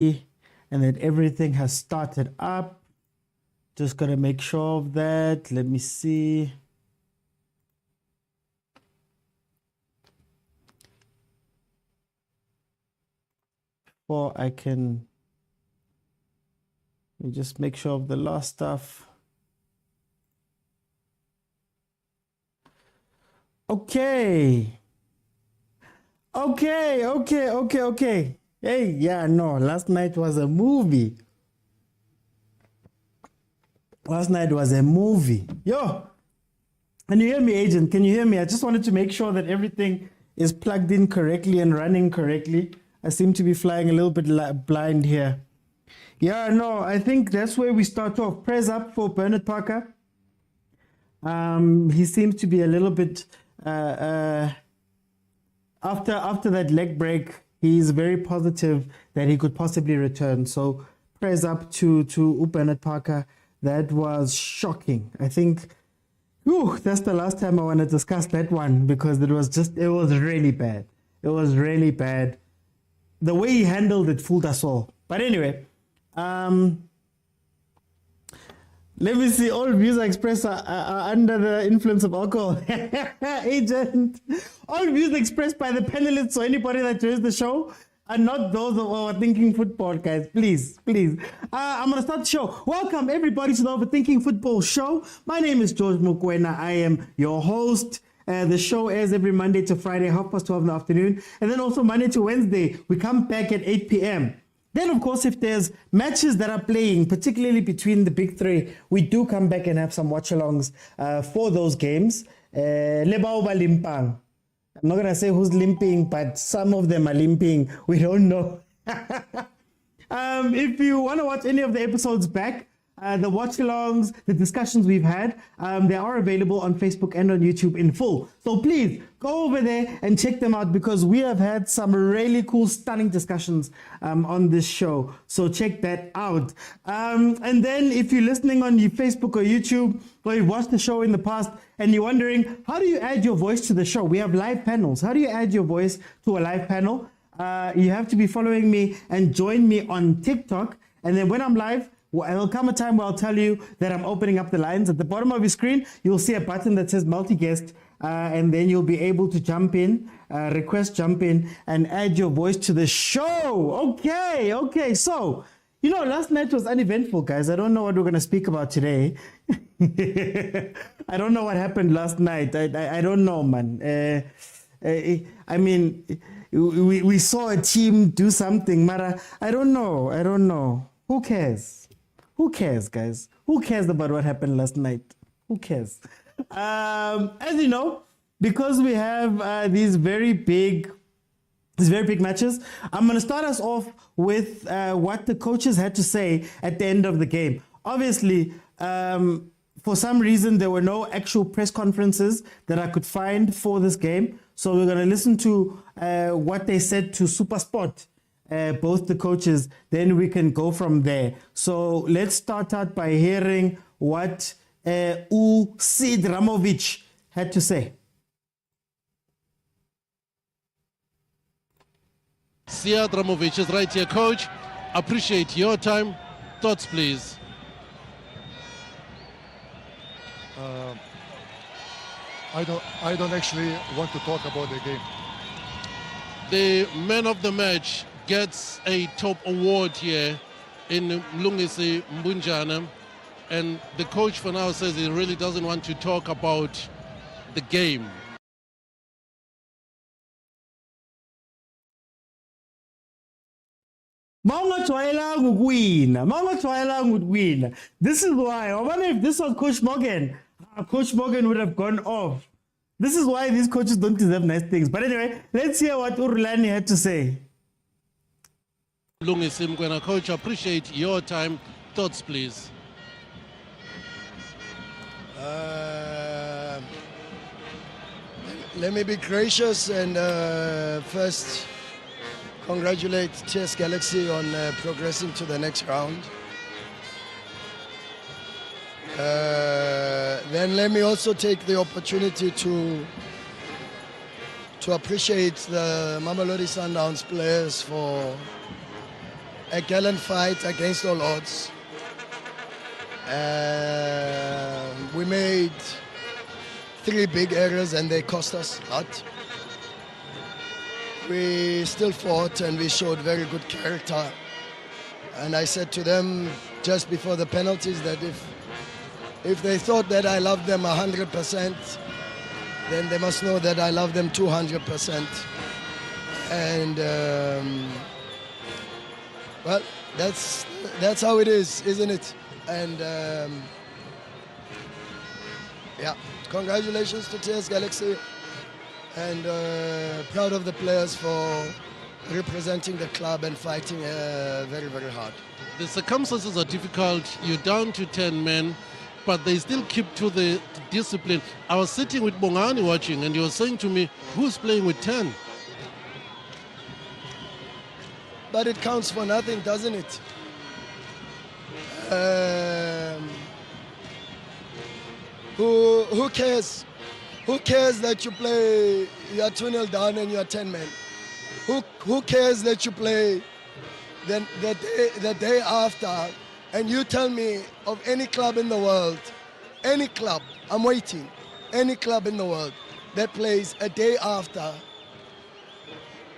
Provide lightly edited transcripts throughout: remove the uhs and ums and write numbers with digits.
and that everything has started up. Just gotta make sure of that. Let me see. Before I can, let me just make sure of the last stuff. Okay. Okay. Hey, yeah, no, last night was a movie. Last night was a movie. Yo, can you hear me, agent? Can you hear me? I just wanted to make sure that everything is plugged in correctly and running correctly. I seem to be flying a little bit blind here. Yeah, no, I think that's where we start off. Prayers up for Bernard Parker. He seems to be a little bit after that leg break. He's very positive that he could possibly return. So prayers up to Bernard Parker. That was shocking. I think that's the last time I want to discuss that one because it was really bad. It was really bad. The way he handled it fooled us all. But anyway, let me see. All views expressed are under the influence of alcohol. Agent. All views expressed by the panelists or anybody that joins the show are not those of Overthinking Football, guys. Please. I'm going to start the show. Welcome, everybody, to the Overthinking Football show. My name is George Mukwena. I am your host. The show airs every Monday to Friday, 12:30 in the afternoon. And then also Monday to Wednesday, we come back at 8 p.m. Then, of course, if there's matches that are playing, particularly between the big three, we do come back and have some watch-alongs for those games. Lebao limpang. I'm not going to say who's limping, but some of them are limping. We don't know. If you want to watch any of the episodes back, the watch-alongs, the discussions we've had, they are available on Facebook and on YouTube in full. So please go over there and check them out because we have had some really cool, stunning discussions on this show. So check that out. And then if you're listening on your Facebook or YouTube or you've watched the show in the past and you're wondering, how do you add your voice to the show? We have live panels. How do you add your voice to a live panel? You have to be following me and join me on TikTok. And then when I'm live, there'll come a time where I'll tell you that I'm opening up the lines. At the bottom of your screen, you'll see a button that says multi-guest, and then you'll be able to jump in, jump in, and add your voice to the show. Okay. So, last night was uneventful, guys. I don't know what we're going to speak about today. I don't know what happened last night. I don't know, man. I mean, we saw a team do something, Mara. I don't know. Who cares? Who cares, guys? Who cares about what happened last night? Who cares? As you know, because we have these very big matches, I'm going to start us off with what the coaches had to say at the end of the game. Obviously, for some reason, there were no actual press conferences that I could find for this game. So we're going to listen to what they said to SuperSport. Both the coaches, then we can go from there. So let's start out by hearing what Sid Ramovic had to say. Siad Ramovic is right here. Coach, appreciate your time. Thoughts, please. I don't actually want to talk about the game. The man of the match gets a top award here in Mlungisi Mbunjana, and the coach for now says he really doesn't want to talk about the game. This is why. I wonder if this was Coach Morgan. Coach Morgan would have gone off. This is why these coaches don't deserve nice things. But anyway, let's hear what Urlani had to say. Lungisi Mkwena, coach, appreciate your time. Thoughts, please. Let me be gracious and first congratulate TS Galaxy on progressing to the next round. Then let me also take the opportunity to appreciate the Mamelodi Sundowns players for a gallant fight against all odds. We made 3 big errors and they cost us, but we still fought and we showed very good character. And I said to them just before the penalties that if they thought that I loved them 100%, then they must know that I love them 200%. And well, that's how it is, isn't it? And yeah, congratulations to TS Galaxy, and proud of the players for representing the club and fighting very, very hard. The circumstances are difficult. You're down to 10 men, but they still keep to the discipline. I was sitting with Bongani watching, and he was saying to me, who's playing with 10? But it counts for nothing, doesn't it? Who cares? Who cares that you play, you're 2-0 down and you're 10 men? Who cares that you play the day after and you tell me of any club in the world, any club, I'm waiting, any club in the world that plays a day after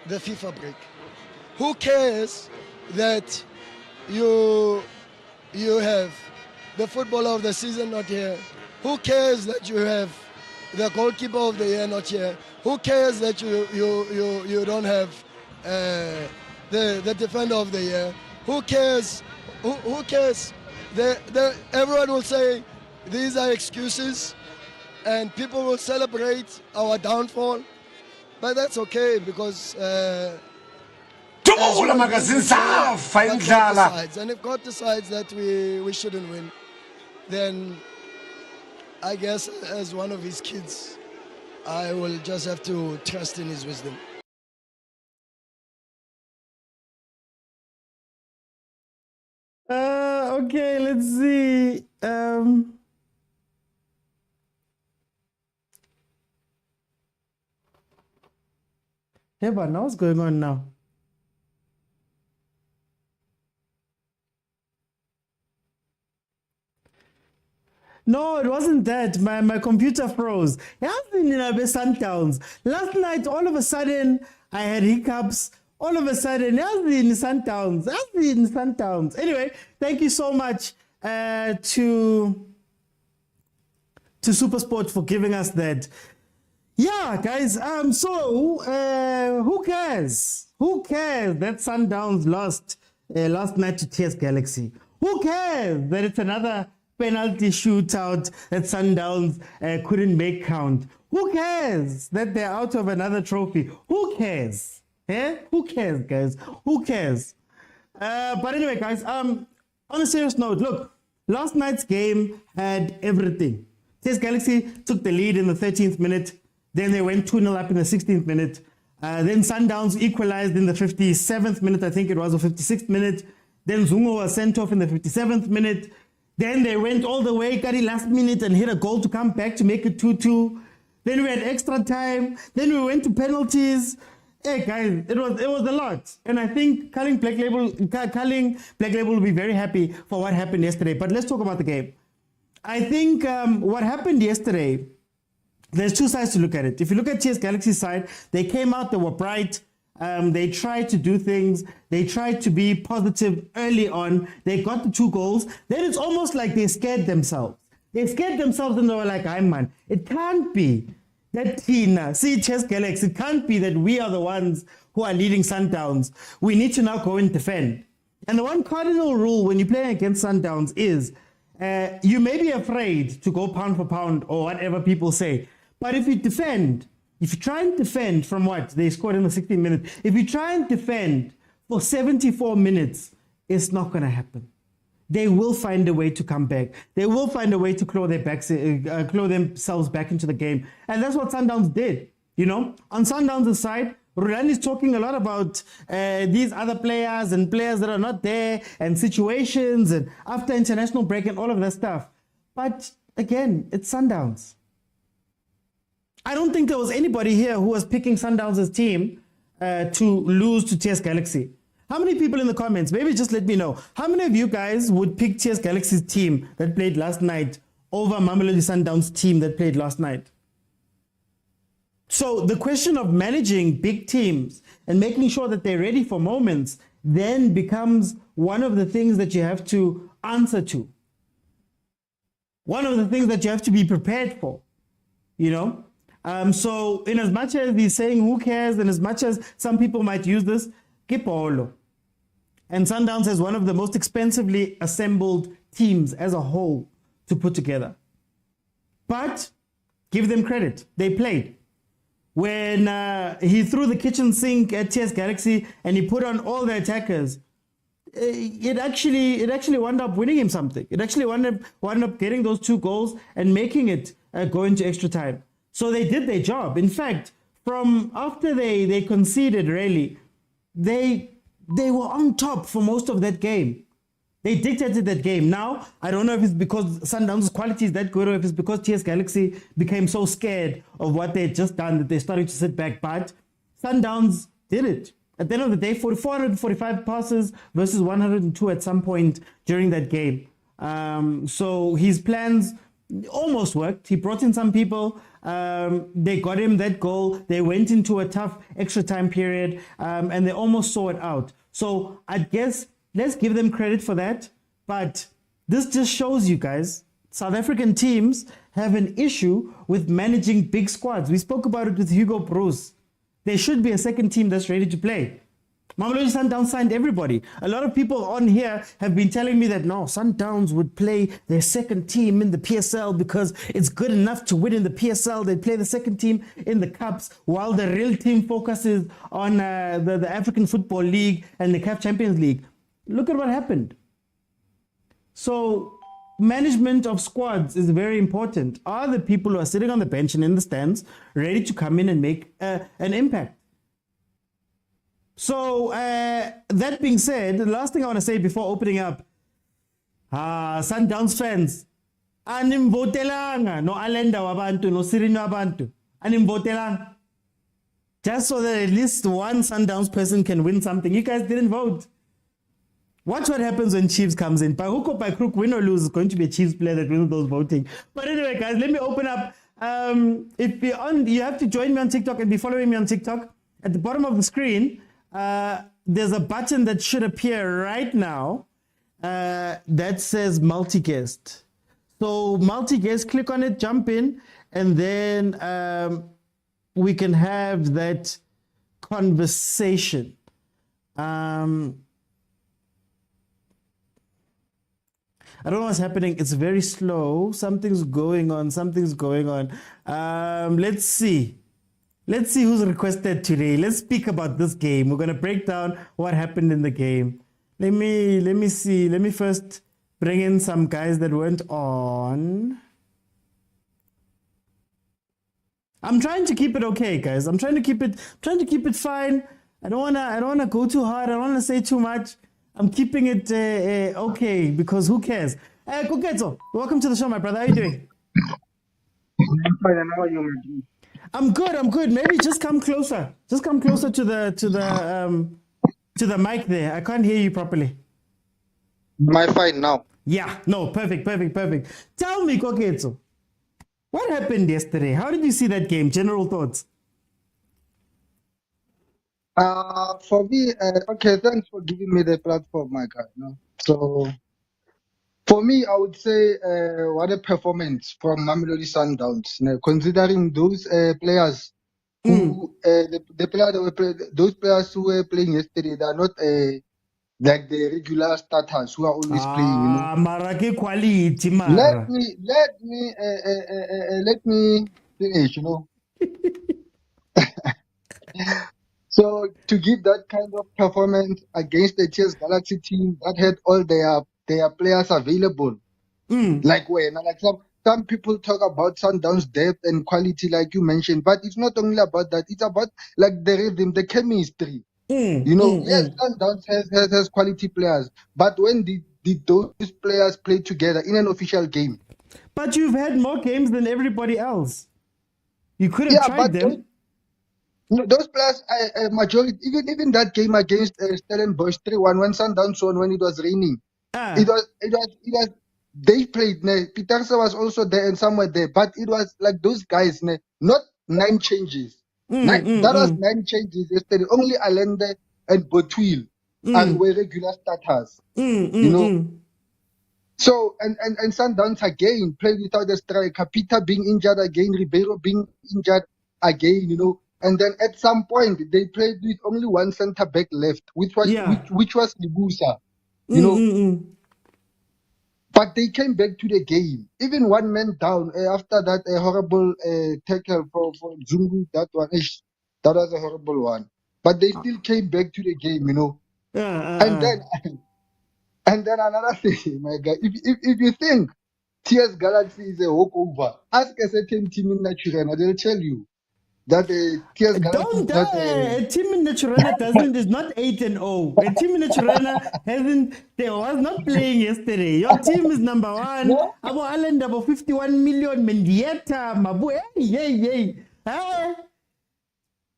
the FIFA break? Who cares that you have the footballer of the season not here? Who cares that you have the goalkeeper of the year not here? Who cares that you don't have the defender of the year? Who cares? Who cares? Everyone will say these are excuses, and people will celebrate our downfall, but that's okay because. And if God decides that we shouldn't win, then I guess as one of his kids, I will just have to trust in his wisdom. Okay, let's see. Yeah, but now what's going on now? No, it wasn't that. My computer froze. Sundowns. Last night, all of a sudden, I had hiccups. All of a sudden, Sundowns. Anyway, thank you so much to Supersport for giving us that. Yeah, guys. Who cares? Who cares that Sundowns lost last night to TS Galaxy? Who cares that it's another penalty shootout that Sundowns couldn't make count? Who cares that they're out of another trophy? Who cares? Eh? Who cares, guys? Who cares? But anyway, guys, on a serious note, look, last night's game had everything. TS Galaxy took the lead in the 13th minute. Then they went 2-0 up in the 16th minute. Then Sundowns equalized in the 57th minute, I think it was, or 56th minute. Then Zungo was sent off in the 57th minute. Then they went all the way, got it last minute and hit a goal to come back to make it 2-2. Then we had extra time. Then we went to penalties. Hey guys, it was a lot. And I think Culling Black Label will be very happy for what happened yesterday. But let's talk about the game. I think what happened yesterday, there's two sides to look at it. If you look at TS Galaxy's side, they came out, they were bright. They tried to do things. They tried to be positive early on. They got the 2 goals. Then it's almost like they scared themselves. They scared themselves and they were like, "I'm man. It can't be that Tina, see TS Galaxy, it can't be that we are the ones who are leading Sundowns. We need to now go and defend." And the one cardinal rule when you're playing against Sundowns is you may be afraid to go pound for pound or whatever people say. But if you defend, if you try and defend from what they scored in the 16th minute, if you try and defend for 74 minutes, it's not going to happen. They will find a way to come back. They will find a way to claw themselves back into the game. And that's what Sundowns did. You know, on Sundowns' side, Rulani is talking a lot about these other players and players that are not there and situations and after international break and all of that stuff. But again, it's Sundowns. I don't think there was anybody here who was picking Sundowns' team to lose to TS Galaxy. How many people in the comments, maybe just let me know, how many of you guys would pick TS Galaxy's team that played last night over Mamelodi Sundowns' team that played last night? So the question of managing big teams and making sure that they're ready for moments then becomes one of the things that you have to answer to. One of the things that you have to be prepared for, you know? So in as much as he's saying who cares, and as much as some people might use this, ke polo. And Sundowns has one of the most expensively assembled teams as a whole to put together. But give them credit. They played. When he threw the kitchen sink at TS Galaxy and he put on all the attackers, it actually wound up winning him something. It actually wound up getting those 2 goals and making it go into extra time. So they did their job. In fact, from after they conceded, really, they were on top for most of that game. They dictated that game. Now, I don't know if it's because Sundowns' quality is that good or if it's because TS Galaxy became so scared of what they had just done that they're starting to sit back. But Sundowns did it. At the end of the day, 445 passes versus 102 at some point during that game. So his plans almost worked. He brought in some people. They got him that goal. They went into a tough extra time period and they almost saw it out. So I guess let's give them credit for that. But this just shows you guys, South African teams have an issue with managing big squads. We spoke about it with Hugo Bruce. There should be a second team that's ready to play. Mamelodi Sundowns signed everybody. A lot of people on here have been telling me that no, Sundowns would play their second team in the PSL because it's good enough to win in the PSL. They play the second team in the Cups while the real team focuses on the African Football League and the CAF Champions League. Look at what happened. So management of squads is very important. Are the people who are sitting on the bench and in the stands ready to come in and make an impact? So that being said, the last thing I want to say before opening up, Sundowns fans, animvotelanga no alenda wabantu no sirino wabantu, animvotelanga. Just so that at least one Sundowns person can win something. You guys didn't vote. Watch what happens when Chiefs comes in. By hook or by crook, win or lose, it's going to be a Chiefs player that wins those voting. But anyway, guys, let me open up. If you're on, you have to join me on TikTok and be following me on TikTok. At the bottom of the screen, there's a button that should appear right now that says multi-guest. So multi-guest, click on it, jump in, and then we can have that conversation. I don't know what's happening. It's very slow. Something's going on. Let's see. Let's see who's requested today. Let's speak about this game. We're going to break down what happened in the game. Let me see. Let me first bring in some guys that weren't on. I'm trying to keep it okay, guys. I'm trying to keep it fine. I don't wanna go too hard. I don't wanna say too much. I'm keeping it okay because who cares? Kuketo, welcome to the show, my brother. How are you doing? I'm fine. And how are you, man? I'm good. Maybe just come closer. Just come closer to the mic there. I can't hear you properly. Am I fine now? Yeah. No. Perfect. Tell me, Koketso, what happened yesterday? How did you see that game? General thoughts. For me, okay, thanks for giving me the platform, my guy. No? So, for me, I would say, what a performance from Mamelodi Sundowns. Considering those players who, those players who were playing yesterday, they are not like the regular starters who are always playing. Marake quality, Mara. Let me finish. So to give that kind of performance against the TS Galaxy team that had all their players available, like some people talk about Sundowns depth and quality, like you mentioned, but it's not only about that. It's about like the rhythm, the chemistry. Yes, Sundowns has quality players, but when did those players play together in an official game? But you've had more games than everybody else. You could have tried them. No, those players, majority, even that game against Stellenbosch 3-1 when Sundowns won when it was raining, Ah. it was they played. Ne? Peterse was also there and somewhere there, but it was like those guys, ne? Not 9 changes. That was 9 changes yesterday. Only Allende and Botwil were regular starters. You know. So and Sundowns again played without a striker. Peter being injured again, Ribeiro being injured again. You know. And then at some point they played with only one centre back left, which was Libusa. You know. But they came back to the game. Even one man down after that horrible tackle for Zungu. That was a horrible one. But they still came back to the game, you know. And then another thing, my guy. If you think TS Galaxy is a walkover, ask a certain team in Naturena. They'll tell you that TS Galaxy is not a team in Naturena is not 8-0. A team in Naturena was not playing yesterday. Your team is number 1. No? Abo Island about 51 million Mendieta, Mabu. Hey.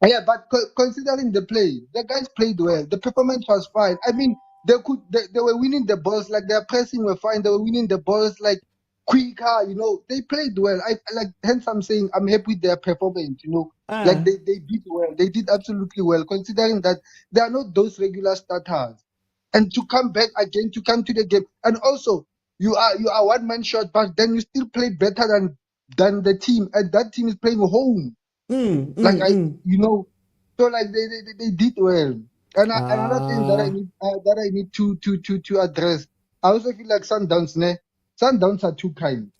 Yeah, but considering the play, the guys played well. The performance was fine. I mean, they were winning the balls, like their pressing were fine. They were winning the balls like quicker, you know. They played well. Hence I'm saying I'm happy with their performance, you know. Like they did well. They did absolutely well, considering that they are not those regular starters. And to come back again, to come to the game, and also you are one man short, but then you still play better than the team, and that team is playing home. You know, so like they did well. And another thing that I need to address, I also feel like Sundowns are too kind.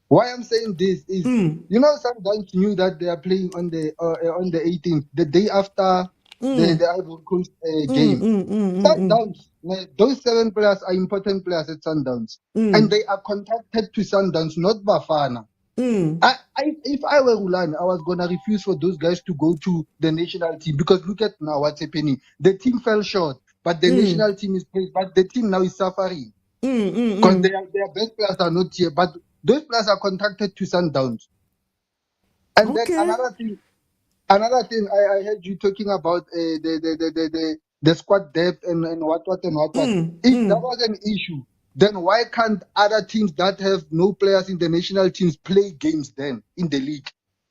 Why I'm saying this is, you know, Sundowns knew that they are playing on the 18th, the day after the Ivory Coast game. Sundowns, those 7 players are important players at Sundowns, and they are contracted to Sundowns, not Bafana. If I were Ulan, I was gonna refuse for those guys to go to the national team, because look at now what's happening. The team fell short, but the national team is playing. But the team now is suffering because their best players are not here. But those players are contracted to Sundowns. And then another thing, I heard you talking about the squad depth and what. If that was an issue, then why can't other teams that have no players in the national teams play games then in the league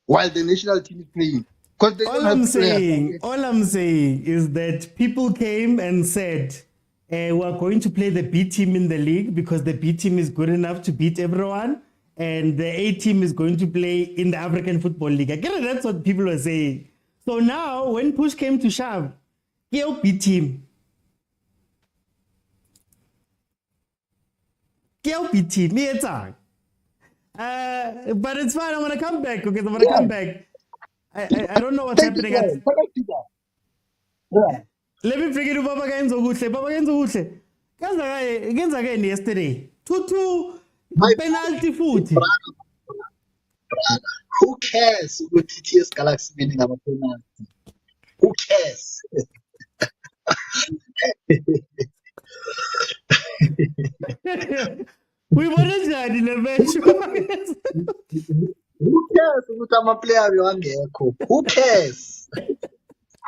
while the national team is playing? Because they don't have players. All I'm saying is that people came and said, we're going to play the B team in the league because the B team is good enough to beat everyone, and the A team is going to play in the African Football League. I guess that's what people were saying. So now, when push came to shove, B team. B team. But it's fine. I'm gonna come back. Okay, I'm gonna come back. I don't know what's happening. Let me bring it to Baba Genzo. Baba Genzo. Kenza yesterday. 2-2 penalty foot. Who cares with TTS Galaxy winning our penalty? Who cares? We want to die in a match. Who cares with our player? Who cares?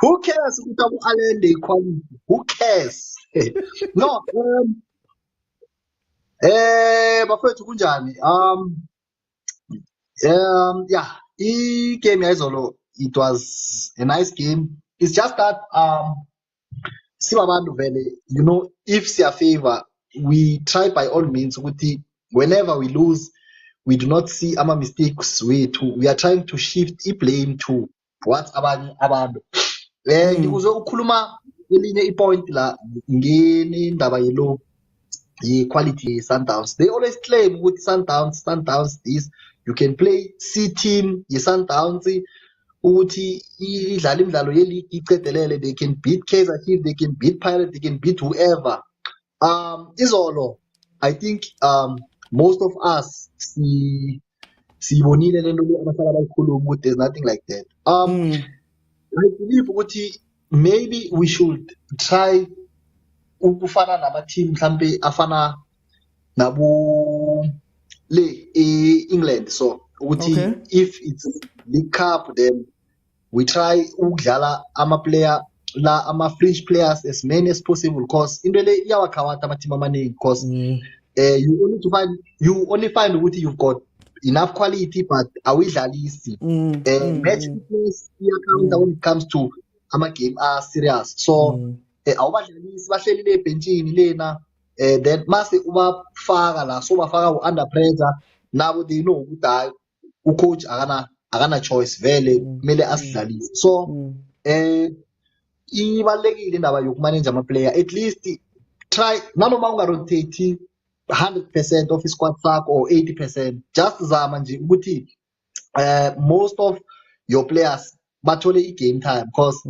Who cares with our Allende quality? Who cares? No. Bafethu kunjani? Yeah, game yazolo, it was a nice game. It's just that Sibabantu vele, you know, if siya favor, we try by all means ukuthi whenever we lose, we do not see our mistakes we are trying to shift blame to what abanye abantu. Ngikuze ukukhuluma elinye ipoint la ngeni indaba yelo quality Sundowns. They always claim with Sundowns this, you can play C team Sundowns ukuthi idlala imidlalo ye-league icedelele, they can beat Kaizer Chiefs, they can beat Pirates, they can beat whoever. Izolo, I think most of us siyibonile lento abahlala bayikhuluma ukuthi there's nothing like that. I believe ukuthi maybe we should try ukufana nama-team mhlambe afana nabo le England, so ukuthi if it's League Cup, then we try ukudlala ama-player la ama-fringe players as many as possible because into le iyawakhawata ama-team amaningi because you only find ukuthi you've got enough quality but awuyidlalisi. Match fitness iyakhawunta when it comes to ama-game serious. So awubadlalisi bahleli le ebhentshini lena then mase ubafaka la so bafaka u-under pressure nabo they know ukuthi hayi ucoach akana choice vele kumele asidlalise. So ibalulekile indaba yokumanage ama-player at least try nanoma ungarotate 100% of isquad sakho or 80%, just zama nje ukuthi most of your players bathole i-game time because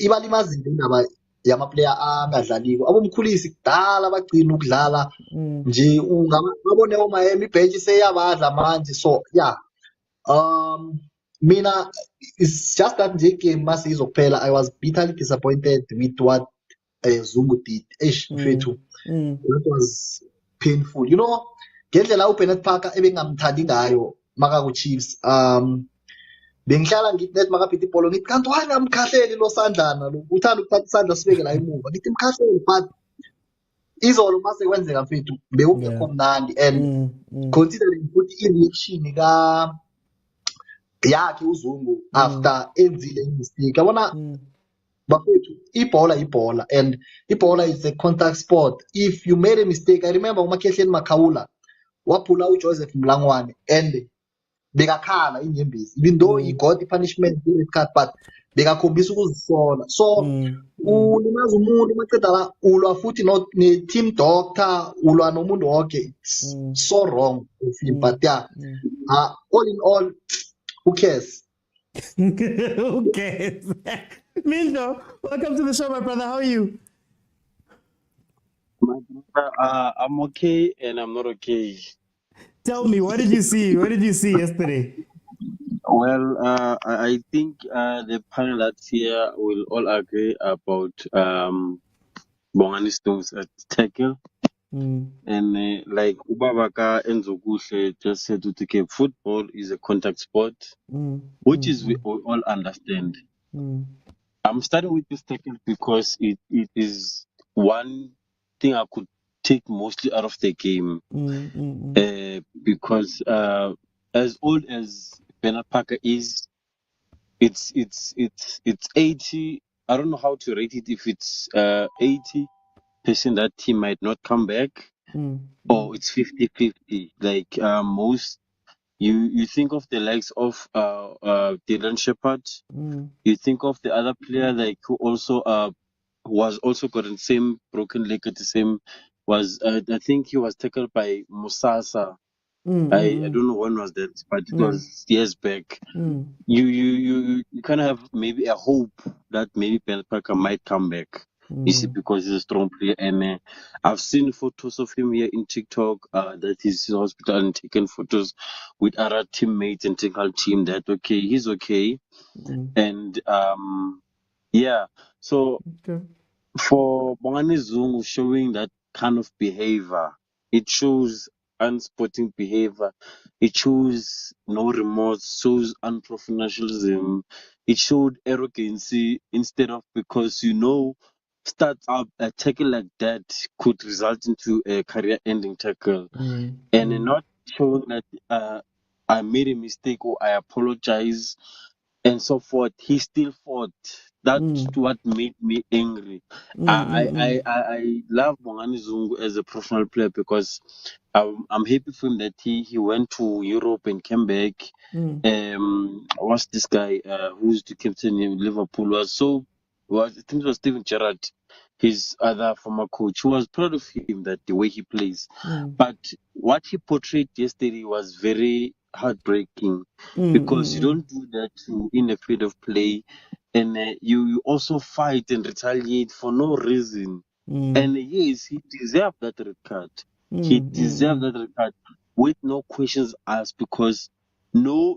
ibalimazile indaba yama-player angadlaliko. Abomkhulisi kudala bagcina ukudlala nje babone omayema ibhentshi seyabadla manje. So yeah, mina it's just that nje game mase izokuphela I was bitterly disappointed with what Zungu did. Mfethu, that was painful. You know, ngendlela uBennett Parker ebengamthandi ngayo maka ku-Chiefs, bengihlala ngithi net makaphethe ibholo ngithi kanti wangamkhahleli lo sandlana lo uthanda ukuthatha isandla sibeke la emuva ngithi mkhahleli, but izolo mase kwenzeka mfethu bekungekho mnandi and considering ukuthi i-reaction yakhe uZungu after enzile i-mistake yabona bafethu ibhola and ibhola is a contact sport. If you made a mistake, I remember uMakhehleni Makhawula waphula uJoseph Mlangwane and bekakhala inyembezi even though he got the punishment red card but bekakhombisa ukuzisola. So ulimaza umuntu maqeda la ulwa futhi ne-team doctor ulwa nomuntu wonke. It's so wrong of him, but yeah, all in all, who cares? Who cares? Mindo, welcome to the show, my brother. How are you? My brother, I'm okay and I'm not okay. Tell me, what did you see? What did you see yesterday? Well, I think the panelists here will all agree about Bongani Stones at tackle. And like Ubabaka Enzokushe just said, okay, football is a contact sport, which is we all understand. I'm starting with this tackle because it is one thing I could take mostly out of the game. Because as old as Bernard Parker is, it's 80. I don't know how to rate it, if it's 80% that he might not come back, or it's 50-50. Like most, you think of the likes of Dylan Shepard, you think of the other player like who also was also got the same broken leg at the same was I think he was tackled by Musasa. I don't know when was that, but it was years back. You kind of have maybe a hope that maybe Ben Parker might come back. You see, because he's a strong player, and I've seen photos of him here in TikTok that he's in hospital and taking photos with other teammates and technical team that okay, he's okay, and yeah. So for Bongani Zungu showing that kind of behavior, it shows unsporting behavior. It shows no remorse, shows unprofessionalism. It showed arrogancy instead of, because start up a tackle like that could result into a career-ending tackle, and not showing that I made a mistake or I apologize and so forth. He still fought. That's what made me angry. I love Bongani Zungu as a professional player because I'm happy for him that he went to Europe and came back. What's this guy who's the captain in Liverpool I think it was Steven Gerrard, his other former coach, who was proud of him, that the way he plays. But what he portrayed yesterday was very heartbreaking, because you don't do that in the field of play, and you also fight and retaliate for no reason. And yes, he deserved that red card. He deserved that red card with no questions asked, because no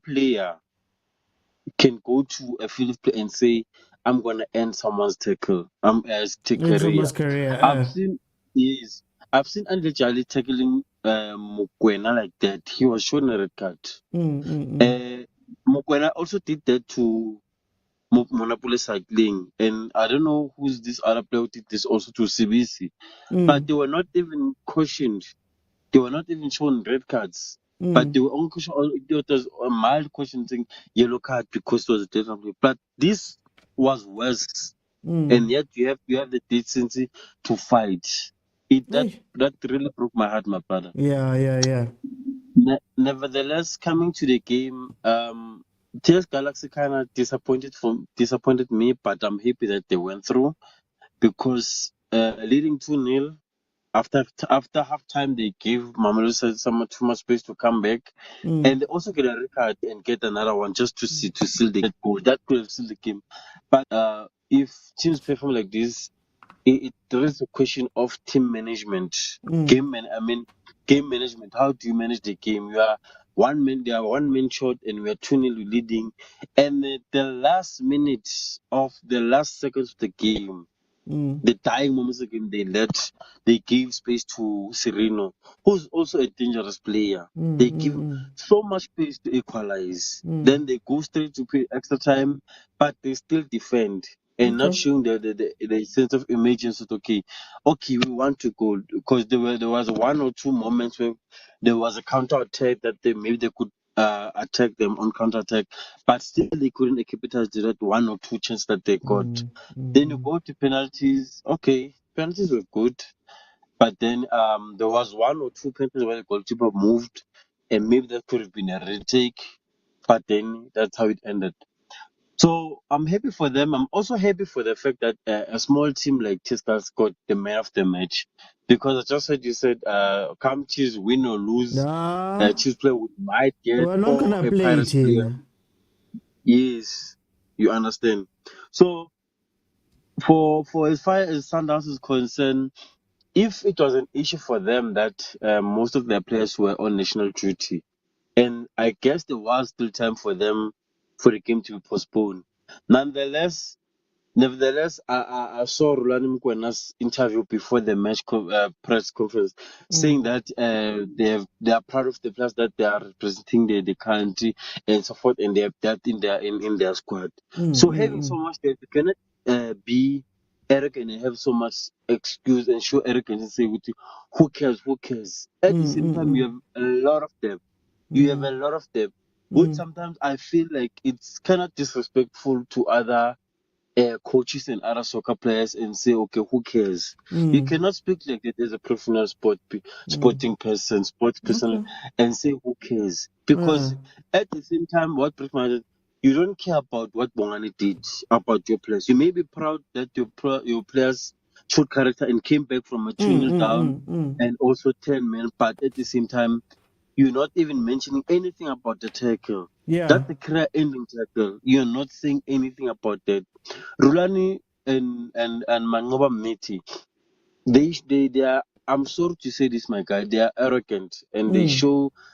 player can go to a field of play and say, I'm gonna end someone's tackle. Career. I've seen Andre Jali tackling Mokwena like that. He was shown a red card. Mokwena also did that to Monopoly cycling, and I don't know who's this other player who did this also to CBC, but they were not even cautioned. They were not even shown red cards, but they were only cautioned. There was a mild caution saying yellow card because it was a different play. But this was worse, and yet you have the decency to fight. That really broke my heart, my brother. Yeah. Nevertheless, coming to the game, TS Galaxy kind of disappointed me, but I'm happy that they went through because leading 2-0 after half time they gave Mamelodi some too much space to come back, and they also get a red card and get another one just to seal the goal. That could have sealed the game, but if teams perform like this, there is a question of team management, game management. How do you manage the game? They are 1 man short, and we are 2-0 leading, and the last minutes of the last seconds of the game, the dying moments of the game, they gave space to Sereno, who's also a dangerous player. They give so much space to equalize. Then they go straight to play extra time, but they still defend and not showing the sense of emergency. Okay, we want to go, because there was 1 or 2 moments where there was a counter attack that maybe they could attack them on counter attack, but still they couldn't capitalize that 1 or 2 chances that they got. Then you go to penalties. Okay, penalties were good, but then there was 1 or 2 penalties where the goalkeeper moved, and maybe that could have been a retake, but then that's how it ended. So I'm happy for them. I'm also happy for the fact that a small team like Tiskas got the man of the match, because I just heard you said, come Chiefs win or lose, Nah, Chiefs player might get we're not or gonna a play Pirates player. China. Yes, you understand. So for as far as Sundowns is concerned, if it was an issue for them that most of their players were on national duty, and I guess there was still time for the game to be postponed. Nevertheless, I saw Rulani Mkwena's interview before the match press conference, saying that they are proud of the players, that they are representing the country and so forth, and they have that in their squad. So having so much that, you cannot be arrogant and have so much excuse and show arrogance and say, who cares? At the same time, you have a lot of them. Which sometimes I feel like it's kind of disrespectful to other coaches and other soccer players and say, okay, who cares? You cannot speak like that as a professional sports person, and say, who cares? Because at the same time, what breaks my heart, you don't care about what Bongani did about your players. You may be proud that your players showed character and came back from a 2-0 down and also 10 men, but at the same time, you're not even mentioning anything about the tackle. Yeah. That's the career ending tackle. You're not saying anything about that. Rulani and Mangoba Meti, they are, I'm sorry to say this, my guy, they are arrogant, and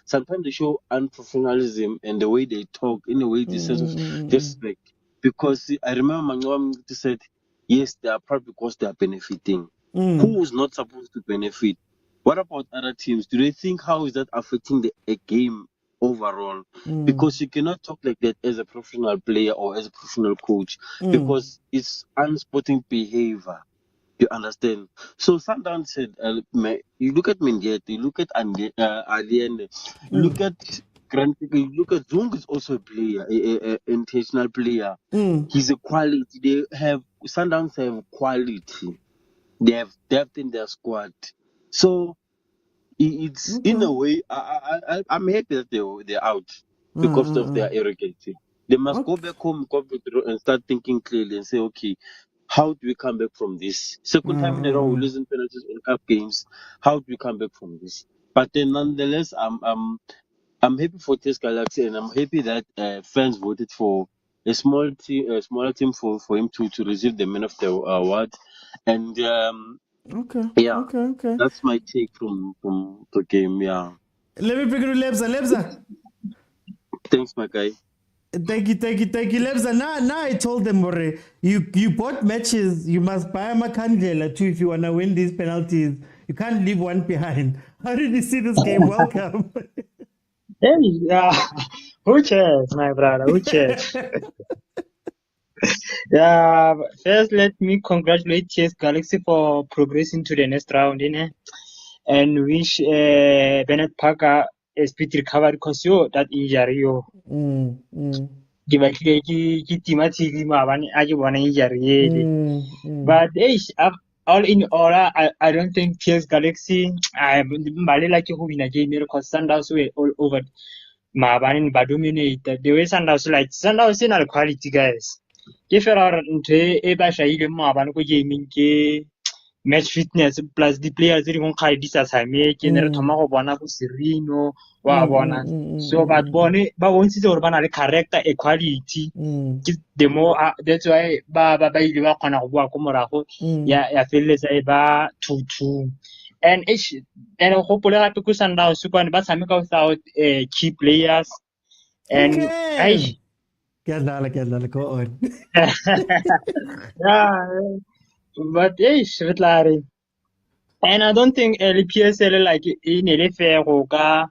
sometimes they show unprofessionalism and the way they talk, in a way, this sense of disrespect. Because see, I remember Mangoba Meti said, yes, they are proud because they are benefiting. Who is not supposed to benefit? What about other teams? Do they think, how is that affecting a game overall? Because you cannot talk like that as a professional player or as a professional coach, because it's unsporting behavior. You understand? So Sundowns said, you look at Mendiet, you look at Aliende, you look at Grant, you look at Zung is also a player, a intentional player. He's a quality. Sundowns have quality. They have depth in their squad. So it's in a way, I'm happy that they're out because of their arrogance. They must go back home, and start thinking clearly and say, okay, how do we come back from this? Second time in a row, we're losing penalties in cup games. How do we come back from this? But then, nonetheless, I'm happy for Test Galaxy, and I'm happy that fans voted for a smaller team for him to receive the man of the award. And yeah, Okay. that's my take from the game. Yeah, Let me bring it to Lebza. thanks, my guy. Thank you, Lebza. Now I told them, you bought matches, you must buy a Makandela too if you want to win these penalties. You can't leave one behind. How did you see this game? Welcome. Hey, who cares, my brother? Who cares? Yeah, first let me congratulate TS Galaxy for progressing to the next round, and wish Bennett Parker a speedy recovery because that injury ke batlile ke tima TV maabane a ke bona injury ele. But all in all, I don't think TS Galaxy I like who win a game because Sundowns were all over maabane ba dominated. The way Sundowns in quality guys. Ke fela gore ntho e ba shaileng maabane ko gaming ke match fitness plus the players tse dingwe kgale di sa tshameke ne re thoma go bona go Sereno wa bona so but bone ba bontshitse gore ba na le character equality the more that's why ba ile ba kgona go bua ko morago ya feleletsa e ba 2-2 and go pole gape ko Sundowns kwane ba tshameka without key players and Okay. Go on. yeah but and I don't think PSL like in a fair hoka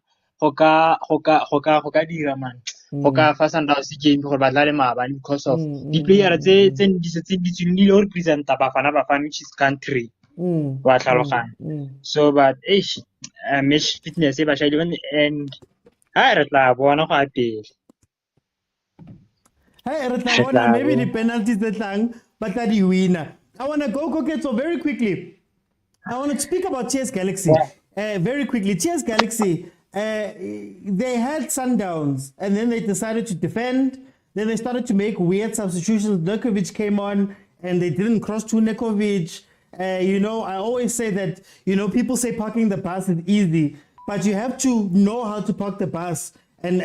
dira man. Hoka fa Sundowns game go batla le maabane because of the player tse di represent Bafana which is country wa tlhaloganya. So but match fitness e ba shaile and re tla bona go apela. Hey, maybe the penalties that lang, but that you win. I want to go get so very quickly. I want to speak about TS Galaxy. Very quickly. TS Galaxy, they had Sundowns and then they decided to defend. Then they started to make weird substitutions. Nekovic came on and they didn't cross to Nekovic. I always say that, people say parking the bus is easy, but you have to know how to park the bus and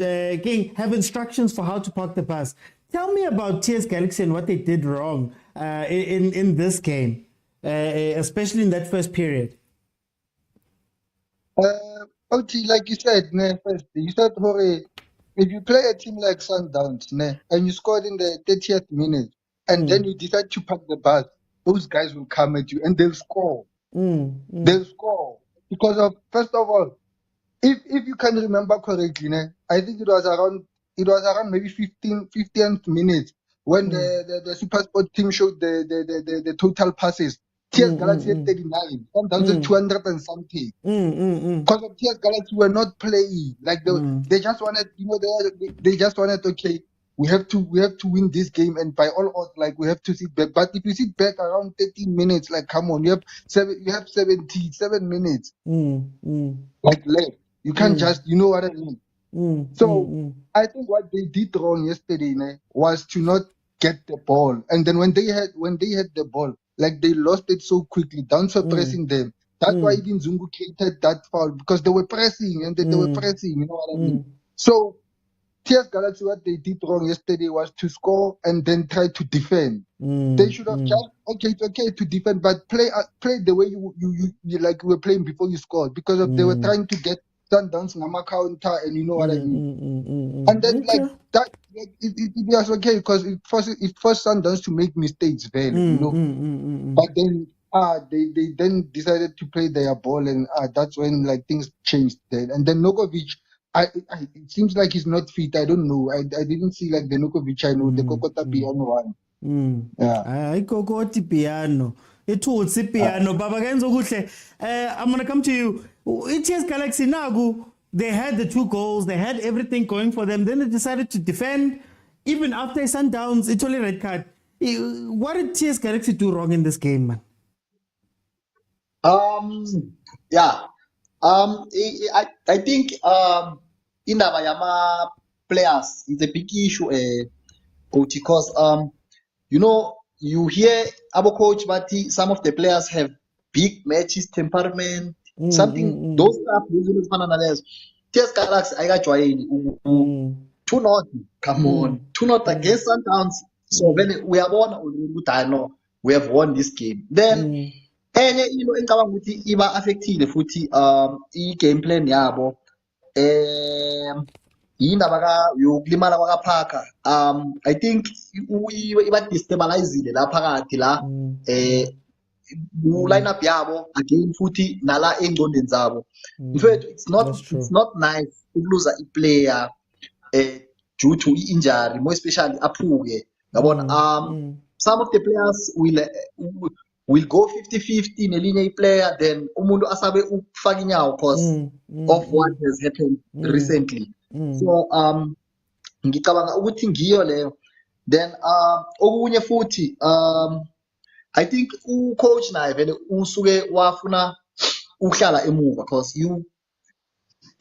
again, have instructions for how to park the bus. Tell me about TS Galaxy and what they did wrong in this game. Especially in that first period. OT, like you said, first, you said, Hore, if you play a team like Sundowns, and you scored in the 30th minute, and then you decide to pack the bus, those guys will come at you and they'll score. They'll score. Because of, first of all, if you can remember correctly, I think it was around maybe 15th minute when the Super Sport team showed the total passes. TS Galaxy had 39, Sundowns had 200 and something. Because of TS Galaxy were not playing. Like they just wanted, they just wanted, okay, we have to win this game, and by all odds, like we have to sit back. But if you sit back around 13 minutes, like come on, you have 77 minutes like left. You can't just, you know what I mean? So I think what they did wrong yesterday was to not get the ball. And then when they had the ball, like they lost it so quickly. Downs were pressing them. That's why even Zungu created that foul, because they were pressing and they were pressing, you know what I mean? So TS Galaxy, what they did wrong yesterday was to score and then try to defend. They should have just, it's okay to defend, but play the way you like you were playing before you scored, because they were trying to get Sundowns Nama counter, and you know what I mean. And then like that, it was okay because it forced Sundowns to make mistakes, you know. But then they then decided to play their ball, and that's when like things changed then. And then Nokovic, it seems like he's not fit. I don't know. I didn't see like the Nokovic I know, the Kokota piano one. I Kokoti piano. It was piano. Baba Genzo Gutle. I'm gonna come to you. TS Galaxy Nagu, they had the 2 goals, they had everything going for them. Then they decided to defend. Even after Sundowns, it's only red card. What did TS Galaxy do wrong in this game, man? I think in our players it's a big issue, because you hear our coach, but some of the players have big matches temperament, something those stuff usually TS Galaxy I got joined 2-0, come on, 2-0 against Sundowns. So when we are won, we have won this game. Then enye into engicabanga ukuthi iba affectile futhi i-game plan yabo yindaba yokulimala kwakaParker. I think iba destabilizile la phakathi la line-up yabo again futhi nala engqondweni zabo. In fact, it's not nice ukuluza i-player due to injury, more especially aphuke. Some of the players will go 50-50 nelinye player, then umuntu asabe ukufaka inyawo because of what has happened recently. So ngicabanga ukuthi ngiyo leyo. Then okunye futhi I think ucoach naye vele usuke wafuna ukuhlala emuva because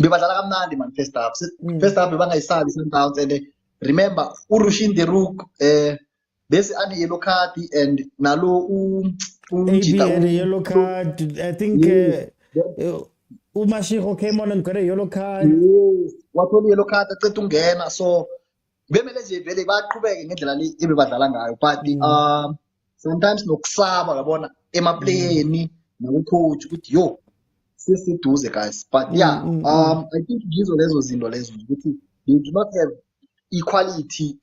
bebadlala kamnandi man first half. First half bebangayisabi Sundowns, and remember uRushin Deruk bese ane yellow card, and nalo AB had a yellow card. I think Umashiro came on and got a yellow card. Yes, wathola yellow card aqeda ungena, so bemele nje vele baqhubeke ngendlela le ebebadlala ngayo, but sometimes nokusaba yabona emaplayeni nakucoach ukuthi yo sesiduze guys, but I think ngizo lezo zinto lezo ukuthi they do not have equality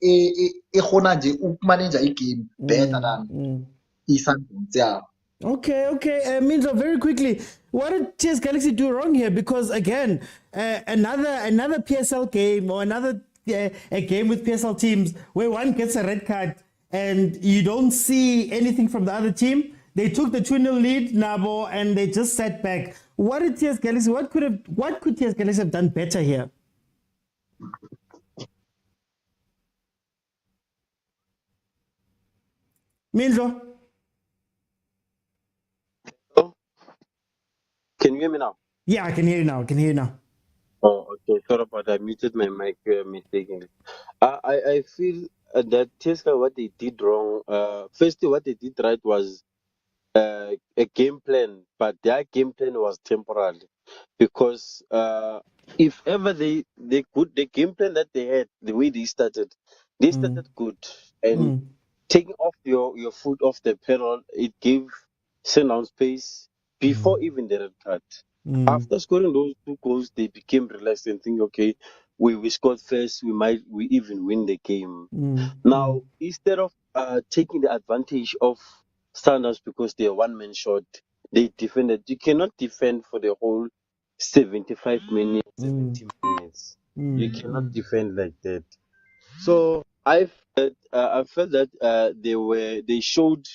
ekhona nje ukumanager igame better than iSundowns. Yeah. Okay. Minzo, very quickly, what did TS Galaxy do wrong here? Because again, another PSL game or another a game with PSL teams where one gets a red card and you don't see anything from the other team. They took the 2-0 lead, Nabo, and they just sat back. What did TS Galaxy? What could TS Galaxy have done better here? Minzo? Can you hear me now? Yeah, I can hear you now. Oh, okay. Sorry about that. I muted my mic mistakenly. I feel that Tesla, what they did wrong. Firstly, what they did right was a game plan, but their game plan was temporary, because if ever they could, the game plan that they had, the way they started good, and taking off your foot off the pedal, it gave Sundowns space before even the red card. After scoring those 2 goals, they became relaxed and think, okay, we scored first, we even win the game. Now, instead of taking the advantage of Sundowns because they are one-man short, they defended. You cannot defend for the whole 75 minutes, 70 minutes. You cannot defend like that. So I felt that they showed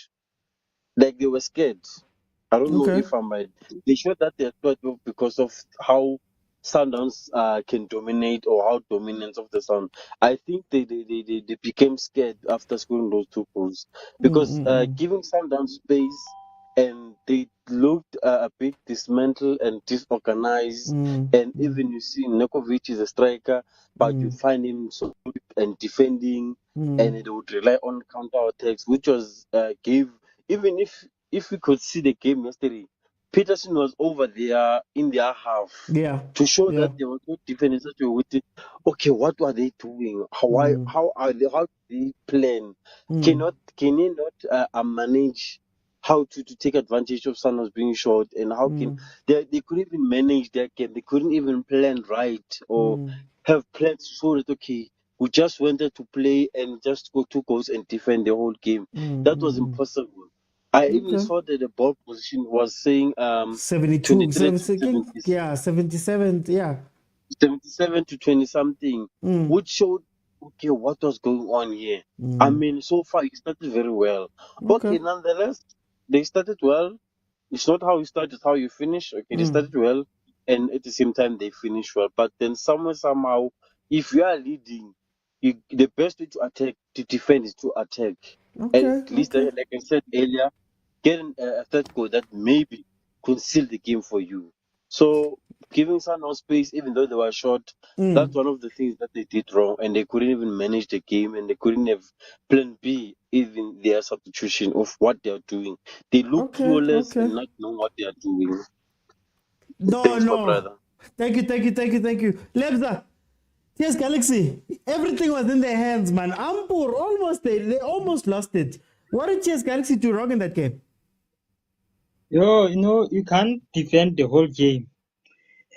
like they were scared. I don't know if I'm right. They showed that they're scared because of how Sundowns can dominate, or how dominant of the Sun. I think they became scared after scoring those 2 goals, because giving Sundowns space, and they looked a bit dismantled and disorganized. And even you see Nekovic is a striker, but you find him so quick and defending, and they would rely on counter attacks, which was gave. Even if we could see the game yesterday, Peterson was over there in their half to show that they were not defending such a way. Okay, what were they doing? How do they plan? Can they not manage how to take advantage of Sundowns being short, and how can they couldn't even manage their game? They couldn't even plan right, or have plans so that okay, we just wanted to play and just go 2 goals and defend the whole game. That was impossible. I even saw that the ball position was saying 72, 77, 77 to 20 something, which showed okay what was going on here. I mean, so far it started very well. Okay, nonetheless, they started well. It's not how you start, it's how you finish. Okay, they started well, and at the same time they finished well. But then somehow, if you are leading, the best way to defend is to attack. And at least, like I said earlier, get a third goal that maybe could seal the game for you. So giving Sundowns space, even though they were short, that's one of the things that they did wrong, and they couldn't even manage the game, and they couldn't have plan B, even their substitution of what they are doing. They look clueless and not know what they are doing. Thanks, my brother. Thank you. Lebza, TS Galaxy, everything was in their hands, man. Ampur, they almost lost it. What did TS Galaxy do wrong in that game? You can't defend the whole game.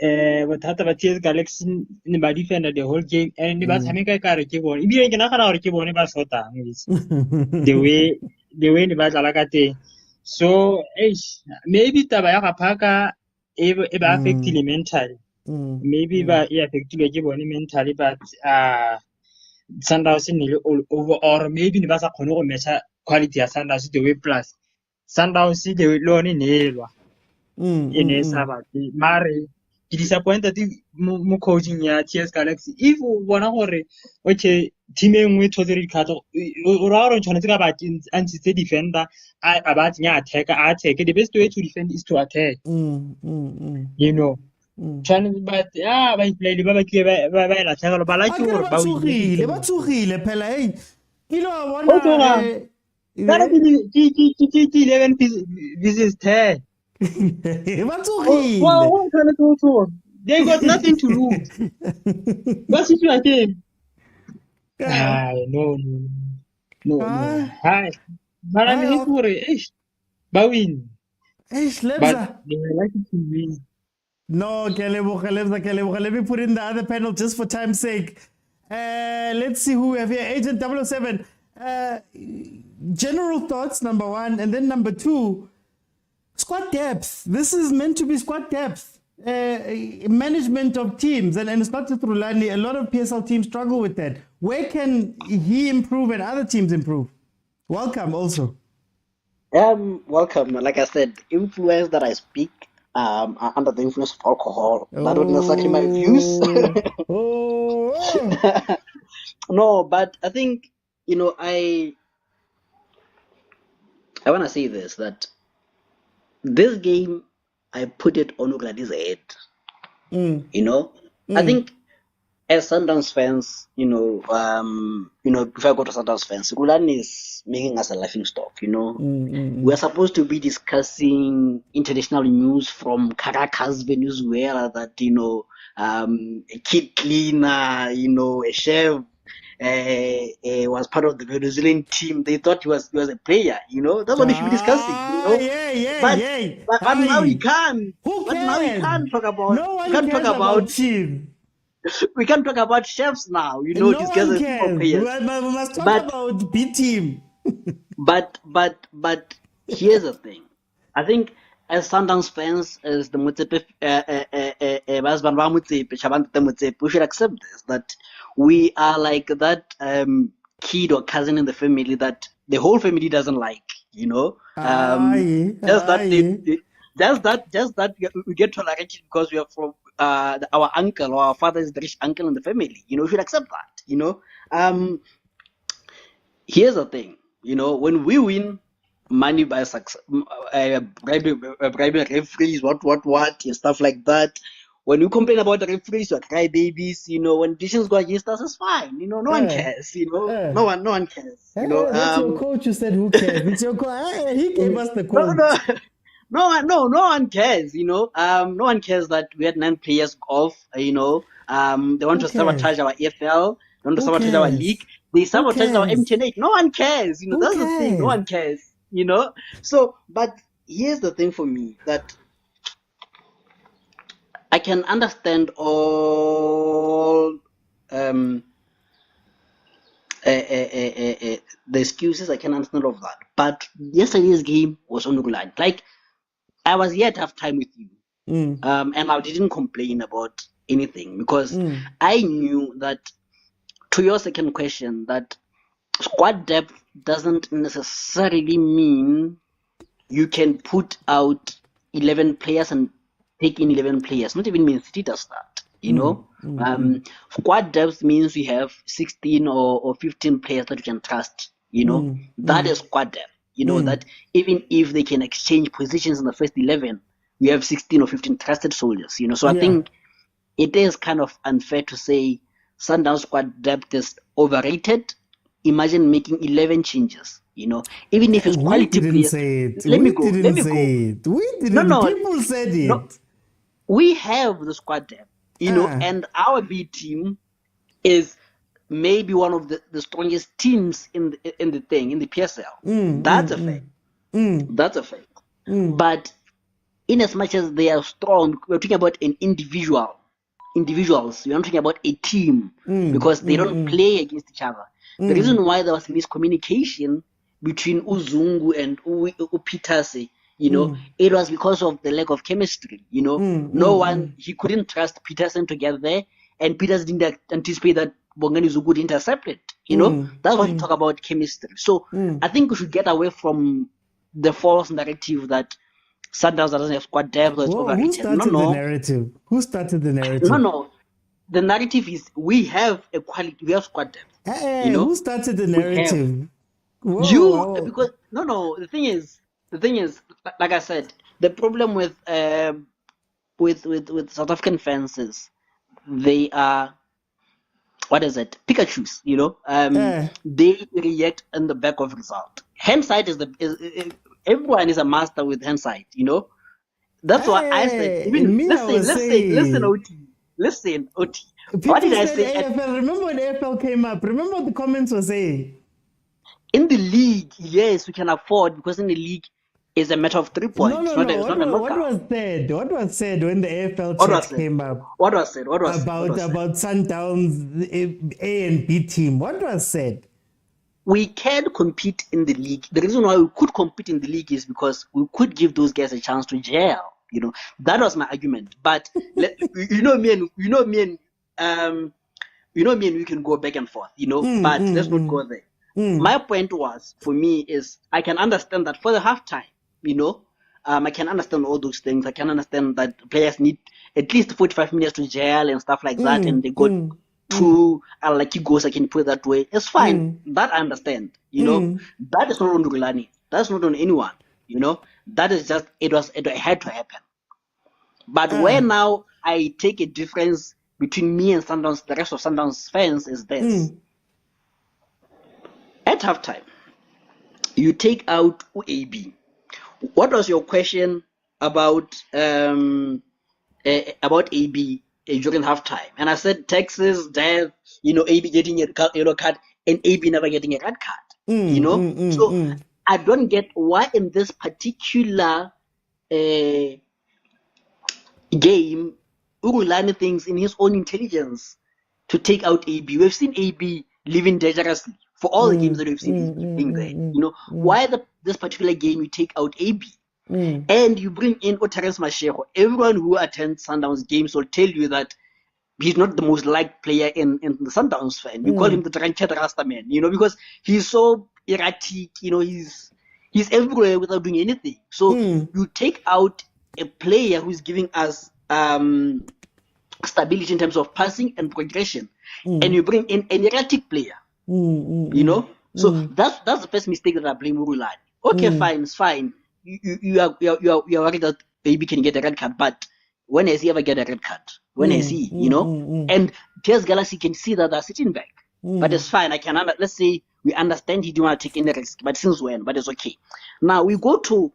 But TS Galaxy ba defender the whole game, and ba tshameka ka re ke bone. Ebile ke nagana gore ke bone ba shotang the way ba dlala ka teng. So maybe taba ya Gaphaka e ba affectile mentally. Maybe ba e affectile ke bone mentally, but Sundowns nearly all over, or maybe the Basa Kono measure quality as Sundowns the way plus. Sundowns the way loan in Elwa in a Sabati. Mari, it disappointed mu coaching ya TS Galaxy. If one hour, okay, teaming with Totally Cut or on Chonaka about and the defender, I about attack, I take the best way to defend is to attack, you know. But yeah, by play the barbecue by la channel, but like you were about batsugile phela hey ke lo Oh, so, bona that is 11 visits there. batsugile What can I do to? They got nothing to lose. What's it again? yeah No. ah Hi. But I mean, it's ah for it. Bawin. eish But lebza they were lucky to win. no Keleboga. Let me put in the other panel just for time's sake. Let's see who we have here. Agent 007. General thoughts, number one. And then number two, squad depth. This is meant to be squad depth. Management of teams. And it's not just Rulani. A lot of PSL teams struggle with that. Where can he improve and other teams improve? Welcome also. Welcome. Like I said, influence that I speak are under the influence of alcohol. That would not exactly my views. No, but I think I want to say this that this game I put it on Ugladi's head. I think as Sundowns fans, if I go to Sundowns fans, Rulani is making us a laughing stock. We're supposed to be discussing international news from Caracas, Venezuela, that a kid cleaner, a chef, was part of the Venezuelan team. They thought he was a player. That's what we should be discussing. But now we can't. Who But now we cares? can't talk about. No one we can't cares talk about. team. We can't talk about chefs now. No These guys one are cares. football players. We must talk But about B team. but here's the thing. I think as Sundowns fans, as the Motsepe, we should accept this, that we are like that kid or cousin in the family that the whole family doesn't like. Just that we get tolerated because we are from our uncle or our father is the rich uncle in the family. We should accept that. Here's the thing. When we win, money by success, bribing referees, what, and stuff like that. When you complain about the referees, you cry babies. When decisions go against us, it's fine. No one cares. No one cares. That's your coach who said who cares. It's your coach. He gave us the quote. No one cares. No one cares that we had 9 players off. They want to sabotage our EFL. They want to sabotage our league. They sabotage our MTN8. No one cares. That's the thing. No one cares. So, but here's the thing for me, that I can understand all the excuses. I can understand all of that. But yesterday's game was on the line. Like, I was here to have time with you. And I didn't complain about anything because I knew that, to your second question, that squad depth doesn't necessarily mean you can put out 11 players and take in 11 players. Not even mean City does that. Squad depth means we have 16 or 15 players that you can trust. That is squad depth. That even if they can exchange positions in the first 11, we have 16 or 15 trusted soldiers. So I think it is kind of unfair to say Sundowns squad depth is overrated. Imagine making 11 changes. Even if it's quality players. Let me go. We didn't. No. People said it. No. We have the squad depth, and our B team is maybe one of the strongest teams in the PSL. That's a fact. That's a fact. But in as much as they are strong, we're talking about an individuals. We're not talking about a team because they don't play against each other. The reason why there was miscommunication between Uzungu and Upitase, it was because of the lack of chemistry. He couldn't trust Peterson to get there, and Peterson didn't anticipate that Bongani Zugu intercepted. That's what you talk about chemistry. So I think we should get away from the false narrative that Sundowns doesn't have squad depth or it's Whoa, overrated. who started the narrative? Who started the narrative? No. The narrative is we have a quality, we have squad depth. Hey, who started the narrative? Whoa. Because the thing is, like I said, the problem with South African fans is they are, what is it? Pikachus, they react in the back of result. Hindsight is everyone is a master with hindsight, That's why I said, listen, OT. What did I say? AFL, remember when AFL came up? Remember what the comments were saying? In the league, yes, we can afford, because in the league is a matter of 3 points. What was said? What was said when the AFL chat came up? What was said? About Sundowns A and B team? What was said? We can compete in the league. The reason why we could compete in the league is because we could give those guys a chance to gel. That was my argument. But me and we can go back and forth. But let's not go there. My point was, for me, is I can understand that for the halftime. I can understand all those things. I can understand that players need at least 45 minutes to gel and stuff like that, and they got 2 unlucky goals. I can put it that way. It's fine. That I understand. That is not on Rulani. That's not on anyone. That is just it had to happen. But where now I take a difference between me and Sundowns, the rest of Sundowns fans, is this. At halftime, you take out AB. What was your question about AB during halftime? And I said Texas, Dev, AB getting a yellow card and AB never getting a red card. So I don't get why in this particular game, Urulani thinks in his own intelligence to take out AB. We've seen AB living dangerously for all the games that we've seen he's being there. Why this particular game you take out AB and you bring in Terence Mashego? Everyone who attends Sundowns games will tell you that he's not the most liked player in the Sundowns fan. You call him the Dranchet Rasta man, because he's so erratic, he's everywhere without doing anything. So you take out a player who's giving us stability in terms of passing and progression, and you bring in an erratic player. So that's the first mistake that I blame Urulani. Okay, fine, it's fine. You are worried that baby can get a red card, but when has he ever get a red card? When has he? And TS Galaxy can see that they're sitting back, but it's fine. I can let's say we understand he didn't want to take any risk, but since when? But it's okay. Now we go to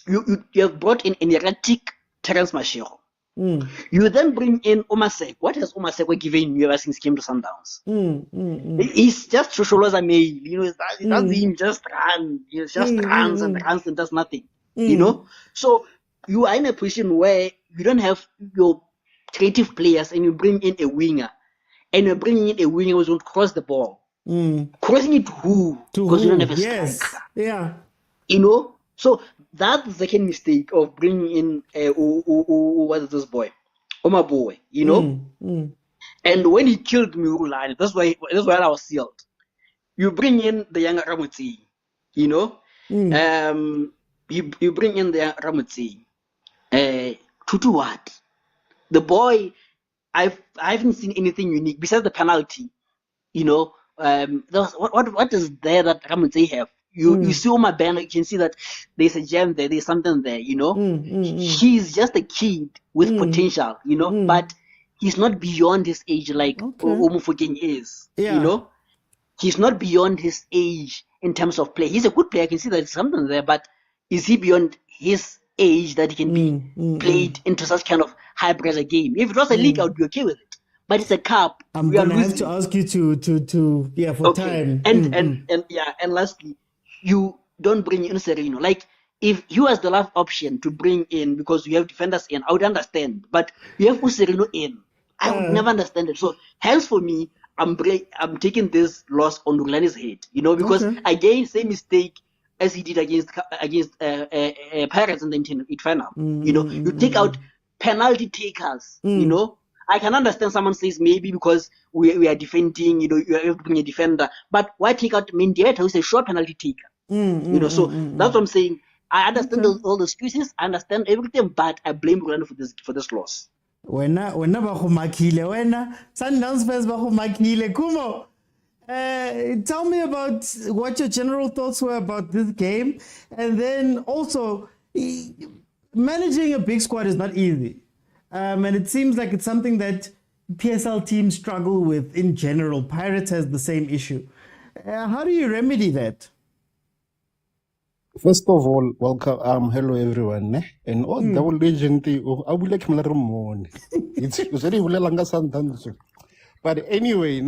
you have brought in an erratic Terence Mashego. You then bring in Omasek. What has Omasek given you ever since he came to Sundowns? He's just Shosholoza male. It does him just run. He just runs and does nothing. So you are in a position where you don't have your creative players, and you bring in a winger, and you're bringing in a winger who's going to cross the ball. Crossing it to who? Because you don't have a striker. Yeah. So that's the second mistake of bringing in what is this boy? Oma boy, And when he killed Murulani, that's why I was sealed. You bring in the young Ramutsi, you bring in the young Ramutsi. To do what? The boy, I haven't seen anything unique besides the penalty. What is there that Ramutsi have? You see on my banner, you can see that there's a gem there, there's something there, He's just a kid with potential, but he's not beyond his age like Omufuking is, He's not beyond his age in terms of play. He's a good player, I can see that there's something there, but is he beyond his age that he can be played into such kind of high pressure game? If it was a league, I would be okay with it. But it's a cup. I'm gonna have to ask you to for time. And lastly, you don't bring in Sereno. Like, if he was the last option to bring in because you have defenders in, I would understand. But you have Sereno in. I would never understand it. So, hence for me, I'm taking this loss on Rulani's head. Because again, same mistake as he did against Pirates in the final. You take out penalty takers. I can understand someone says maybe because we are defending, you have to bring a defender. But why take out Mendieta, who's a short penalty taker? So that's what I'm saying. I understand all the excuses, I understand everything, but I blame Uganda for this loss. Wena ba go makile, wena Sundowns fans ba go makile. Kumo, tell me about what your general thoughts were about this game, and then also managing a big squad is not easy, and it seems like it's something that PSL teams struggle with in general. Pirates has the same issue. How do you remedy that? First of all, welcome. Hello everyone. And all double legend, I would like to It's very langa Sundowns. But anyway,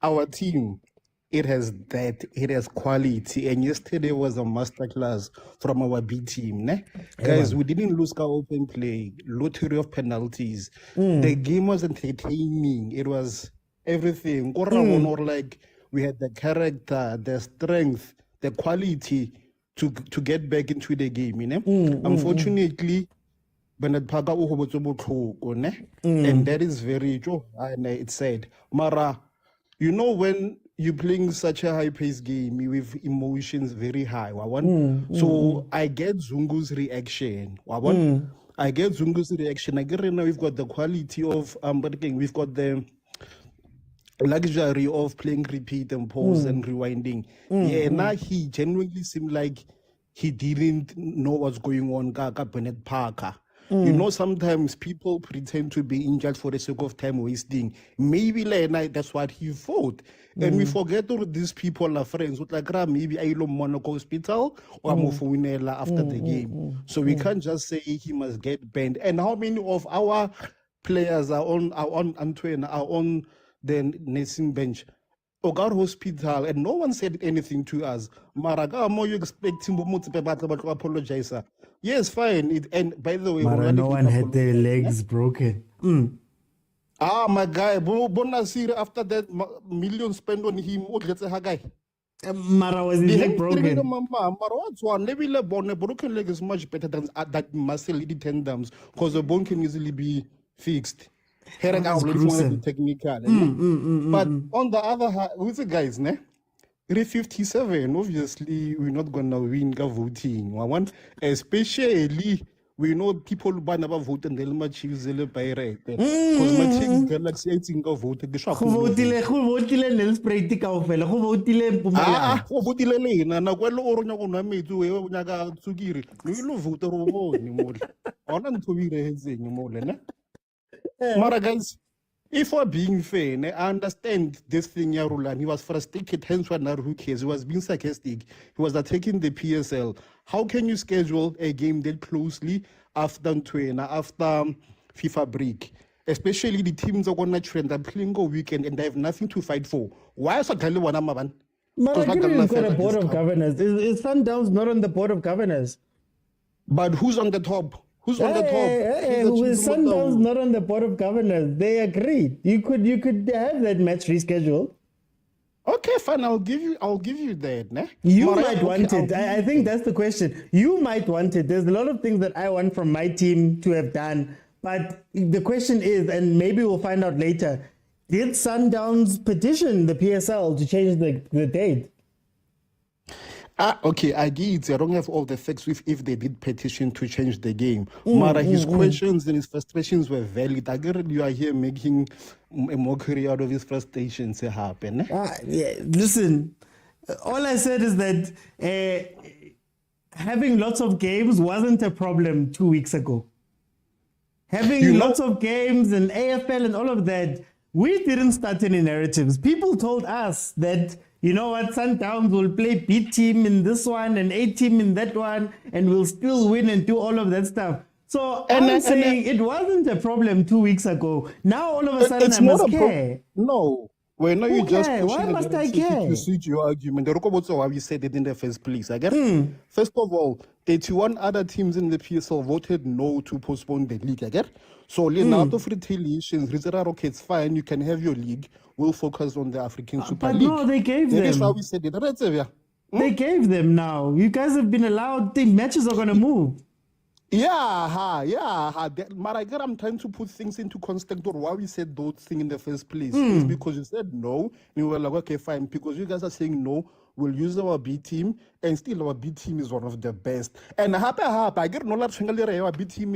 our team, it has depth, it has quality, and yesterday was a masterclass from our B team. Guys, we didn't lose our open play, lottery of penalties. The game was entertaining. It was everything. Or like we had the character, the strength, the quality to get back into the game. Unfortunately, Bernard Paga and that is very true. And it's sad. Mara, when you're playing such a high-paced game with emotions very high, so I get Zungu's reaction. I get Zungu's reaction. I get right now we've got the quality of but again we've got the luxury of playing repeat and pause and rewinding. Now he genuinely seemed like he didn't know what's going on. Bernard Parker. Sometimes people pretend to be injured for the sake of time wasting. Maybe that's what he thought. And we forget all these people are friends. Like maybe I Monaco hospital or Mofunela after the game. So we can't just say he must get banned. And how many of our players are on Antwerp, are on the nursing bench? Ogar hospital, and no one said anything to us. Maraga, more you expecting to apologize. Yes, fine. And by the way, no one had their legs broken. My guy, Bonasir, after that million spent on him, Mara was his leg broken. Broken leg is much better than that muscle tendons because the bone can easily be fixed. Technical. But on the other hand, with the guys, 57, obviously, we're not going to win voting. Especially, we know people who never vote and they'll much use the pirate. Because my team Galaxy 18 go vote. Who votile Nels Pratica fella? Who votile Pumala? Who votile na quello oro na me tu e nyaga tsugiri. We lo vote ro ni mo. Ona ntobire hezeng mo le. Mara guys, if we're being fair, I understand this thing, Yarulan. He was frustrated, hence why who cares? He was being sarcastic. He was attacking the PSL. How can you schedule a game that closely after FIFA break? Especially the teams are going to trend, they're playing a weekend and they have nothing to fight for. Why is it Maban? Maragiri got a board of governors. Is Sundowns not on the board of governors? But who's on the top? Who's on the top? With Sundowns not on the board of governors, they agreed. You could have that match rescheduled. Okay, fine. I'll give you that. Ne? You might want it. I think that's the question. You might want it. There's a lot of things that I want from my team to have done. But the question is, and maybe we'll find out later, did Sundowns petition the PSL to change the date? Okay, I did. I don't have all the facts if they did petition to change the game. Mara, his questions and his frustrations were valid. I get you are here making a mockery out of his frustrations happen. Yeah, listen, all I said is that having lots of games wasn't a problem 2 weeks ago. Having lots of games and AFL and all of that, we didn't start any narratives. People told us that, you know what, Sundowns will play B team in this one and A team in that one, and we'll still win and do all of that stuff. So I'm saying it wasn't a problem 2 weeks ago. Now all of a sudden I must care. No. Well, now you just why must I care? To suit your argument. Why you said it in the first place. I guess. First of all, 31 other teams in the PSL voted no to postpone the league. I get. So out of retaliations, okay, it's fine. You can have your league. We'll focus on the African Super League. No, they gave them. That's why we said it. They gave them now. You guys have been allowed. The matches are going to move. But I get I'm trying to put things into context or why we said those things in the first place. It's because you said no, and we were like, okay, fine. Because you guys are saying no, we'll use our B team, and still our B team is one of the best. And I get no our B team.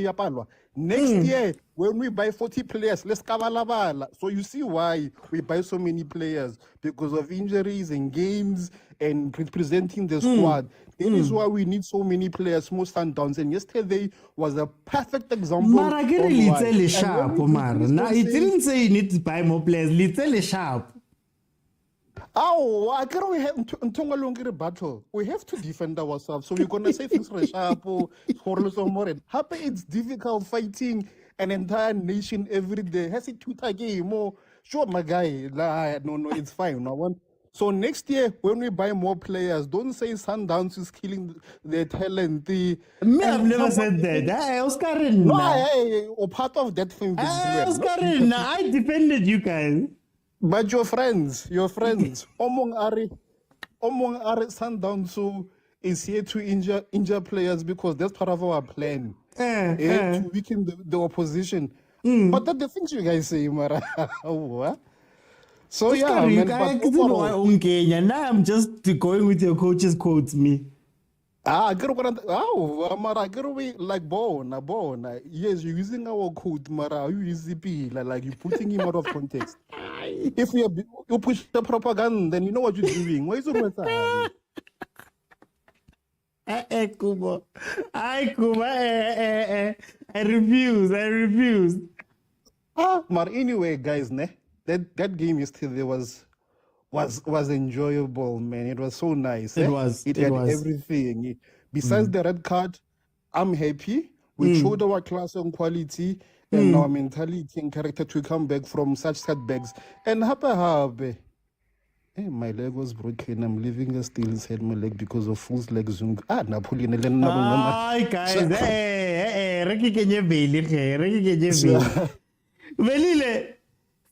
Next year, when we buy 40 players, let's kabalabala. So you see why we buy so many players because of injuries and games and presenting the squad. That is why we need so many players, more Sundowns. And yesterday was a perfect example. Mara, get on why. little sharp, Omar. No, it didn't say you need to buy more players. Little sharp. Oh, I can't we have a battle. We have to defend ourselves. So we're gonna say things for sharp or more. Happy it's difficult fighting an entire nation every day. Has it two game more? Sure, my guy. No, it's fine. I want. So next year, when we buy more players, don't say Sundowns is killing their talent. Me, I've never said that. Oscar, or part of that thing. Oscar, I defended you guys. But your friends, Omong Are Sundowns so is here to injure players because that's part of our plan. To weaken the opposition. But that's the things you guys say, Mara. So Oscar, now I'm just going with your coach's quotes, me. Mara, like Bona. Yes, you're using our code, Mara. You use the like you're putting him out of context. If you push the propaganda, then you know what you're doing. Why is it with that? Kuba. I refuse. But anyway, guys, that game yesterday was enjoyable, man. It was so nice. It was. It had everything. Besides the red card, I'm happy. We showed our class and quality and our mentality and character to come back from such setbacks. And happy. Hey, my leg was broken. I'm leaving a steel inside my leg because of fool's leg zung. Napoli. Hi, guys. Hey. Ricky Kenye Velile.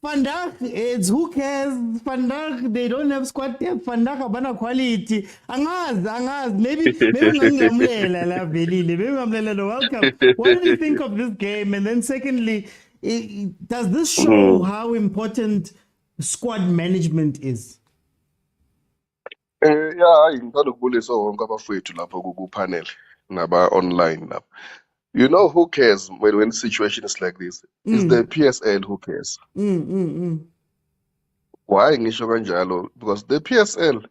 Vandag, it's who cares? Vandag, they don't have squad depth. Vandag, abana quality. Angaz. Maybe welcome. What do you think of this game? And then secondly, does this show how important squad management is? Ngithanda ukubulisa wonke abafowethu lapho ku-panel naba online lapho. You know who cares when the situation is like this? It's the PSL who cares. Why ngisho kanjalo? Because the PSL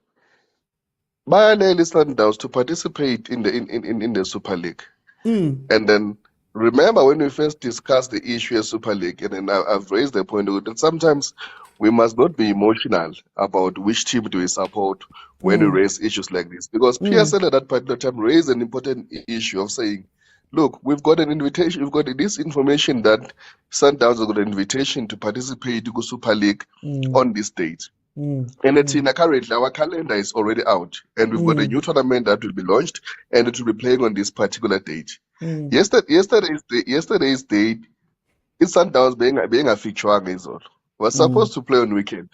bayalela Sundowns to participate in the Super League. And then remember when we first discussed the issue of Super League, and then I've raised the point that sometimes we must not be emotional about which team do we support when we raise issues like this. Because PSL at that particular time raised an important issue of saying, look, we've got an invitation, we've got this information that Sundowns have got an invitation to participate in the Super League on this date. And it's currently our calendar is already out, and we've got a new tournament that will be launched, and it will be playing on this particular date. Yesterday's date, it's Sundowns being a fixture was supposed to play on weekend,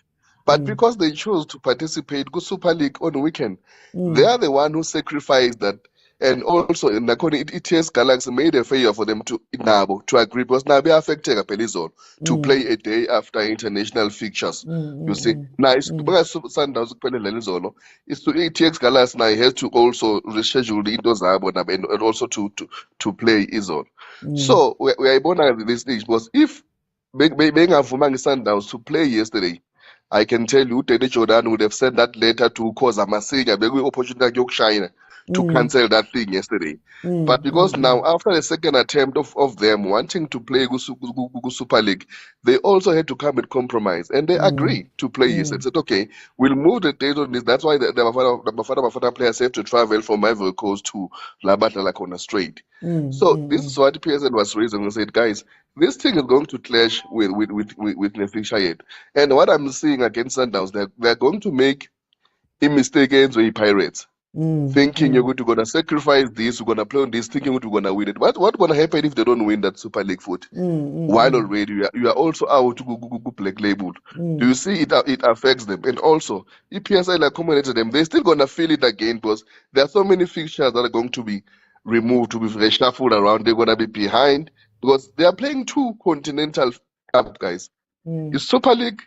but because they chose to participate in Super League on weekend, they are the one who sacrificed that. And also, ETS Galaxy made a favor for them to agree because now they are affected to play a day after international fixtures. You see, now it's Sundowns it's to ETX Galaxy now has to also reschedule the indoors and also to play Izol. So we are born at this stage because if being a Sundowns to play yesterday, I can tell you, Teddy Jordan would have sent that letter to cause a massive opportunity to cancel that thing yesterday. But because now, after the second attempt of them wanting to play Super League, they also had to come with compromise. And they agreed to play yesterday. Said, okay, we'll move the date on this. That's why the Bafana players have to travel from Ivory Coast to Labatalakona Strait. So this is what the PSN was raising and said, guys, this thing is going to clash with Netflix Shayet. And what I'm seeing against Sundowns, they're going to make a mistake against the Pirates. Thinking you're going to sacrifice this, you're going to play on this, thinking you're going to win it. What's going to happen if they don't win that Super League foot? While already you are also out to go Black Label. Do you see it affects them? And also, if PSL accommodated them, they're still going to feel it again because there are so many fixtures that are going to be removed, to be reshuffled around. They're gonna be behind because they are playing 2 continental cup, guys. The Super League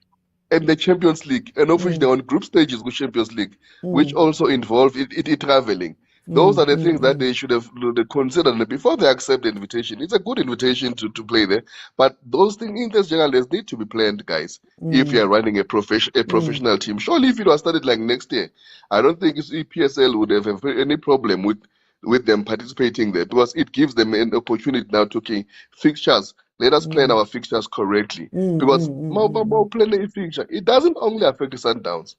and the Champions League, and of which they're on group stages with Champions League, which also involve it traveling. Those are the things that they should have considered before they accept the invitation. It's a good invitation to play there, but those things, interest journalists, need to be planned, guys. If you are running a professional team, surely if it was started like next year, I don't think EPSL would have any problem with them participating there, because it gives them an opportunity now to fixtures. Let us plan our fixtures correctly, because more planning a fixture, it doesn't only affect the Sundowns.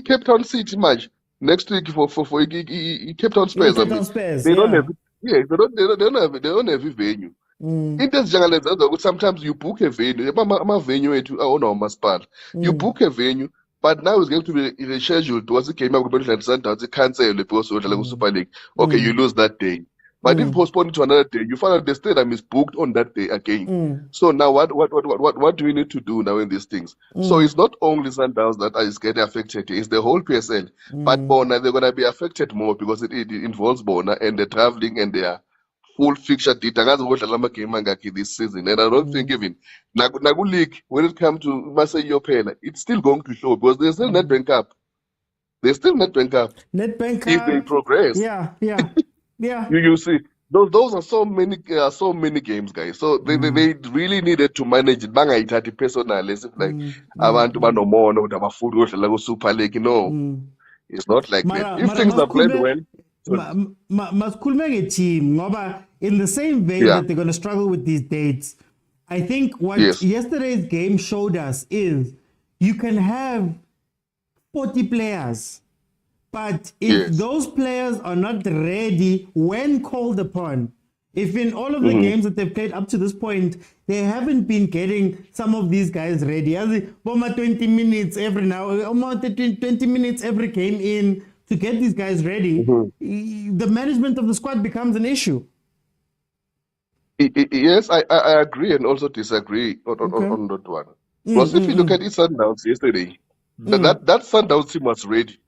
Cape Town City match next week for Cape Town Spurs. Cape Town Spurs, they don't have they don't have a venue. Interest journalists, sometimes you book a venue. Venue you book a venue, but now it's going to be rescheduled. Once it came up with Sundowns, it cancel because of Super League. Okay, you lose that day. But if postponed to another day, you find out the stadium is booked on that day again. So now what do we need to do now in these things? So it's not only Sundowns that is getting affected, it's the whole PSL. But Bona, they're gonna be affected more because it involves Bona and the traveling and their full fixture data this season. And I don't think even Nagu League, when it comes to Masai Yopela, it's still going to show because there's still Nedbank Cup. There's still Nedbank Cup. Nedbank Cup. If they progress. Yeah. You see, those are so many games, guys. So they really needed to manage it. Bangayithathi personal, as if like abantu banomona ukuthi abafuni ukudlala ku Super League. No, it's not like that. If things are played well. Masikhulume nge-team ngoba in the same vein that they're going to struggle with these dates, I think what yesterday's game showed us is you can have 40 players. But if those players are not ready when called upon, if in all of the games that they've played up to this point, they haven't been getting some of these guys ready. As 20 minutes every now, 20 minutes every game in to get these guys ready, the management of the squad becomes an issue. Yes, I agree and also disagree on that one. Because if you look at it Sundowns yesterday, that Sundowns team was ready.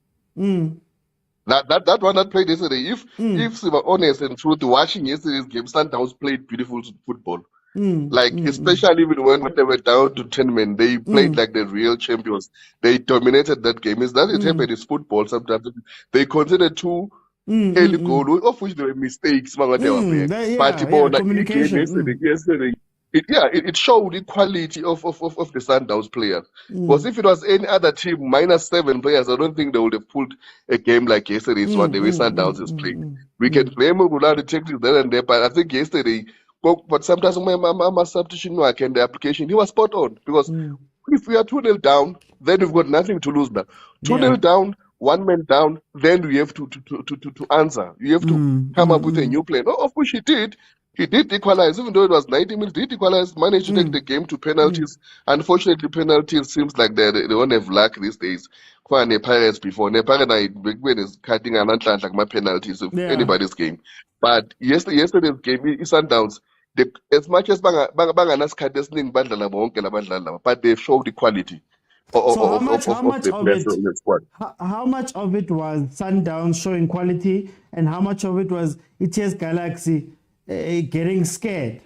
That one that played yesterday, if we were honest and true to watching yesterday's game, Sundowns played beautiful football. Especially when they were down to 10 men, they played like the real champions. They dominated that game. Is that it happened? It's football. Sometimes they considered 2 early goals, of which there were mistakes. But communication. Yesterday, it showed the quality of the Sundowns players. Because if it was any other team, -7 players, I don't think they would have pulled a game like yesterday's one, the way Sundowns is playing. We can blame the techniques there and there, but I think yesterday, but sometimes my substitution work and the application, he was spot on. Because if we are 2-0 down, then we've got nothing to lose now. 2-0 down, 1 man down, then we have to answer. You have to come up with a new plan. Of which he did. He did equalize, even though it was 90 minutes, he did equalize, managed to take the game to penalties. Unfortunately, penalties seems like they don't have luck these days. Quite a Pirates before. Nepal when is cutting an like my penalties of anybody's game. But yesterday's game is Sundowns. As much as Banganas Kadesning Bandala Bonke, but they showed the quality of the players in the squad. How much of it was Sundowns showing quality, and how much of it was ETS Galaxy getting scared?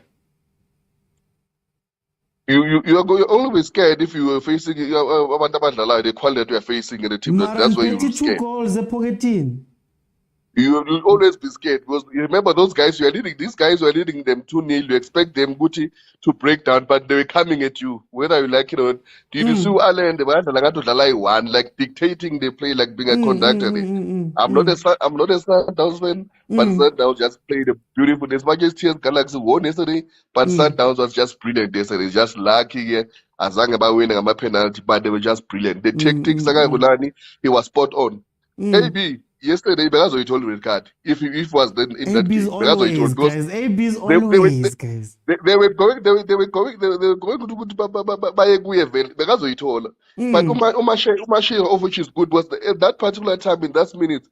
You're always scared if you were facing the quality you are facing in the team. That's why you're scared. 22 goals, the pocket. You will always be scared because you remember those guys you are leading. These guys were leading them 2-0. You expect them Gucci to break down, but they were coming at you, whether you like it or not. Did you see Alle and the one like dictating the play, like being a conductor? I'm not a Sundowns fan, but Sundowns just played a beautiful. As much as TS Galaxy won yesterday, but Sundowns was just brilliant yesterday. Just lucky here. Azanga winning a penalty, but they were just brilliant. The tactics, he was spot on. Maybe. Yesterday, Begazo told red card. If was then in that game, Begazo guys. AB's always, guys. They were going to buy a Guevel. Begazo told. But Umashir, of which is good, was at that particular time in that minute.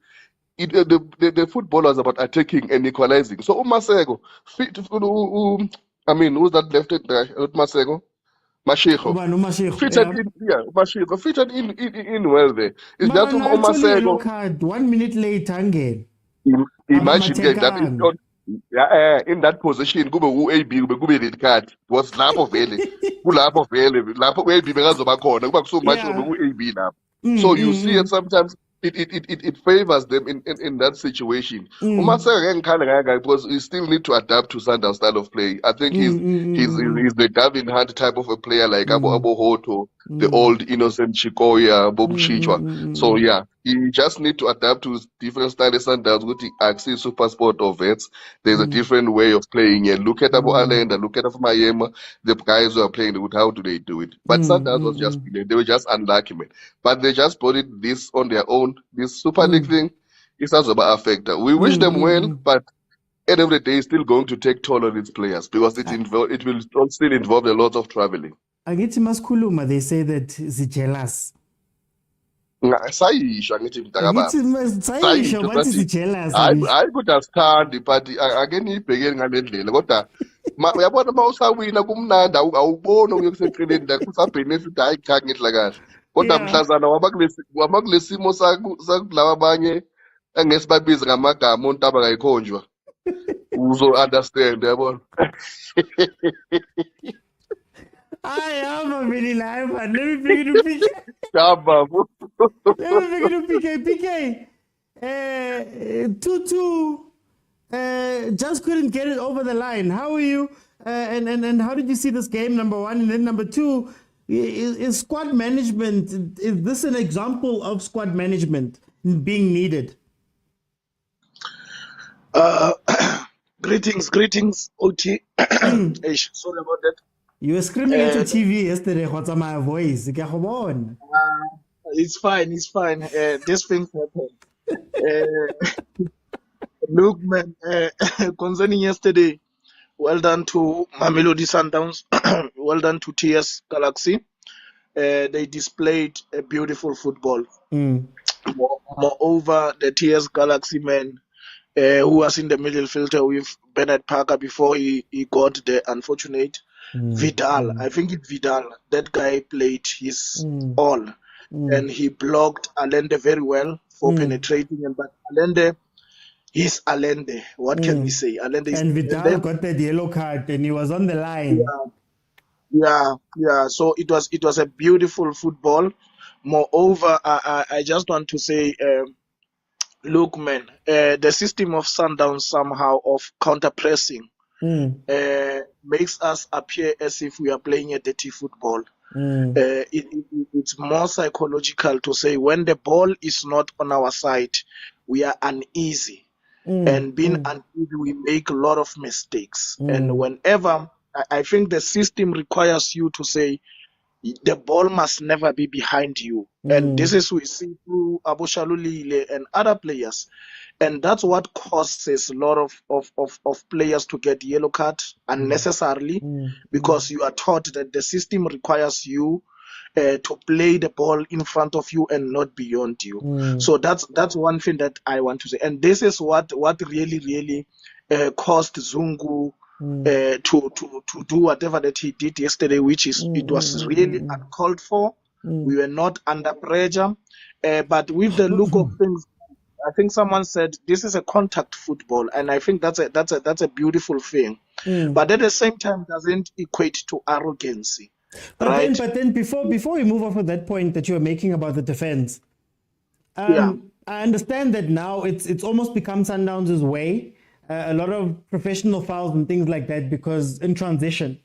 The football was about attacking and equalizing. So Umasego, who's that left guy? Not Masego. Mashiko featured in well there. It's just Umasego. 1 minute late again. Imagine that in that position kube u-AB kube red card was lapho vele lapho u-AB bekazoba khona kuba kusumatch Yeah. u-AB lapho. So you see it sometimes it favors them in that situation. Uma sekengikhala kangaka because he still need to adapt to Sundowns style of play. I think he's the Gavin Hunt type of a player like Abo Hoto, the old innocent Chikoya, Bob Chichwa. So yeah, he just need to adapt to different style of Sundowns with the Axie Super Sport or Vets. There's a different way of playing here. Look at Abo Allende, look at Miami, the guys who are playing with how do they do it? But Sundowns was just brilliant. They were just unlucky, man. But they just brought this on their own. This Super League thing is also about affected. We wish them well, but at the end of the day, it's still going to take toll on its players because it will still involve a lot of traveling. Angithi masikhuluma, they say that si-jealous. Sayisho angithi mntakababa. Sayisho bathi si-jealous. Hayi kuthi asithandi but ake niyibhekeni ngale ndlela kodwa uyabona uma usawina kumnandi awuboni okuyokuseceleni la kusabhenefit ukuthi hayi cha ngidla kahle kodwa mhlazana waba kule simo sakulaba abanye engesibabizi ngamagama ontaba kayikhonjwa uzo-understand yabona. Really live, man. Let me bring it to PK. Let me bring it to PK. PK, 2-2. Just couldn't get it over the line. How are you? And how did you see this game, number one? And then number two, is squad management, is this an example of squad management being needed? Greetings, OT. Sorry about that. You were screaming at your TV yesterday. What's my voice? It's fine. These things happen. Look, man, concerning yesterday, well done to Mamelodi Sundowns, well done to TS Galaxy. They displayed a beautiful football. Moreover, the TS Galaxy man, who was in the middle filter with Bernard Parker before he got the unfortunate Vidal. I think it's Vidal. That guy played his all. And he blocked Allende very well for penetrating him. But Allende, he's Allende. What can we say? Allende is, and Vidal got that yellow card and he was on the line. Yeah. So it was a beautiful football. Moreover, I just want to say, look, man, the system of Sundowns somehow of counter pressing makes us appear as if we are playing a dirty football. It's more psychological to say when the ball is not on our side, we are uneasy. And being uneasy, we make a lot of mistakes. And whenever, I think the system requires you to say, the ball must never be behind you. And this is we see through Abu Shalulile and other players. And that's what causes a lot of players to get yellow card unnecessarily because you are taught that the system requires you to play the ball in front of you and not beyond you. So that's one thing that I want to say. And this is what really caused Zungu to do whatever that he did yesterday, which is it was really uncalled for. We were not under pressure, but with the look of things, I think someone said this is a contact football, and I think that's a beautiful thing. But at the same time, doesn't equate to arrogancy. But then before we move off of that point that you were making about the defense, I understand that now it's almost become Sundowns' way. A lot of professional fouls and things like that because in transition.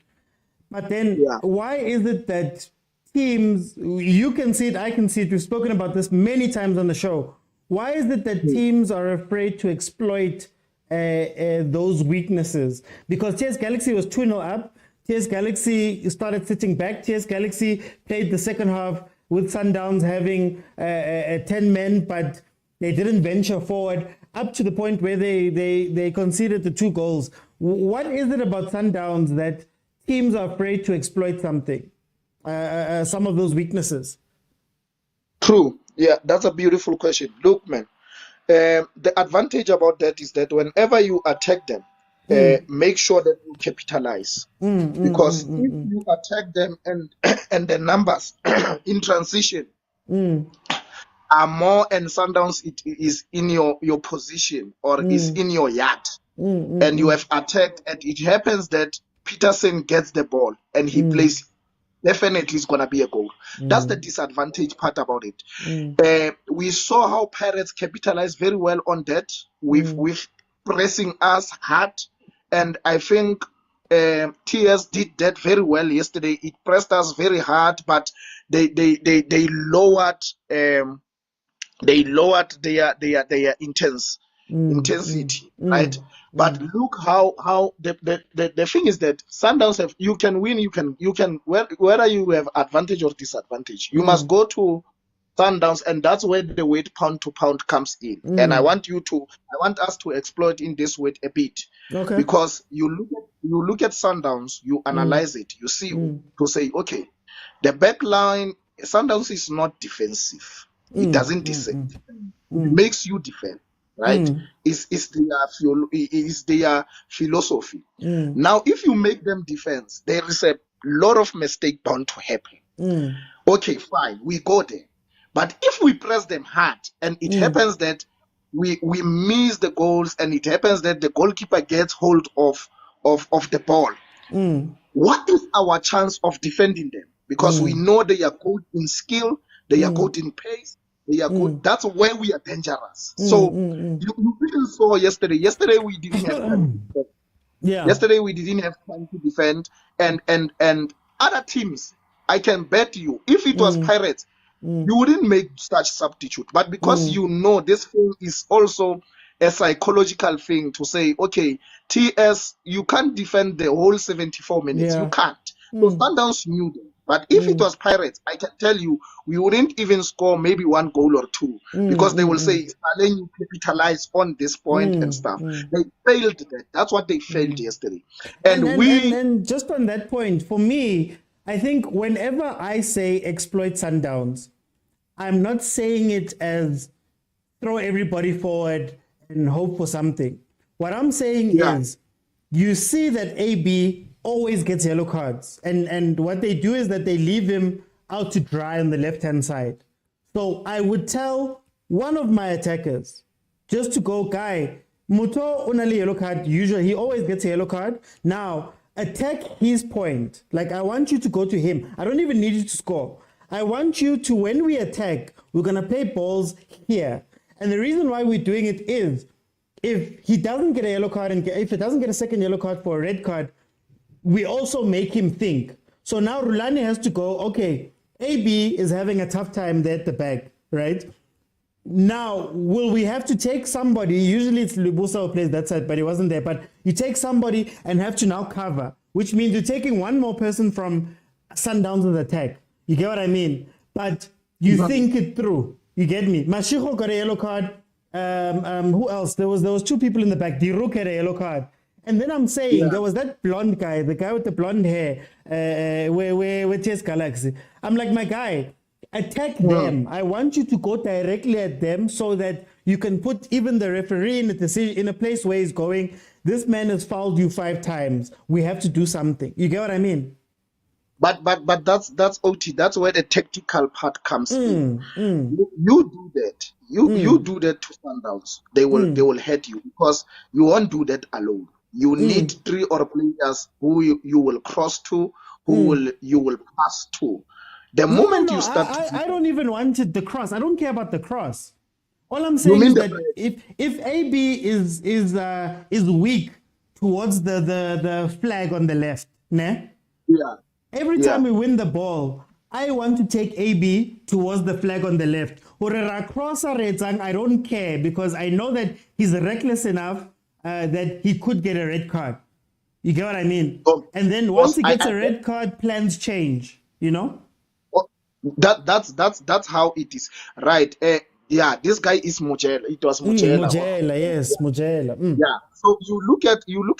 But then why is it that teams, you can see it, I can see it, we've spoken about this many times on the show. Why is it that teams are afraid to exploit those weaknesses? Because TS Galaxy was 2-0 up. TS Galaxy started sitting back. TS Galaxy played the second half with Sundowns having 10 men, but they didn't venture forward up to the point where they conceded the 2 goals. What is it about Sundowns that teams are afraid to exploit something, some of those weaknesses? True. Yeah, that's a beautiful question. Look, man, the advantage about that is that whenever you attack them, make sure that you capitalize. Because if you attack them and the numbers in transition, more and Sundowns it is in your position or is in your yard, and you have attacked, and it happens that Peterson gets the ball and he plays, definitely it's gonna be a goal. That's the disadvantage part about it. We saw how Pirates capitalized very well on that with pressing us hard, and I think TS did that very well yesterday. It pressed us very hard, but they lowered their intensity, right? But look how the thing is that Sundowns have, you can win, you can whether you have advantage or disadvantage, you must go to Sundowns, and that's where the weight pound to pound comes in. And I want us to exploit in this weight a bit, because you look at Sundowns, you analyze it, you see to say, okay, the back line, Sundowns is not defensive. It doesn't defend. It makes you defend, right? It's their philosophy. Now, if you make them defense, there is a lot of mistake bound to happen. Okay, fine, we go there. But if we press them hard, and it happens that we miss the goals, and it happens that the goalkeeper gets hold of the ball, what is our chance of defending them? Because we know they are good in skill, they are good in pace, they are good. That's where we are dangerous. So you even saw yesterday. Yesterday we didn't have time to defend. Yesterday we didn't have time to defend, and other teams, I can bet you, if it was Pirates, you wouldn't make such substitute. But because you know this thing is also a psychological thing to say, okay, TS, you can't defend the whole 74 minutes. You can't. So Sundowns knew them. But if it was Pirates, I can tell you, we wouldn't even score maybe one goal or two, because they will say, Stalin, you capitalize on this point and stuff. They failed that. That's what they failed yesterday. And just on that point, for me, I think whenever I say exploit Sundowns, I'm not saying it as throw everybody forward and hope for something. What I'm saying is, you see that AB always gets yellow cards, and what they do is that they leave him out to dry on the left-hand side. So I would tell one of my attackers just to go, guy, Muto unali yellow card, usually he always gets a yellow card. Now, attack his point. Like, I want you to go to him. I don't even need you to score. I want you to, when we attack, we're going to play balls here. And the reason why we're doing it is, if he doesn't get a yellow card, and if he doesn't get a second yellow card for a red card, we also make him think. So now Rulani has to go, okay, AB is having a tough time there at the back, right? Now, will we have to take somebody? Usually it's Lubusa who plays that side, but he wasn't there. But you take somebody and have to now cover, which means you're taking one more person from Sundowns' attack. You get what I mean? But you think it through. You get me? Mashiko got a yellow card. Who else? There was two people in the back. Diruk had a yellow card. And then I'm saying there was that blonde guy, the guy with the blonde hair, with TS Galaxy. I'm like, my guy, attack them. I want you to go directly at them so that you can put even the referee in a decision, in a place where he's going, this man has fouled you 5 times. We have to do something. You get what I mean? But that's OT. That's where the tactical part comes in. You do that. You do that to Sundowns. They will hurt you, because you won't do that alone. You need 3 or players who you will cross to, who you will pass to. The moment you start, I don't even want it, the cross. I don't care about the cross. All I'm saying is that if AB is weak towards the flag on the left, ne? Every time we win the ball, I want to take AB towards the flag on the left. I don't care, because I know that he's reckless enough that he could get a red card. You get what I mean? And then once he gets a red card, plans change. You know? That's how it is, right? This guy is Mujela. It was Mujela. Mujela, yes, Mujela. Yeah. So you look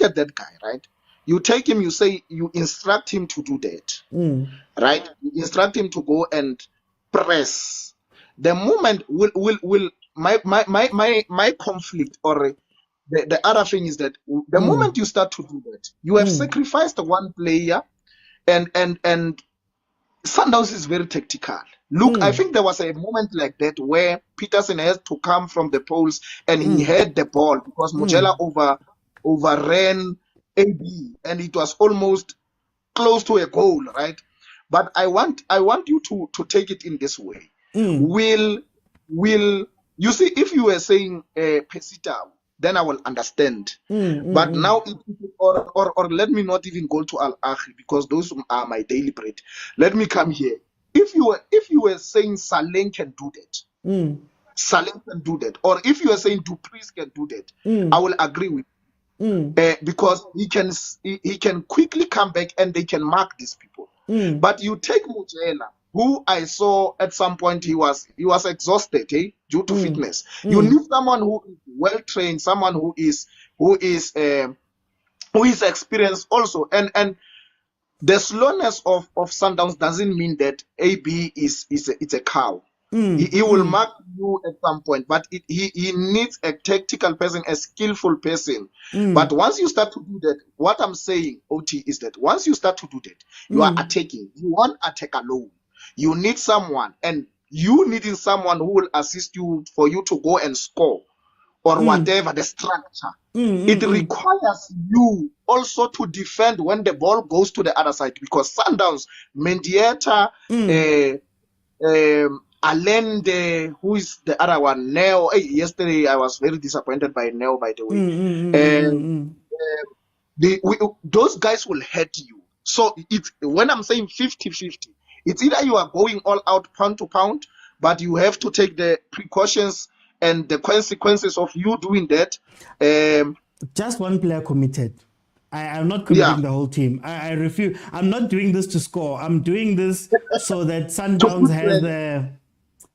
at that guy, right? You take him, you instruct him to do that, right? You instruct him to go and press. The moment will my conflict, or the other thing is that the moment you start to do that, you have sacrificed one player, and Sundowns is very tactical. Look, I think there was a moment like that where Peterson had to come from the poles and he had the ball because Mojela overran AB and it was almost close to a goal, right? But I want you to take it in this way. Will you see, if you were saying Pesita, then I will understand. But now, or let me not even go to Al Ahly because those are my daily bread. Let me come here. If you were saying Saleng can do that, Saleng can do that, or if you were saying Dupreez can do that, I will agree with you. Because he can quickly come back and they can mark these people. But you take Mujela, who I saw at some point he was exhausted, due to fitness. You need someone who is well trained, someone who is experienced also, and the slowness of Sundowns doesn't mean that AB it's a cow. He will mark you at some point, but he needs a tactical person, a skillful person. But once you start to do that, what I'm saying, OT, is that once you start to do that, you are attacking. You won't attack alone. You need someone, and you needing someone who will assist you for you to go and score or whatever the structure. It requires you also to defend when the ball goes to the other side because Sundowns, Mendieta, Allende, who is the other one? Neo. Yesterday I was very disappointed by Neo, by the way. Those guys will hurt you. So when I'm saying 50-50, it's either you are going all out pound to pound, but you have to take the precautions and the consequences of you doing that. Just one player committed. I'm not committing the whole team. I refuse. I'm not doing this to score. I'm doing this so that Sundowns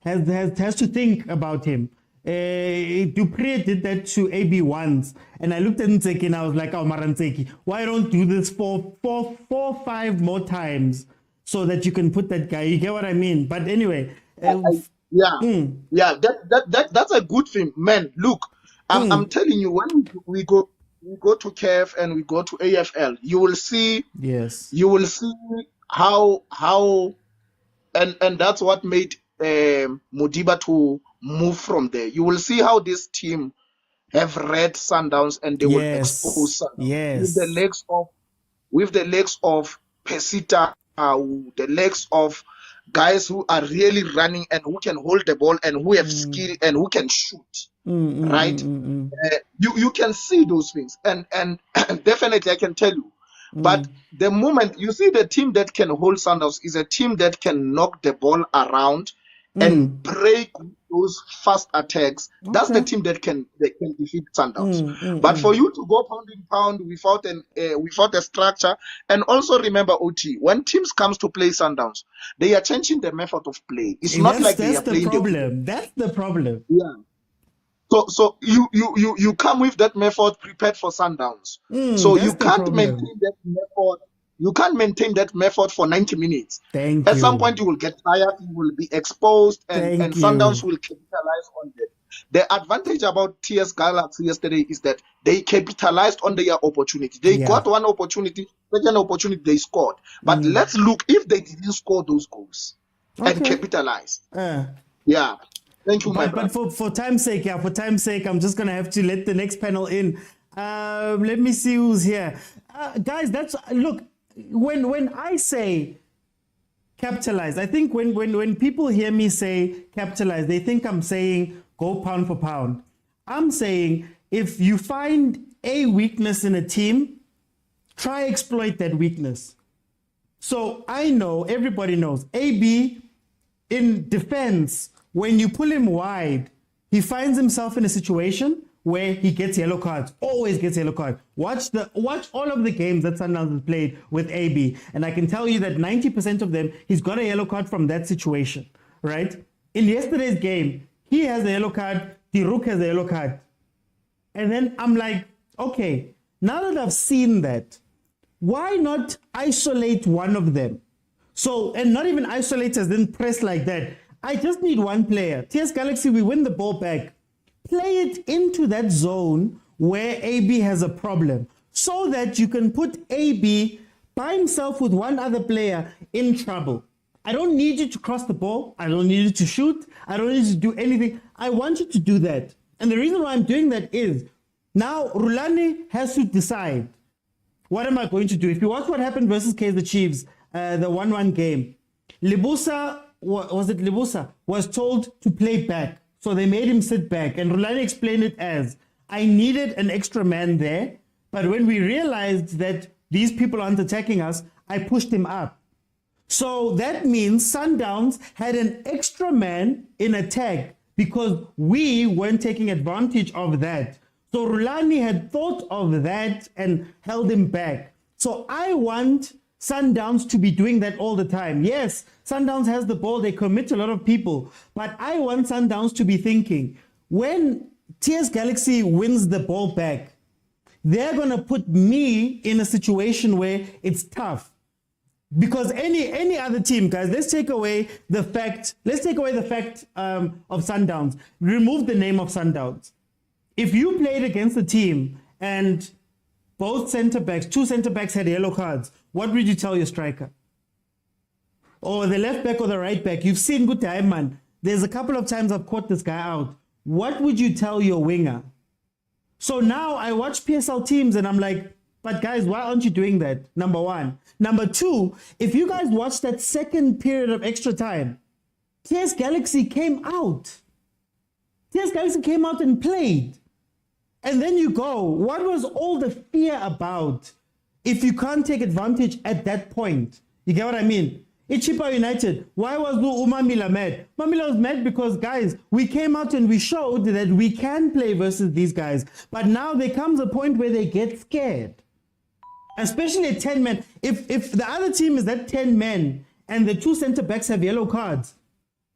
has to think about him. Dupree did that to AB once, and I looked at Ntseki and I was like, "Oh, Marantseki, why don't do this for 5 more times so that you can put that guy?" You get what I mean? But anyway, that's a good thing, man. Look, I'm telling you, when we go to CAF and we go to AFL, you will see. Yes. You will see how and that's what made Modiba to move from there. You will see how this team have read Sundowns and they will expose Sundowns with the legs of Pesita, the legs of guys who are really running and who can hold the ball and who have skill and who can shoot. Right? You can see those things, and definitely I can tell you. But the moment you see the team that can hold Sundowns is a team that can knock the ball around and break those fast attacks. That's the team that can defeat Sundowns. But for you to go pound in pound without a structure, and also remember, OT, when teams comes to play Sundowns, they are changing the method of play. It's not like they are playing. That's the problem. Yeah. So you come with that method prepared for Sundowns. So you can't maintain that method. You can't maintain that method for 90 minutes. At some point you will get tired, you will be exposed, and Sundowns will capitalize on that. The advantage about TS Galaxy yesterday is that they capitalized on their opportunity. They got one opportunity, second opportunity they scored. But let's look if they didn't score those goals and capitalize. Yeah. Thank you, my brother. But for time's sake, I'm just going to have to let the next panel in. Let me see who's here. Guys, look, when I say capitalize, I think when people hear me say capitalize, they think I'm saying go pound for pound. I'm saying if you find a weakness in a team, try exploit that weakness. So I know, everybody knows, AB in defense, when you pull him wide, he finds himself in a situation where he gets yellow cards, always gets yellow cards. Watch all of the games that Sundowns has played with AB, and I can tell you that 90% of them, he's got a yellow card from that situation, right? In yesterday's game, he has a yellow card, Tiruk has a yellow card. And then I'm like, okay, now that I've seen that, why not isolate one of them? So, and not even isolate as then press like that. I just need one player. TS Galaxy, we win the ball back. Play it into that zone where AB has a problem so that you can put AB by himself with one other player in trouble. I don't need you to cross the ball. I don't need you to shoot. I don't need you to do anything. I want you to do that. And the reason why I'm doing that is now Rulani has to decide, what am I going to do? If you watch what happened versus Kaizer Chiefs, the 1-1 game, Libusa was told to play back. So they made him sit back. And Rulani explained it as, I needed an extra man there. But when we realized that these people aren't attacking us, I pushed him up. So that means Sundowns had an extra man in attack because we weren't taking advantage of that. So Rulani had thought of that and held him back. So I want Sundowns to be doing that all the time. Yes, Sundowns has the ball, they commit a lot of people, but I want Sundowns to be thinking, when TS Galaxy wins the ball back, they're going to put me in a situation where it's tough. Because any other team, guys, let's take away the fact of Sundowns. Remove the name of Sundowns. If you played against a team and two center backs had yellow cards, what would you tell your striker? Or the left back or the right back? You've seen good time, man. There's a couple of times I've caught this guy out. What would you tell your winger? So now I watch PSL teams and I'm like, but guys, why aren't you doing that? Number one. Number two, if you guys watch that second period of extra time, TS Galaxy came out. TS Galaxy came out and played. And then you go, what was all the fear about if you can't take advantage at that point? You get what I mean? Ichipa United, why was Mamila mad? Mamila was mad because, guys, we came out and we showed that we can play versus these guys. But now there comes a point where they get scared. Especially at 10 men. If the other team is that 10 men and the two center backs have yellow cards,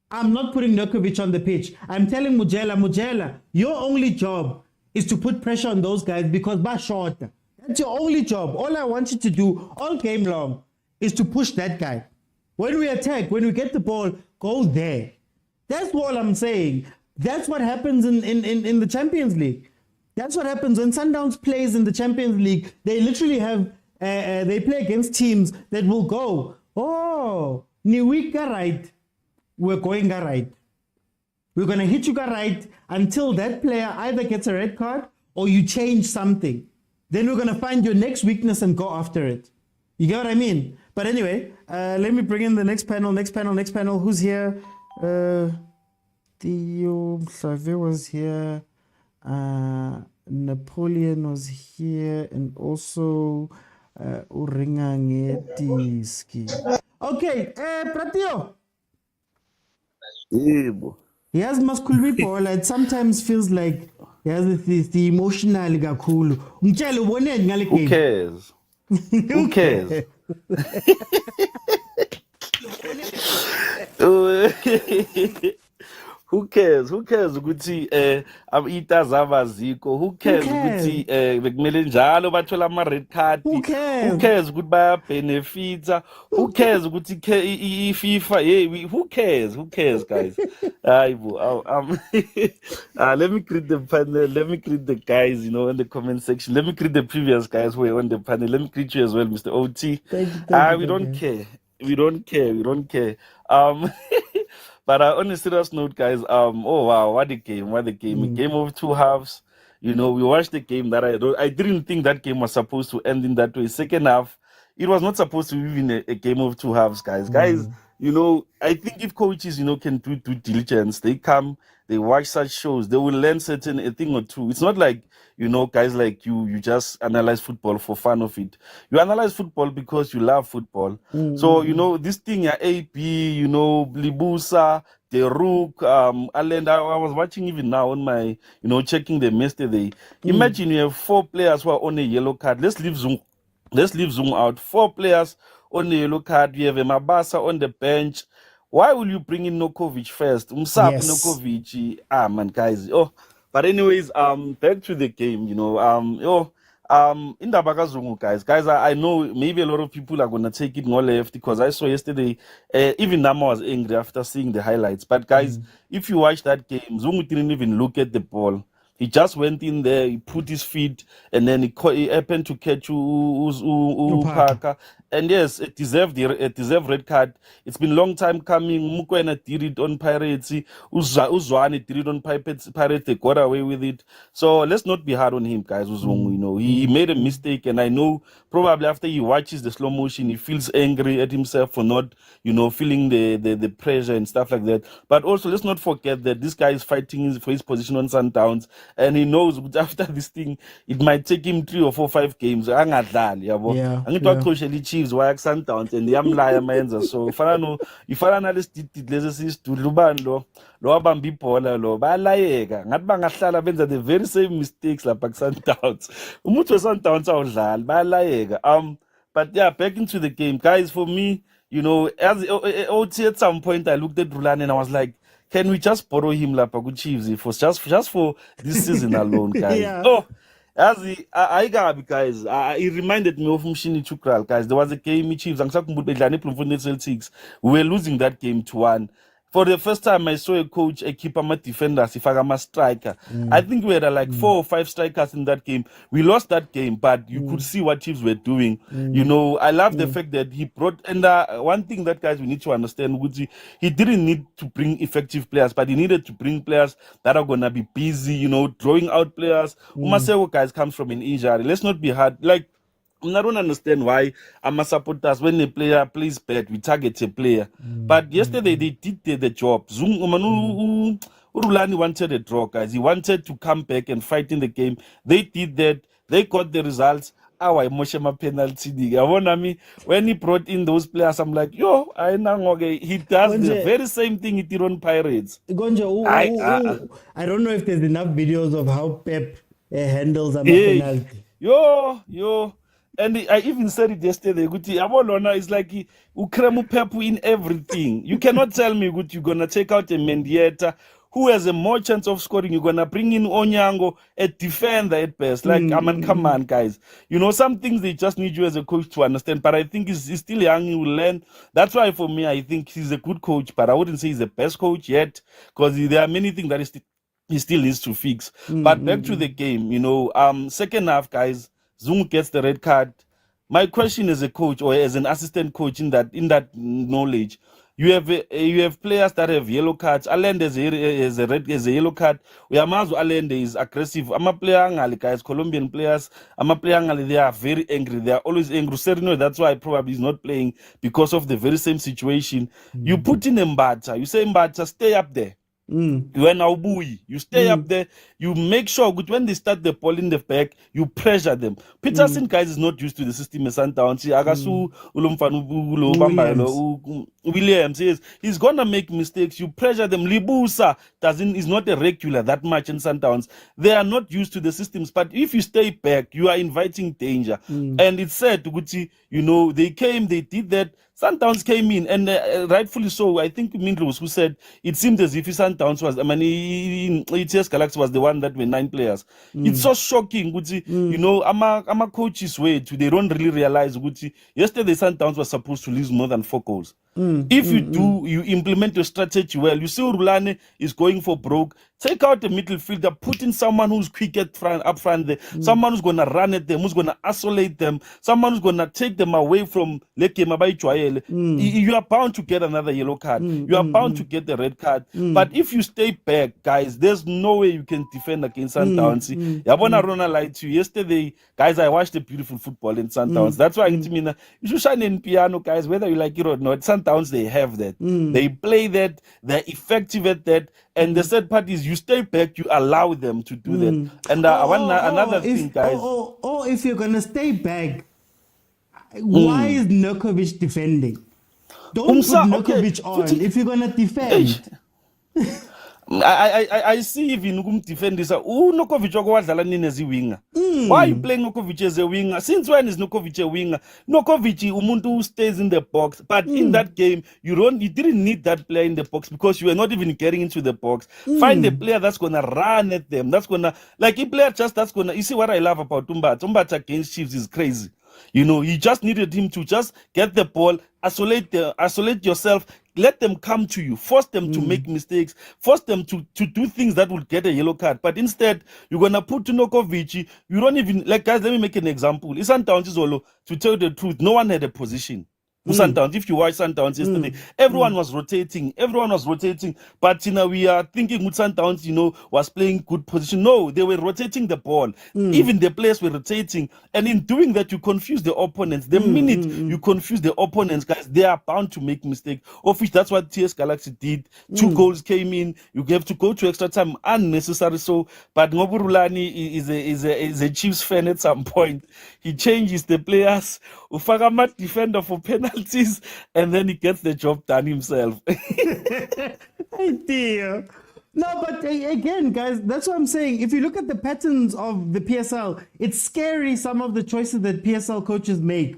I'm not putting Nurkovic on the pitch. I'm telling Mujela, your only job is to put pressure on those guys because they're short. That's your only job. All I want you to do all game long is to push that guy. When we attack, when we get the ball, go there. That's all I'm saying. That's what happens in the Champions League. That's what happens when Sundowns plays in the Champions League. They literally have, they play against teams that will go, oh, Niwika right, we're going right. We're going to hit you right until that player either gets a red card or you change something. Then we're going to find your next weakness and go after it. You get what I mean? But anyway, let me bring in the next panel. Who's here? Theo Xavier was here. Napoleon was here, and also Uringangetiski. Okay, Pratio. He has muscular ball. It sometimes feels like he has the emotional gakulu. Who cares? Who cares? Who cares? Who cares ukuthi ita zavaziko? Who cares ukuthi bekumele njalo bathola ama red card? Who cares ukuthi baya benefita? Who cares ukuthi FIFA? Yeah, who cares? Who cares, guys? Let me greet the panel. Let me greet the guys, in the comment section. Let me greet the previous guys who were on the panel. Let me greet you as well, Mr. OT. We don't care. We don't care. But on a serious note, guys, oh wow, what a game. A game of two halves. We watched the game that I didn't think that game was supposed to end in that way. Second half, it was not supposed to be even a game of two halves, guys. Guys, I think if coaches, can do due diligence, they come, they watch such shows, they will learn a thing or two. It's not like, guys like you just analyze football for fun of it. You analyze football because you love football. So, this thing, AP, Libusa, the Rook, Allen, I was watching even now on my, checking them yesterday. Imagine you have 4 players who are on a yellow card. Let's leave Zoom out. 4 players on a yellow card. You have a Mabasa on the bench. Why will you bring in Nokovic first? Nokovic. Man, guys. But anyways, back to the game, in the Bagazungu, guys, I know maybe a lot of people are gonna take it more left because I saw yesterday, even Nama was angry after seeing the highlights. But guys, if you watch that game, Zungu didn't even look at the ball. He just went in there, he put his feet, and then he happened to catch Parker. And yes, it deserved red card. It's been a long time coming. Mukwena did it on Pirates. Uzwane did it on Pirates. They got away with it. So let's not be hard on him, guys. You know, he made a mistake, and I know probably after he watches the slow motion, he feels angry at himself for not, you know, feeling the pressure and stuff like that. But also, let's not forget that this guy is fighting for his position on Sundowns, and he knows after this thing, it might take him 3 or 4, 5 games. Chiefs waya Sundowns and yamlaya menza so ifana nalesi didid lesi sisidudla ubani lo wabamba ibhola lo bayalayeka ngathi bangahlala benza the very same mistakes lapha ku-Sundowns. Umuntu we-Sundowns awudlali bayalayeka. But yeah, back into the game, guys. For me, you know, as OT at some point I looked at Rulani and I was like, can we just borrow him lapha ku-Chiefs for just for this season alone, guys? Yeah. Oh, as I got, guys, it reminded me of Mshini Chukral, guys. There was a game in Chiefs, Celtics. We were losing that game 2-1. For the first time, I saw a coach, a keeper, a defender, a striker. I think we had like 4 or 5 strikers in that game. We lost that game, but you could see what Chiefs were doing. You know, I love the fact that he brought, and one thing that, guys, we need to understand, he didn't need to bring effective players, but he needed to bring players that are going to be busy, you know, drawing out players. Umasewo, guys, comes from an injury. Let's not be hard. Like, I don't understand why supporters, when a player plays bad, we target a player. But yesterday they did the job. Urulani wanted a draw, guys. He wanted to come back and fight in the game. They did that. They got the results. Our emotional penalty. When he brought in those players, I'm like, yo, I know he does the very same thing he did on Pirates. Gonja, I don't know if there's enough videos of how Pep handles a penalty. Yo. And I even said it yesterday. Abolona is like Ukremu Pepu in everything. You cannot tell me you're gonna take out a Mendieta who has a more chance of scoring. You're gonna bring in Onyango, a defender at best. Like, come on, guys. You know, some things they just need you as a coach to understand. But I think he's still young. He will learn. That's why for me, I think he's a good coach. But I wouldn't say he's the best coach yet, because there are many things that he still needs to fix. But back to the game, you know, second half, guys. Zungu gets the red card. My question as a coach or as an assistant coach in that knowledge, you have players that have yellow cards. Allende has a yellow card. Uyamazu Allende is aggressive. I'm a player, guys, Colombian players. I'm a player, they are very angry. They are always angry. Serino, that's why probably he's not playing, because of the very same situation. You put in Mbata. You say Mbata, stay up there. When you stay up there, you make sure when they start the ball in the back, you pressure them. Peterson, guys, is not used to the system. Williams, yes, he's gonna make mistakes. You pressure them. Libusa is not a regular that much in Sundowns. They are not used to the systems. But if you stay back, you are inviting danger. And it's said, you know, they did that. Sundowns came in, and rightfully so. I think Mindlos who said it seemed as if Sundowns was, ETS Galaxy was the one that were 9 players. It's so shocking. You know, I'm a coach's way to, they don't really realize. Yesterday, Sundowns was supposed to lose more than 4 goals. If you implement your strategy well, you see Rulane is going for broke. Take out the midfielder, put in someone who's quick up front there, someone who's going to run at them, who's going to isolate them, someone who's going to take them away from Leke Mabai Chwaele. You are bound to get another yellow card. You are bound to get the red card. But if you stay back, guys, there's no way you can defend against Sundowns. Yabona Rona lied to you. Yesterday, guys, I watched the beautiful football in Sundowns. That's why you should shine in piano, guys, whether you like it or not. Sundowns, they have that. They play that. They're effective at that. And the third part is you stay back, you allow them to do that. And another thing, guys. If you're going to stay back, why is Nurkovic defending? Don't put Nurkovic on if you're going to defend. I see if you defend this. Nukovic as a winger. Why are you playing Nukovic as a winger? Since when is Nukovic a winger? Nukovic, Umuntu stays in the box. But in that game, you didn't need that player in the box because you were not even getting into the box. Find a player that's gonna run at them. That's gonna a player that's gonna. You see what I love about Tumba? Tumba against Chiefs is crazy. You know, you just needed him to just get the ball, isolate yourself, let them come to you, force them to make mistakes, force them to do things that will get a yellow card. But instead, you're gonna put Tunokovic. You don't even guys. Let me make an example. Sundowns is all, to tell you the truth, no one had a position. Sundowns, if you watch Sundowns yesterday, everyone was rotating. But we are thinking Sundowns, was playing good position. No, they were rotating the ball. Even the players were rotating, and in doing that, you confuse the opponents. The minute you confuse the opponents, guys, they are bound to make mistakes. Of which that's what TS Galaxy did. 2 goals came in. You have to go to extra time unnecessary. So, but Ngoburulani is a Chiefs fan at some point. He changes the players. Ufagamat defender for penalties, and then he gets the job done himself. Dear. No, but again, guys, that's what I'm saying. If you look at the patterns of the PSL, it's scary, some of the choices that PSL coaches make.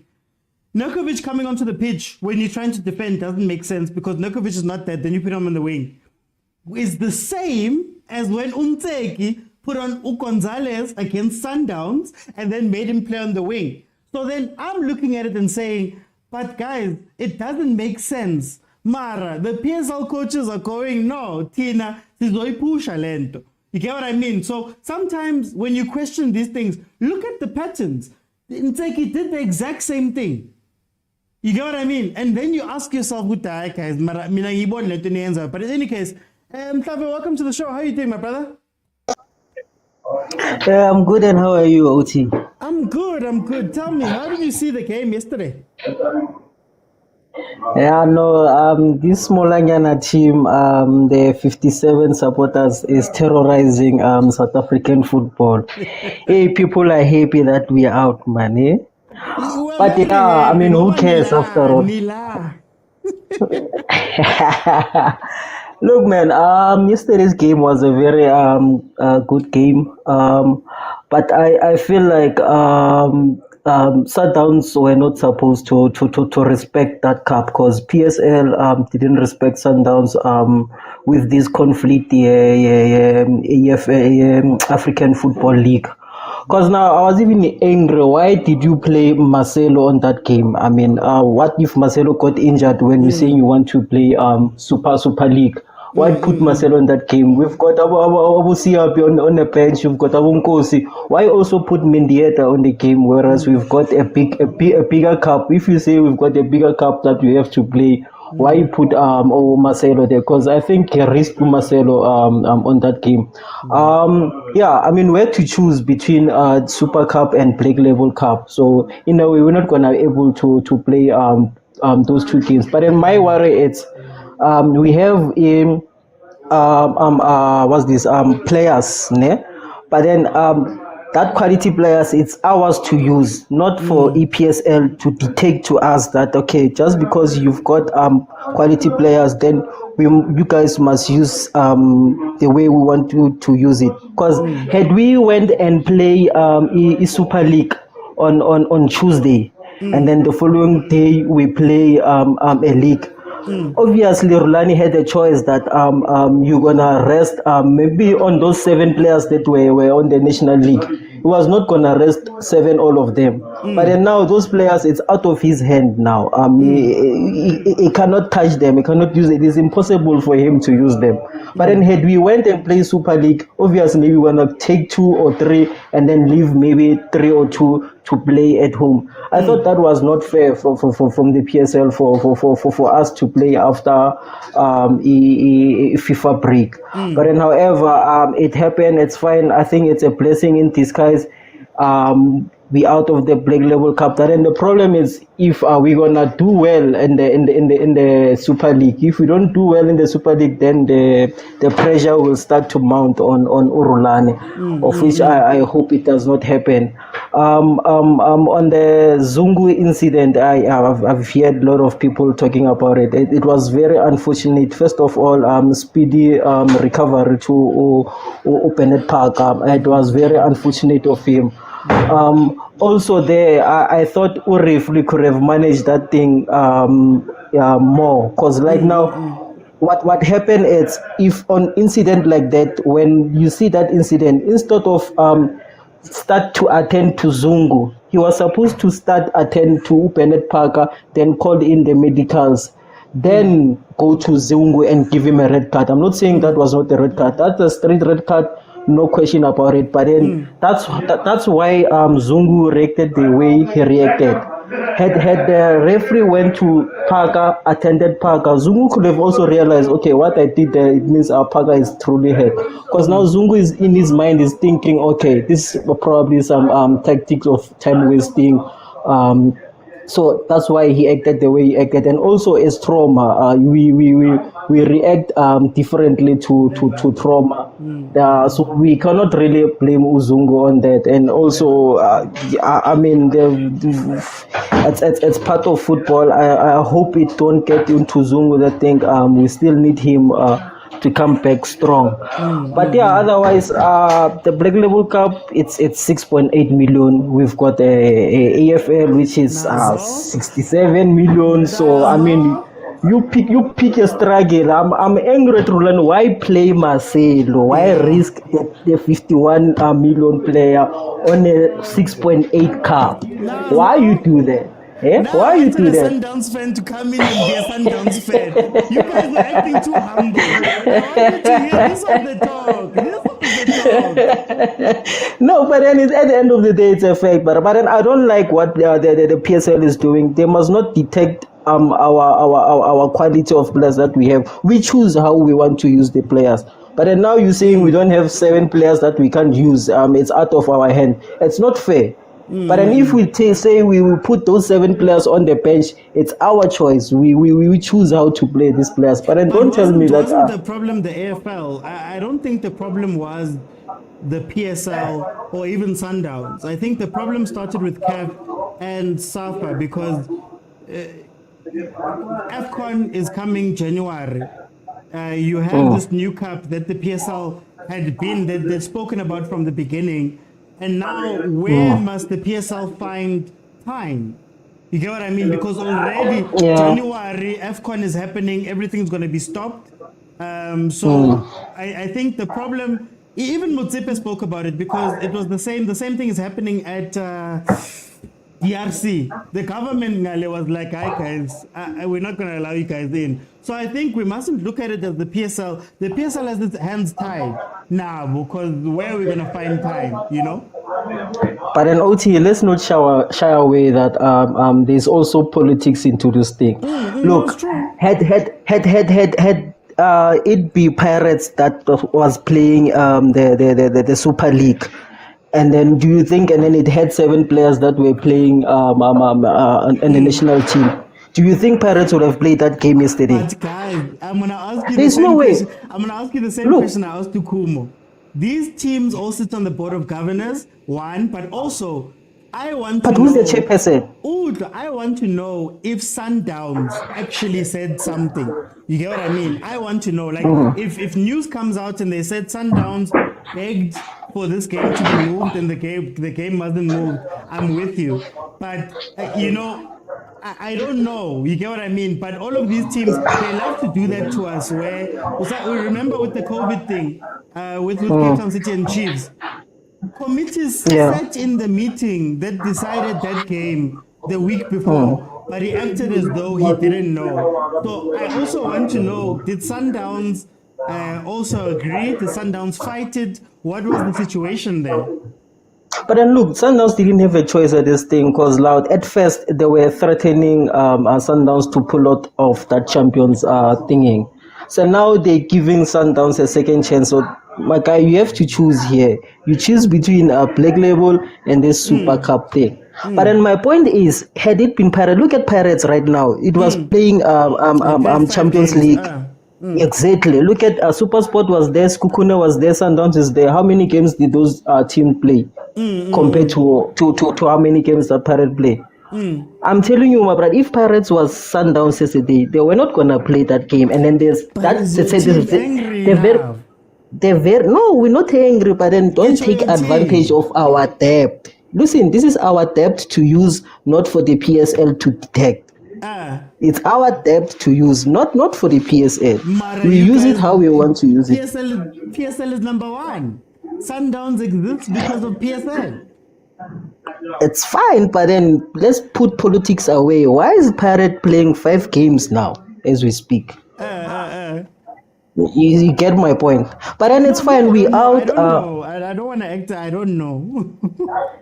Nurkovic coming onto the pitch when you're trying to defend doesn't make sense because Nurkovic is not there, then you put him on the wing. Is the same as when Unteki put on Gonzalez against Sundowns and then made him play on the wing. So then I'm looking at it and saying, but guys, it doesn't make sense. Mara, the PSL coaches are going, no, Tina, sizoipusha lento. You get what I mean? So sometimes when you question these things, look at the patterns. Nteki did the exact same thing. You get what I mean? And then you ask yourself, guys, Mara, mina ngiyibona lento niyenza. But in any case, Mhlave, welcome to the show. How are you doing, my brother? I'm good, and how are you, OT? I'm good. Tell me, how did you see the game yesterday? Yeah, no, this Molanyana team, the 57 supporters, is terrorizing South African football. Hey, people are happy that we are out, man. Eh? But yeah, I mean, who cares after all? Look, man, yesterday's game was a very good game. But I feel like Sundowns were not supposed to respect that cup because PSL didn't respect Sundowns with this conflict, African Football League. Because now I was even angry. Why did you play Marcelo on that game? I mean, what if Marcelo got injured when you're saying you want to play Super League? Why put Marcelo in that game? We've got Abu Siabi on the bench. We've got Abu Nkosi. Why also put Mendieta on the game? Whereas we've got a bigger cup. If you say we've got a bigger cup that we have to play, why you put Marcelo there? Because I think he risked Marcelo on that game. Yeah, I mean, we had to choose between Super Cup and Black Level Cup. So in a way, we're not gonna able to play those two games. But in my worry, it's we have what's this players, ne? But then that quality players, it's ours to use, not for EPSL to dictate to us that okay, just because you've got quality players, then you guys must use the way we want to use it. Because had we went and play Super League on Tuesday, and then the following day we play a league. Obviously, Rulani had a choice that you're gonna rest maybe on those 7 players that were on the National League. He was not gonna rest 7 all of them. But then now those players, it's out of his hand now. He cannot touch them. He cannot use it. It's impossible for him to use them. But then had we went and played Super League, obviously we wanna take 2 or 3 and then leave maybe 3 or 2 to play at home. I thought that was not fair from the PSL for us to play after FIFA break. But then, however, it happened. It's fine. I think it's a blessing in disguise. We out of the Black Level Cup. Then the problem is if we're gonna do well in the Super League. If we don't do well in the Super League, then the pressure will start to mount on Urulane, of which I hope it does not happen. On the Zungu incident, I've heard a lot of people talking about it. It was very unfortunate. First of all, speedy recovery to Bennett Park. It was very unfortunate of him. Also there, I thought Urif could have managed that thing more, because like now, what happened is if on incident like that, when you see that incident, instead of start to attend to Zungu, he was supposed to start attend to Bennett Parker, then call in the medicals. then go to Zungu and give him a red card. I'm not saying that was not a red card. That's a straight red card, no question about it. But then that's why Zungu reacted the way he reacted. Had the referee went to Parker, attended Parker, Zungu could have also realized, okay, what I did there, it means our Parker is truly hurt. Because now Zungu is in his mind is thinking, okay, this is probably some tactics of time wasting. So that's why he acted the way he acted, and also as trauma, we react differently to trauma. So we cannot really blame Uzungu on that, and also I mean it's part of football. I hope it don't get into Zungu that think we still need him to come back strong. But yeah, otherwise, the Black Label Cup, it's 6.8 million. We've got a AFL which is 67 million. So I mean, you pick a struggle. I'm angry at Roland. Why play Marcelo? Why risk the 51 million player on a 6.8 cup? Why you do that? Eh? Now Why I you wanted do a that? Sundowns fan to come in and be a Sundowns fan. You guys are acting too humble. I wanted to hear this on the talk. No, but then at the end of the day, it's a fact. But then I don't like what the PSL is doing. They must not detect our quality of players that we have. We choose how we want to use the players. But then now you're saying we don't have 7 players that we can't use. It's out of our hand. It's not fair. But then if we say we will put those 7 players on the bench, it's our choice. We choose how to play these players. But then don't tell me that. Wasn't the problem the AFL? I don't think the problem was the PSL or even Sundowns. I think the problem started with CAF and SAFA because AFCON is coming January. You have this new cup that the PSL had been, that they'd spoken about from the beginning. And now, where must the PSL find time? You get what I mean? Because already January, AFCON is happening, everything's going to be stopped. I think the problem, even Motsepe spoke about it because it was the same thing is happening at DRC. The government was like, hi guys, we're not going to allow you guys in. So I think we mustn't look at it as the PSL. The PSL has its hands tied now because where are we going to find time, you know? But then OT, let's not shy away that there's also politics into this thing. Look, had it be Pirates that was playing the Super League, and then do you think, and then it had 7 players that were playing in the national team, do you think Pirates would have played that game yesterday? But guys, I'm gonna ask you There's no way. I'm gonna ask you the same question I asked to Kumo. These teams all sit on the board of governors, one, but also I want to know. But who's the chairperson? I want to know if Sundowns actually said something. You get what I mean? I want to know, like, if news comes out and they said Sundowns begged for this game to be moved and the game wasn't moved, I'm with you. But you know, I don't know. You get what I mean? But all of these teams, they love to do that to us. Where we remember with the COVID thing, with Cape Town City and Chiefs. Committees sat in the meeting that decided that game the week before, but he acted as though he didn't know. So I also want to know, did Sundowns also agree? Did Sundowns fight it? What was the situation there? But then look, Sundowns didn't have a choice at this thing because loud. At first, they were threatening Sundowns to pull out of that champions thingy. So now they're giving Sundowns a second chance. So my guy, you have to choose here. You choose between a Black Label and this Super Cup thing. But then my point is, had it been Pirates, look at Pirates right now. It was playing Champions League. Exactly. Look at SuperSport was there, Skukuna was there, Sundowns is there. How many games did those teams play compared to how many games that Pirates play? I'm telling you, my brother, if Pirates was Sundowns yesterday, they were not gonna play that game. And then there's no, we're not angry, but then don't take advantage of our debt. Listen, this is our debt to use, not for the PSL to detect. It's our debt to use, not for the PSL. We use it how we want to use it. PSL is number one. Sundowns exists because of PSL. It's fine, but then let's put politics away. Why is Pirate playing 5 games now? as we speak. You get my point. But then it's fine. We I out. don't know. I don't want to act. I don't know.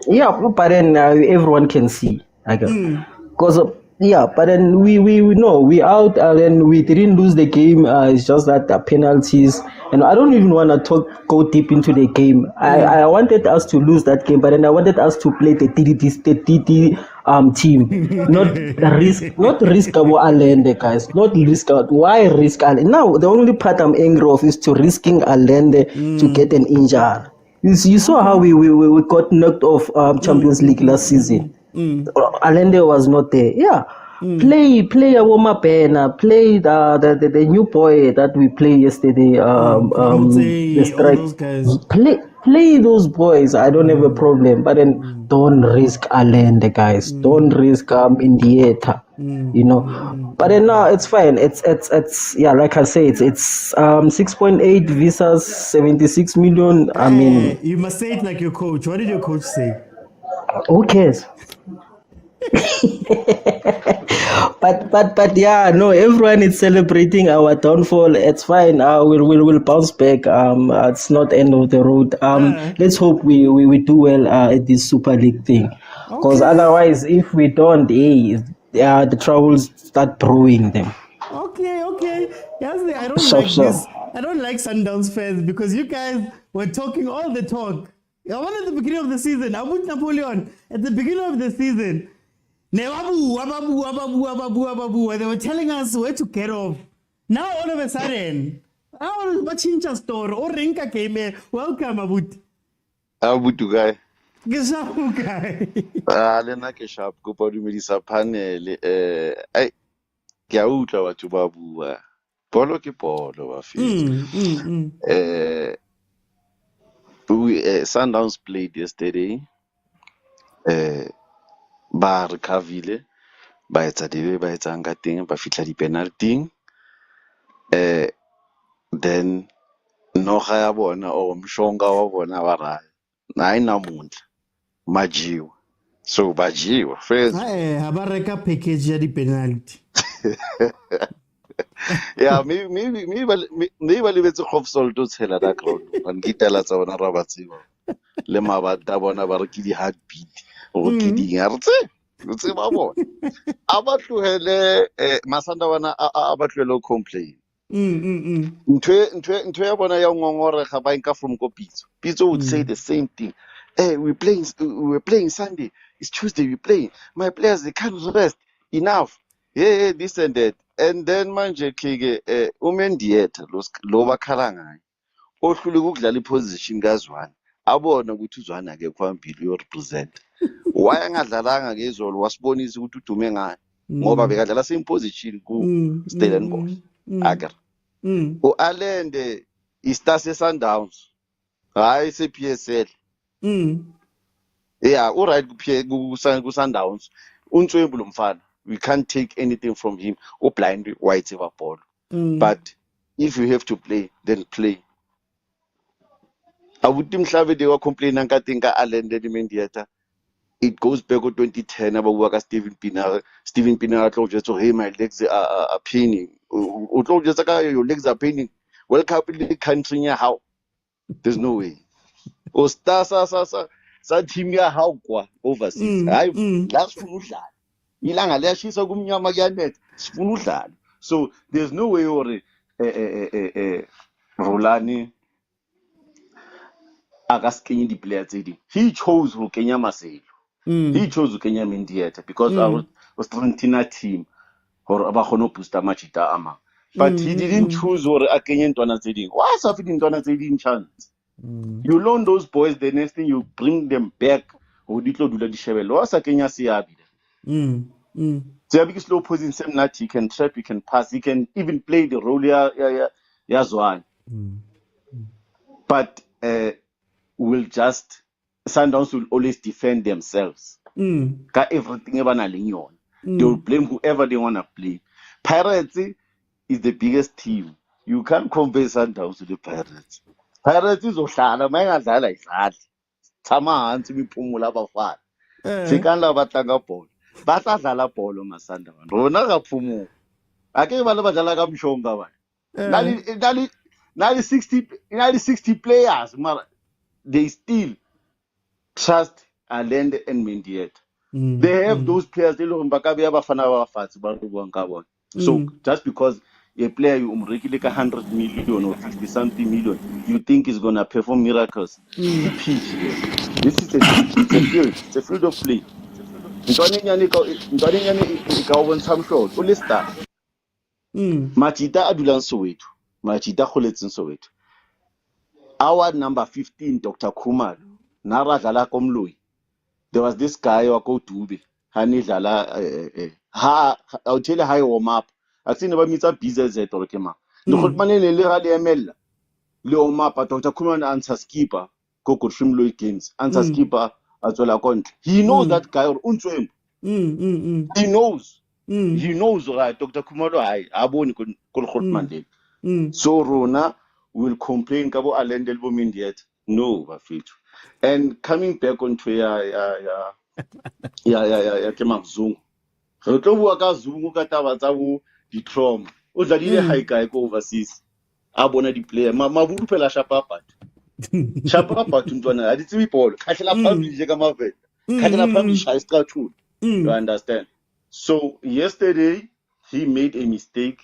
Yeah, but then everyone can see. Because yeah, but then we know we out, and then we didn't lose the game. It's just that the penalties, and I don't even want to go deep into the game. I wanted us to lose that game, but then I wanted us to play the TDT team, not risk our Allende, guys, not risk out. Why risk Allende? Now the only part I'm angry of is to risking Allende to get an injury. You saw how we got knocked off Champions League last season. Allende was not there. Yeah. Play Awoma Pena, play the new boy that we played yesterday. The strike. All those guys. Play those boys. I don't have a problem, but then don't risk Allende, guys. Don't risk Indieta. But then now it's fine. It's yeah, like I say, it's 6.8 visas, 76 million. I mean, You must say it like your coach. What did your coach say? who cares? but yeah, no, everyone is celebrating our downfall. It's fine. We'll bounce back. It's not end of the road. Let's hope we do well at this Super League thing, because otherwise, if we don't, the troubles start brewing them. Okay. Yes, I don't like this. I don't like Sundowns fans because you guys were talking all the talk. I wanted at the beginning of the season. I put Napoleon at the beginning of the season. Ababu. They were telling us where to get off. Now all of a sudden, Machincha store or Renka came here. Welcome, Abut. Abutu guy. Geshapu guy. Lena ke sharp go pa dumedisa panel ai ke a utlwa batho ba bua polo ke polo ba fetsa Sundowns played yesterday ba recoverile ba etsa debe ba etsang ka teng ba fitla di penalty then noga ya bona or mshonga wa bona wa ra na ina mundla majiwa so bajiwa first Ha ba reka package ya di penalty. yeah maybe ba lebetse khof salt o tshela da ground ban gitela tsa bona ra ba tseba le mabata bona ba re ke di heartbeat o ke di ngartse o tseba bona a ba tlohele masanda bona a ba tlohele complain ntwe ya bona ya ngongore ga ba nka from ko Pitso would say the same thing. Hey, we're playing Sunday, it's Tuesday, we're playing, my players they can't rest enough, yeah this and that. And then manje kike umendieta lo bakhala ngayo ohlule ukudlala iposition kaZwane abona ukuthi uZwane ake kwambili yo represent why angadlalanga ke izolo wasibonisa ukuthi udume ngayo ngoba bekadlala same position ku Stellenbosch agar uAllende istar Sundowns hayi se PSL yeah alright ku Sundowns untswembu lo mfana we can't take anything from him or blind white ever ball but if you have to play then play abuti mhlabe de wa complain nka teng ka Allende le Mendieta. It goes back to 2010 about ka Steven Pienaar tlo jwetsa hey my legs are paining o tlo jwetsa ka your legs are paining World Cup le country ya how there's no way o star sa team ya how kwa overseas hayi la sifuna udlala ilanga liyashisa kumnyama kuyanetha sifuna udlala so there's no way or Rolani akasikenye di players tse he chose ho kenya Maselo he chose ho kenya Mendieta because I was strengthening team or ba khona booster machita ama but he didn't choose or a kenye ntwana tse ding why sa fit ntwana tse ding chance you loan those boys the next thing you bring them back ho ditlo dula di shebelo wa sa kenya Siabi Siabi is slow posing same nut he can trap he can pass he can even play the role ya Zwane but will just Sundowns will always defend themselves. Ka everything eba na leng yona. They will blame whoever they want to blame. Pirates is the biggest team. You can't compare Sundowns to the Pirates. Pirates izohlala mayingadlala idlali. Thama hansi imiphumula abafana. Fikani la batlanga ball. Batla dlala ball ma Sundowns. Rona ga phumulo. ake bana badlala kamshonga bana nali 60 players mara they still trust Allende and Mendieta. They have those players they look baka beya bafana ba fatshe ba re buang ka bona. So just because a player you umrekile ka 100 million or 60 something million you think is going to perform miracles. Pitch here. This is it's a field of play. Ntwane nyane ka o bontsha mhlolo o le star. Machita a dulang Soweto. Machita kholetseng Soweto. Our number 15 Dr. Khumalo nara dlala komloyi. There was this guy wako Dube. Hani dlala I'll tell you how you warm up. I seen about meets up BZZ or kema. The hotman le rally ML. Le warm up Dr. Khumalo answer skipper. Go could Shimloy games. Answer skipper as well account. He knows that guy or unto him. He knows. He knows right. Dr. Khumalo I aboni kol hotman le. So Rona will complain kabo Allende bo Mendieta. No, Bafito. And coming back onto ke Mazungu. Re tlo bua ka Zungu ka taba tsa bo di trauma. O dladile high guy ko overseas. A bona di player maburu phela shapapa. Shapapa ntwana a di tsebi ball. Khahlela phambili je ka mavela. Khahlela phambili sha isicathulo. You understand? So yesterday he made a mistake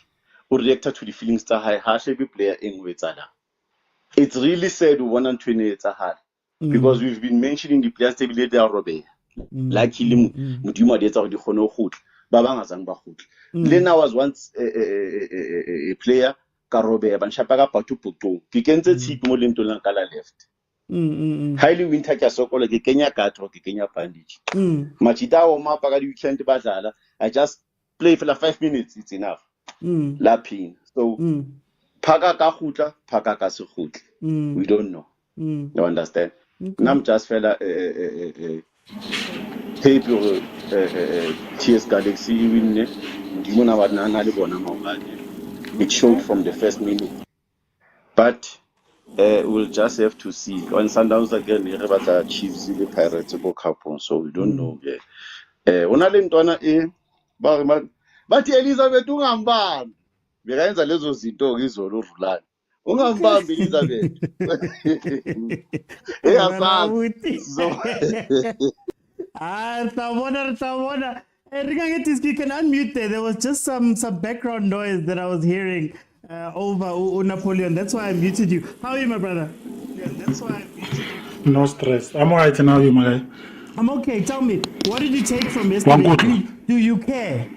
or reacted to the feelings tsa high ha shebe player engwe tsala. It's really sad to want to tsa high. Because we've been mentioning the players table they are robe. Like him Mudima de tsa di kgone go gutla. Ba bang azang ba gutla. Lena was once a player ka robe ba nshapa ka patu puto. Ke kentse tshipi mo lentong ka la left. Highly winter ka sokola ke kenya katro ke kenya bandage. Machita o mapa ka di weekend ba dlala. I just play for 5 minutes it's enough. Lapin. So phaka ka gutla, phaka ka se gutla. We don't know. You understand? Nam just fella tape your TS Galaxy win. It showed from the first minute. But we'll just have to see. On Sundowns again, the Chiefs, the Pirates go couple, so we don't know. Onale ntwana but Elizabeth ungambambi. Bekayenza lezo zinto ngizolo uvulana. Ungambambi Elizabeth. Sabona. You can unmute there. There was just some background noise that I was hearing over Napoleon. That's why I muted you. How are you, my brother? No stress. I'm alright now, you my guy. I'm okay. Tell me, what did you take from yesterday? Do you care?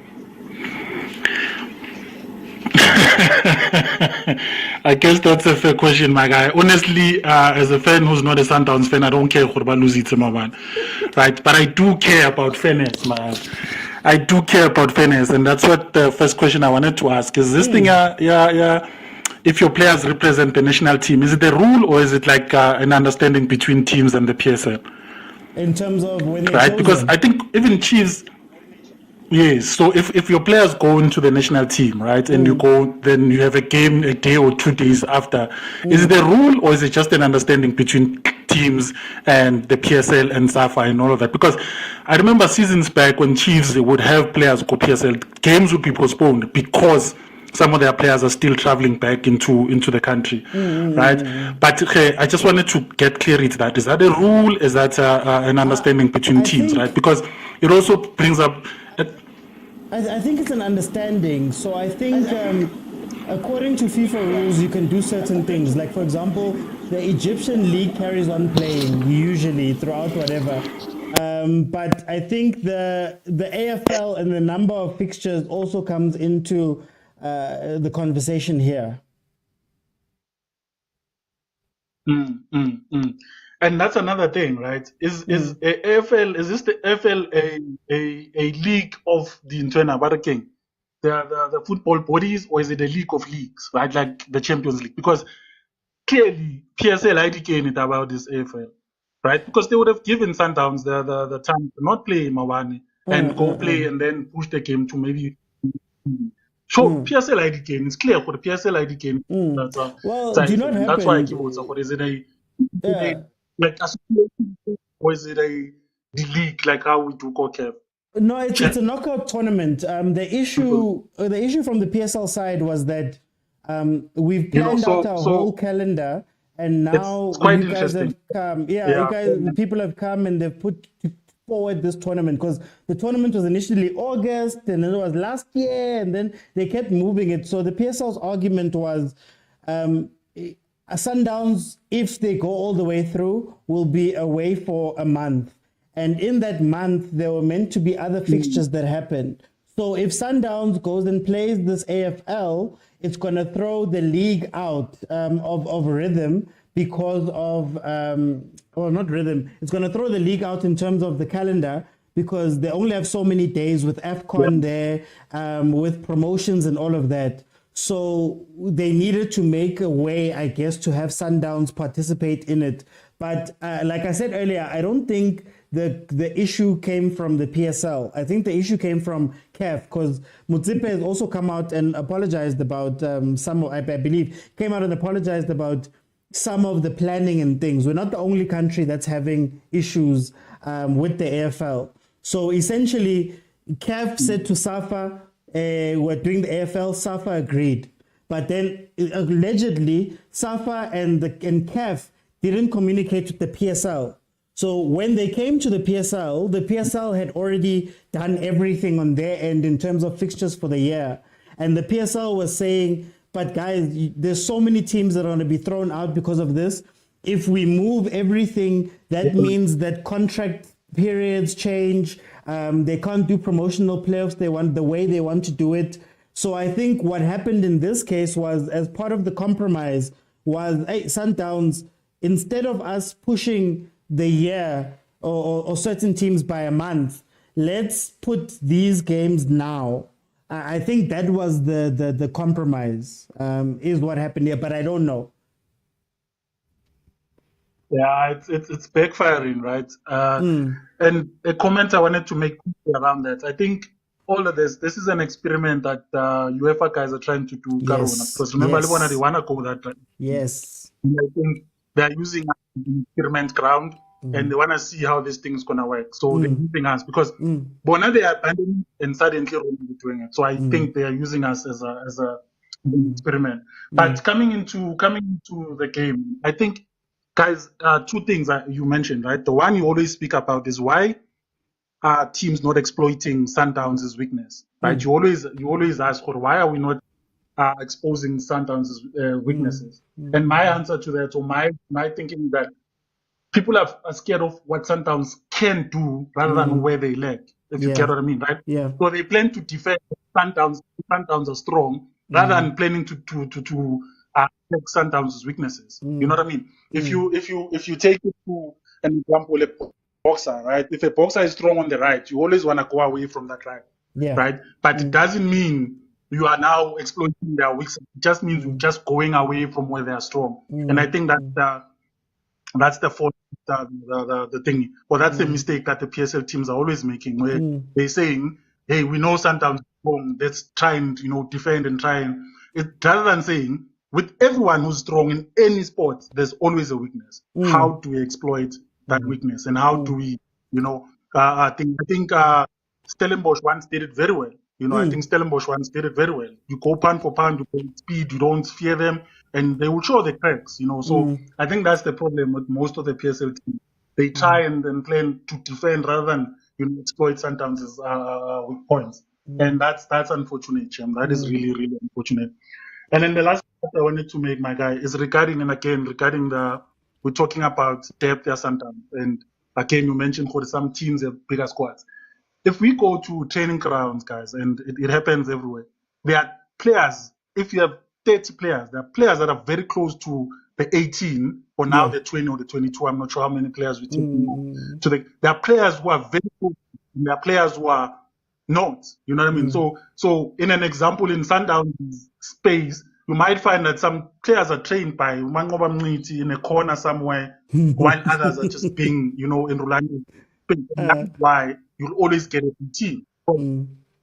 I guess that's a fair question, my guy. Honestly, as a fan who's not a Sundowns fan, I don't care about losing to my man, right? But I do care about fairness, man. I do care about fairness, and that's what the first question I wanted to ask is: this thing, if your players represent the national team, is it a rule or is it like an understanding between teams and the PSL? In terms of when they right? Because I think even Chiefs. Yes, so if your players go into the national team, right, and you go, then you have a game a day or 2 days after. Is it a rule or is it just an understanding between teams and the PSL and SAFA and all of that? Because I remember seasons back when Chiefs would have players go PSL, games would be postponed because some of their players are still traveling back into the country, right? But I just wanted to get clarity that is that a rule? Is that an understanding between teams, right? Because it also brings up. I think it's an understanding. So I think according to FIFA rules, you can do certain things. Like, for example, the Egyptian league carries on playing usually throughout whatever. But I think the AFL and the number of fixtures also comes into the conversation here. And that's another thing, right? Is AFL, is this the AFL a league of the internal King, the football bodies, or is it a league of leagues, right? Like the Champions League? Because clearly PSL IDK it about this AFL, right? Because they would have given Sundowns the time to not play Mawani and go play and then push the game to maybe. So PSL IDK, it's clear for the PSL IDK. Well, do not happen. That's why I keep also. Is it a like association or is it the league like how we do COCAF? No, it's a knockout tournament. The issue from the PSL side was that we've planned out our whole calendar, and now it's quite you guys have interesting. come. Yeah. The people have come and they've put forward this tournament because the tournament was initially August, and then it was last year, and then they kept moving it. So the PSL's argument was, Sundowns, if they go all the way through, will be away for a month. And in that month, there were meant to be other fixtures that happened. So if Sundowns goes and plays this AFL, it's going to throw the league out of rhythm because of, not rhythm, it's going to throw the league out in terms of the calendar because they only have so many days with AFCON there, with promotions and all of that. So they needed to make a way, I guess, to have Sundowns participate in it. But like I said earlier, I don't think the issue came from the PSL. I think the issue came from CAF because Motsepe has also come out and apologized about I believe, came out and apologized about some of the planning and things. We're not the only country that's having issues with the AFL. So essentially, CAF said to SAFA, we're doing the AFL, SAFA agreed. But then allegedly, SAFA and CAF didn't communicate with the PSL. So when they came to the PSL had already done everything on their end in terms of fixtures for the year. And the PSL was saying, but guys, there's so many teams that are going to be thrown out because of this. If we move everything, that means that contract periods change. They can't do promotional playoffs the way they want to do it. So I think what happened in this case was, as part of the compromise, was, hey, Sundowns, instead of us pushing the year or certain teams by a month, let's put these games now. I think that was the compromise, is what happened here, but I don't know. Yeah, it's backfiring, right? And a comment I wanted to make around that. I think all of this is an experiment that UEFA guys are trying to do. Yes. Because remember, Yes. they want to go that right? Yes. And I think they're using an experiment ground, and they want to see how this thing's gonna work. So they're using us because Bona they are abandoning and suddenly they're doing it. So I think they are using us as a experiment. But coming into the game, I think, guys, two things that you mentioned, right? The one you always speak about is why are teams not exploiting Sundowns' weakness, right? You always ask, or why are we not exposing Sundowns' weaknesses? And my answer to that, or my thinking, is that people are scared of what Sundowns can do rather than where they lack, if you get what I mean, right? Yeah. So they plan to defend Sundowns are strong rather than planning to take Sundowns' weaknesses. You know what I mean? If you take it to an example, a boxer, right? If a boxer is strong on the right, you always want to go away from that right. Yeah. Right? But it doesn't mean you are now exploiting their weakness. It just means you're just going away from where they are strong. And I think that's the fault, the thing, or that's the mistake that the PSL teams are always making, where they're saying, "Hey, we know Sundowns is strong. Let's try and defend and try and." Rather than saying, with everyone who's strong in any sport, there's always a weakness. How do we exploit that weakness, and how do we, I think Stellenbosch once did it very well. I think Stellenbosch once did it very well. You go pound for pound, you go speed, you don't fear them, and they will show the cracks. So I think that's the problem with most of the PSL teams. They try and then plan to defend rather than exploit Sundowns' weak points, and that's unfortunate, Chem. That is really, really unfortunate. And then the last point I wanted to make, my guy, is regarding we're talking about depth at Sundowns, and again you mentioned for some teams have bigger squads. If we go to training grounds, guys, and it happens everywhere, there are players, if you have 30 players, there are players that are very close to the 18, or now the 20 or the 22. I'm not sure how many players we take. So there are players who are very close, and there are players who are not. You know what I mean? So in an example, in Sundowns space, you might find that some players are trained by Mangoba Mniti in a corner somewhere, while others are just being, in Rolando. And that's why you'll always get a team.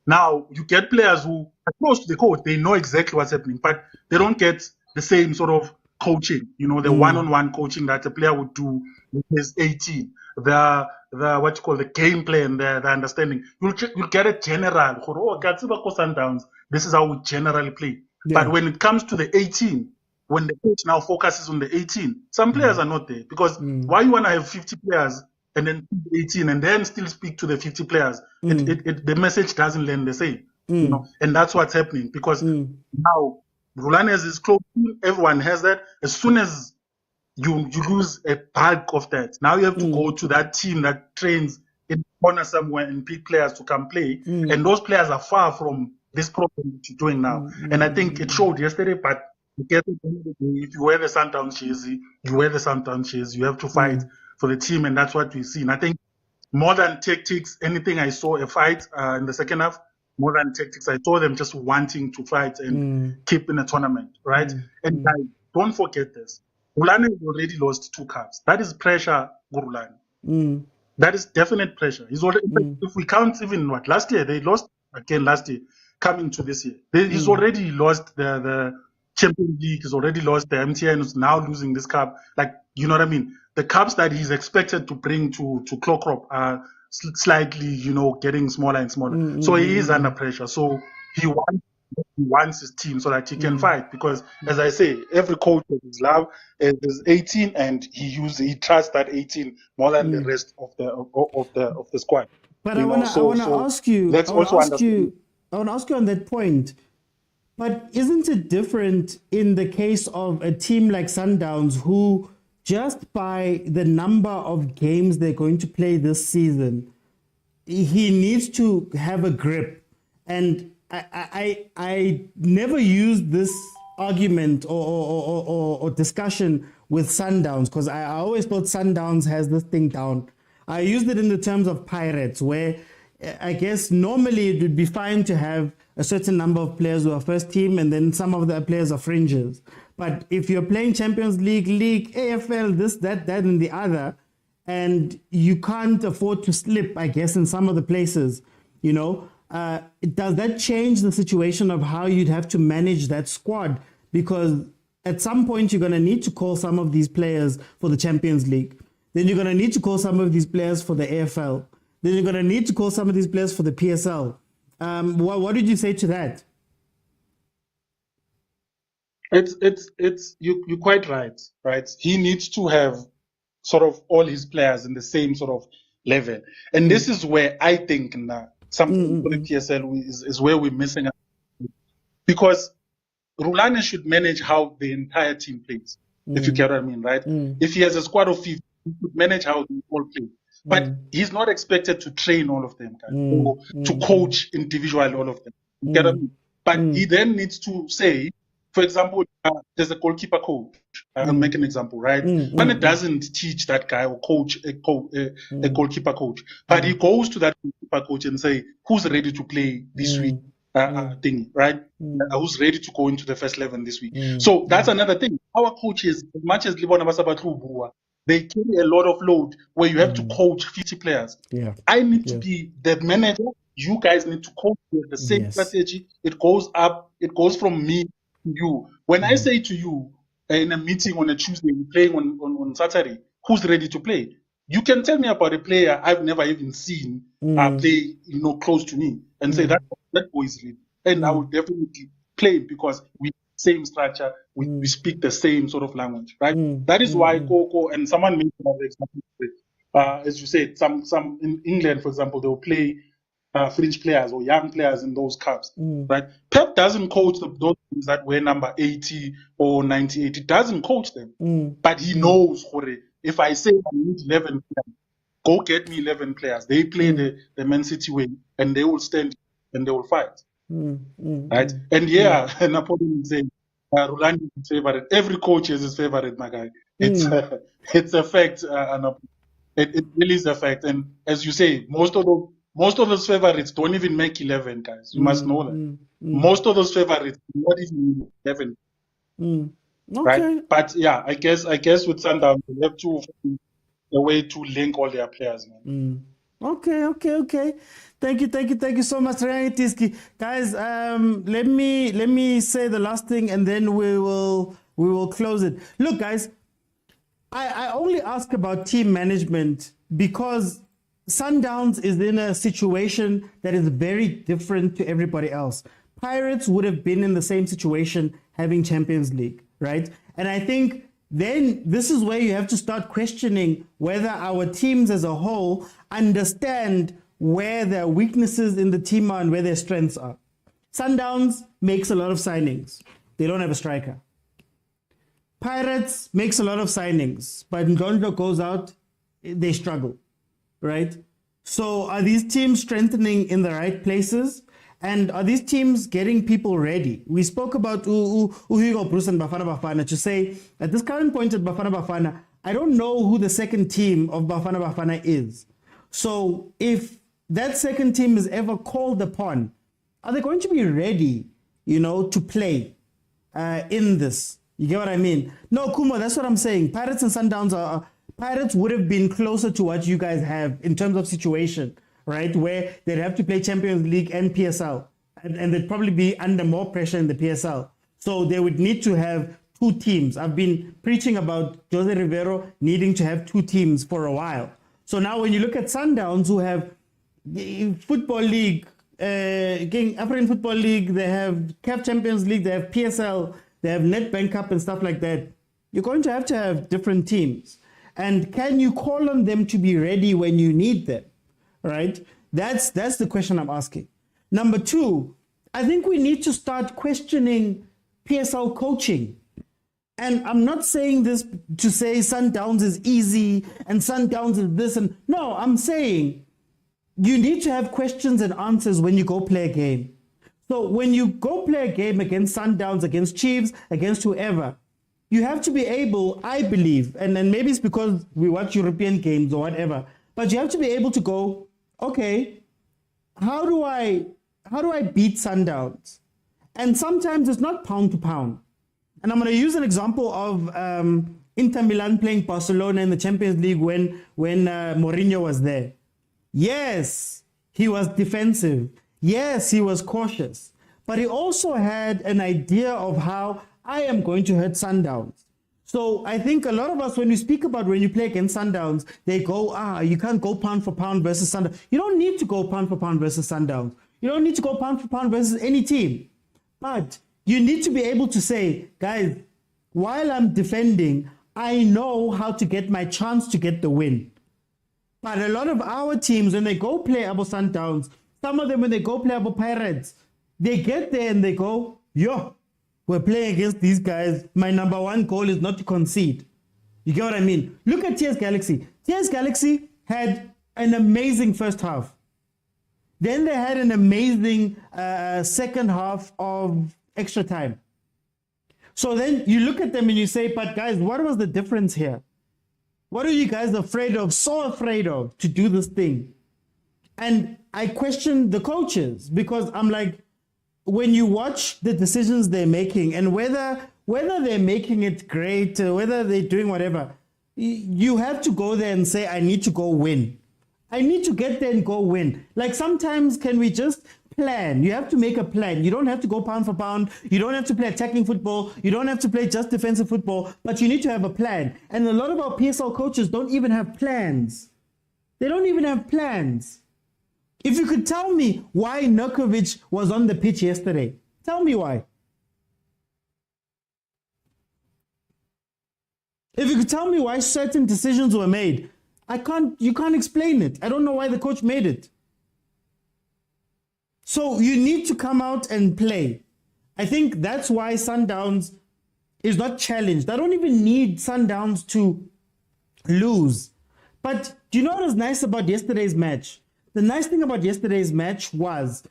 Now, you get players who are close to the coach. They know exactly what's happening, but they don't get the same sort of coaching, the one-on-one coaching that a player would do with his 18. the what you call the gameplay and the understanding. You'll get it general. Oh, Sundowns. This is how we generally play. Yeah. But when it comes to the 18, when the coach now focuses on the 18, some players are not there because why you want to have 50 players and then 18 and then still speak to the 50 players? The message doesn't land the same. You know, and that's what's happening because now Rulani has his close team, everyone has that. As soon as you lose a bulk of that, now you have to go to that team that trains in the corner somewhere and pick players to come play. And those players are far from this problem that you're doing now. And I think it showed yesterday, but if you wear the Sundowns jersey, you wear the Sundowns jersey, you have to fight for the team, and that's what we've seen. I think more than tactics, anything I saw a fight in the second half, more than tactics, I saw them just wanting to fight and keep in a tournament, right? And guys, don't forget this. Rulani has already lost 2 cups. That is pressure, Rulani. That is definite pressure. He's already, if we count even what last year, they lost again last year, coming to this year. He's already lost the Champions League, he's already lost the MTN, is now losing this cup. Like, you know what I mean? The cups that he's expected to bring to Clockrop are slightly, you know, getting smaller and smaller. So he is under pressure. So he wants his team so that he can fight. Because, as I say, every coach has his love is 18, and he trusts that 18 more than the rest of the squad. But I want to ask you. I want to ask you on that point. But isn't it different in the case of a team like Sundowns, who just by the number of games they're going to play this season, he needs to have a grip? And I never used this argument or discussion with Sundowns because I always thought Sundowns has this thing down. I used it in the terms of Pirates, where I guess normally it would be fine to have a certain number of players who are first team and then some of the players are fringes. But if you're playing Champions League, AFL, this, that, and the other, and you can't afford to slip, I guess, in some of the places, you know, does that change the situation of how you'd have to manage that squad? Because at some point you're going to need to call some of these players for the Champions League. Then you're going to need to call some of these players for the AFL. Then you're going to need to call some of these players for the PSL. What did you say to that? You're quite right. He needs to have sort of all his players in the same sort of level. And this is where I think something for the PSL is where we're missing out. Because Rulani should manage how the entire team plays, if you get what I mean, right? If he has a squad of 50, he should manage how they all play. But he's not expected to train all of them, or to coach individually all of them. You get what I mean? But he then needs to say, for example, there's a goalkeeper coach. I'll make an example, right? When it doesn't teach that guy or coach a goalkeeper coach, but he goes to that goalkeeper coach and say, who's ready to play this week? Thing, right? Who's ready to go into the first 11 this week? So that's another thing. Our coaches, as much as they carry a lot of load where you have to coach 50 players. Yeah. I need to be the manager. You guys need to coach with the same strategy. It goes up. It goes from me to you. When I say to you in a meeting on a Tuesday, we're playing on Saturday, who's ready to play? You can tell me about a player I've never even seen play, close to me, and say that boy is ready. And I would definitely play because we same structure, we speak the same sort of language, right? That is why Coco and someone made another example. As you said, some in England, for example, they will play fringe players or young players in those cups, right? Pep doesn't coach those teams that wear number 80 or 98. He doesn't coach them, but he knows, if I say I need 11 players, go get me 11 players. They play the Man City way, and they will stand and they will fight. Right? And Napoleon is saying Rulani is his favorite. Every coach is his favorite, my guy. It's a fact. It really is a fact. And as you say, most of those favorites don't even make 11, guys. You must know that. Most of those favorites not even 11. Okay. Right? But yeah, I guess with Sundowns they have to find a way to link all their players, man. Okay. Thank you so much, Tiski. Guys, let me say the last thing and then we will close it. Look, guys, I only ask about team management because Sundowns is in a situation that is very different to everybody else. Pirates would have been in the same situation having Champions League, right? And I think then this is where you have to start questioning whether our teams as a whole understand where their weaknesses in the team are and where their strengths are. Sundowns makes a lot of signings. They don't have a striker. Pirates makes a lot of signings, but Ndondlo goes out, they struggle, right? So are these teams strengthening in the right places? And are these teams getting people ready? We spoke about Hugo Bruce and Bafana Bafana to say, at this current point at Bafana Bafana, I don't know who the second team of Bafana Bafana is. So if that second team is ever called upon, are they going to be ready, to play in this? You get what I mean? No, Kumo, that's what I'm saying. Pirates and Sundowns Pirates would have been closer to what you guys have in terms of situation, right? Where they'd have to play Champions League and PSL. And they'd probably be under more pressure in the PSL. So they would need to have two teams. I've been preaching about Jose Rivero needing to have two teams for a while. So now when you look at Sundowns, who have the Football League, African Football League, they have CAF Champions League, they have PSL, they have Nedbank Cup and stuff like that. You're going to have different teams. And can you call on them to be ready when you need them, right? That's the question I'm asking. Number two, I think we need to start questioning PSL coaching. And I'm not saying this to say Sundowns is easy and Sundowns is this. And no, I'm saying you need to have questions and answers when you go play a game. So when you go play a game against Sundowns, against Chiefs, against whoever, you have to be able, I believe, and maybe it's because we watch European games or whatever, but you have to be able to go, okay, how do I beat Sundowns? And sometimes it's not pound to pound. And I'm going to use an example of Inter Milan playing Barcelona in the Champions League when Mourinho was there. Yes, he was defensive. Yes, he was cautious. But he also had an idea of how I am going to hurt Sundowns. So I think a lot of us, when we speak about when you play against Sundowns, they go, you can't go pound for pound versus Sundowns. You don't need to go pound for pound versus Sundowns. You don't need to go pound for pound versus any team. But you need to be able to say, guys, while I'm defending, I know how to get my chance to get the win. But a lot of our teams, when they go play Abo Sundowns, some of them, when they go play Abo Pirates, they get there and they go, we're playing against these guys. My number one goal is not to concede. You get what I mean? Look at TS Galaxy. TS Galaxy had an amazing first half. Then they had an amazing second half of extra time. So then you look at them and you say, but guys, what was the difference here? What are you guys so afraid of to do this thing? And I question the coaches because I'm like, when you watch the decisions they're making and whether they're making it great, whether they're doing whatever, you have to go there and say, I need to go win. I need to get there and go win. Like sometimes can we just plan? You have to make a plan. You don't have to go pound for pound. You don't have to play attacking football. You don't have to play just defensive football, but you need to have a plan. And a lot of our PSL coaches don't even have plans. They don't even have plans. If you could tell me why Nurkovic was on the pitch yesterday, tell me why. If you could tell me why certain decisions were made, you can't explain it. I don't know why the coach made it. So you need to come out and play. I think that's why Sundowns is not challenged. I don't even need Sundowns to lose. But do you know what was nice about yesterday's match? The nice thing about yesterday's match was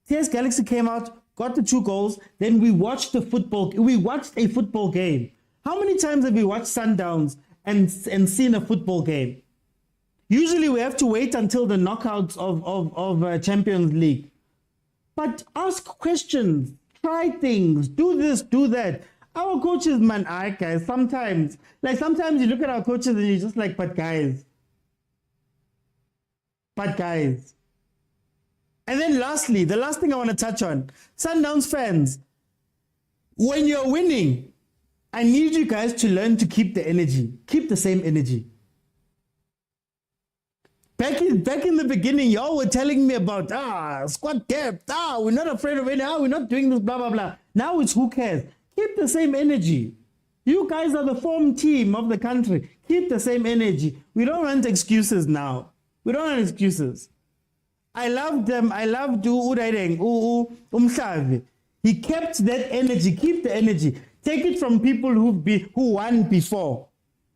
TS Galaxy came out, got the 2 goals, then we watched a football game. How many times have we watched Sundowns and seen a football game? Usually we have to wait until the knockouts of Champions League. But ask questions, try things, do this, do that. Our coaches, man, guys, sometimes you look at our coaches and you're just like, but guys. And then lastly, the last thing I want to touch on, Sundowns fans, when you're winning, I need you guys to learn to keep the energy. Keep the same energy. Back in the beginning, y'all were telling me about squad depth. We're not afraid of any. We're not doing this. Blah blah blah. Now it's who cares. Keep the same energy. You guys are the form team of the country. Keep the same energy. We don't want excuses now. We don't want excuses. I loved them. I loved Umhlavi. He kept that energy. Keep the energy. Take it from people who won before.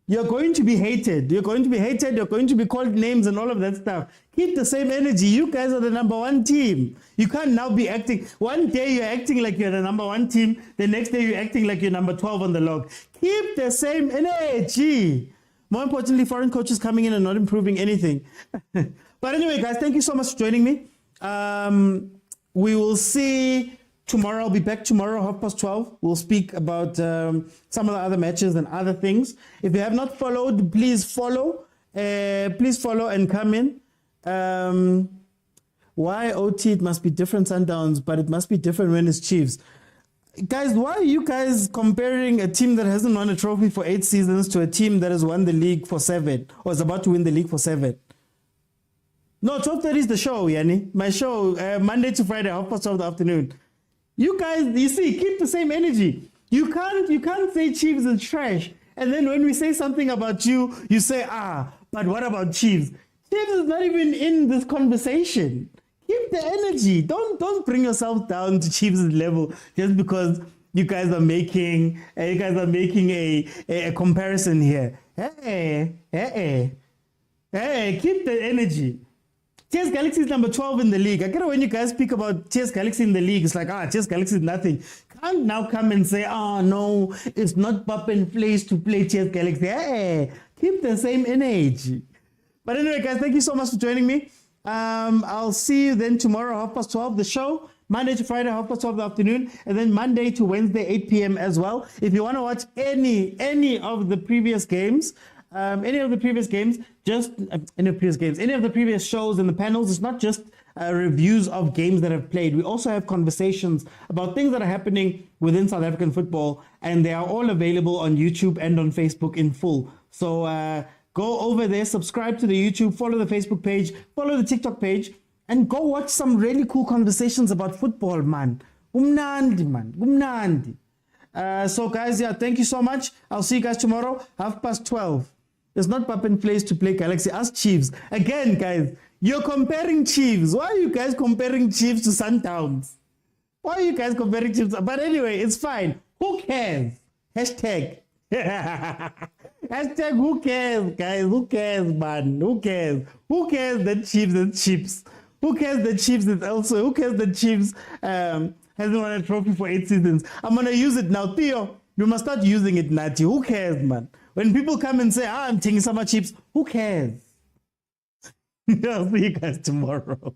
You're going to be hated. You're going to be hated. You're going to be called names and all of that stuff. Keep the same energy. You guys are the number one team. You can't now be acting. One day you're acting like you're the number one team. The next day you're acting like you're number 12 on the log. Keep the same energy. More importantly, foreign coaches coming in and not improving anything. But anyway, guys, thank you so much for joining me. We will see tomorrow. I'll be back tomorrow, 12:30. We'll speak about some of the other matches and other things. If you have not followed, please follow. Please follow and come in. Why OT? It must be different Sundowns, but it must be different when it's Chiefs. Guys, why are you guys comparing a team that hasn't won a trophy for 8 seasons to a team that has won the league for 7 or is about to win the league for 7? No, 12:30 is the show, Yanni. My show, Monday to Friday, 12:30 in the afternoon. You guys, you see, keep the same energy. You can't say Chiefs is trash. And then when we say something about you, you say, but what about Chiefs? Chiefs is not even in this conversation. Keep the energy. Don't bring yourself down to Chiefs' level just because you guys are making a comparison here. Hey, keep the energy. TS Galaxy is number 12 in the league. I get it when you guys speak about TS Galaxy in the league. It's like, TS Galaxy is nothing. Can't now come and say, no, it's not pop and place to play TS Galaxy. Hey, keep the same energy. But anyway, guys, thank you so much for joining me. I'll see you then tomorrow, 12:30, the show. Monday to Friday, 12:30 in the afternoon. And then Monday to Wednesday, 8 p.m. as well. If you want to watch any of the previous games, any of the previous shows and the panels, it's not just reviews of games that have played. We also have conversations about things that are happening within South African football, and they are all available on YouTube and on Facebook in full. So go over there, subscribe to the YouTube, follow the Facebook page, follow the TikTok page, and go watch some really cool conversations about football, man. Gumnandi. So guys, thank you so much. I'll see you guys tomorrow, 12:30. It's not pop and place to play Galaxy. Ask Chiefs. Again, guys, you're comparing Chiefs. Why are you guys comparing Chiefs to Sundowns? Why are you guys comparing Chiefs? But anyway, it's fine. Who cares? Hashtag. Hashtag who cares, guys? Who cares, man? Who cares? Who cares that Chiefs is Chiefs? Who cares that Chiefs is also? Who cares that Chiefs hasn't won a trophy for 8 seasons? I'm going to use it now. Theo, you must start using it, Nati. Who cares, man? When people come and say, I'm taking some Chiefs, who cares? I'll see you guys tomorrow.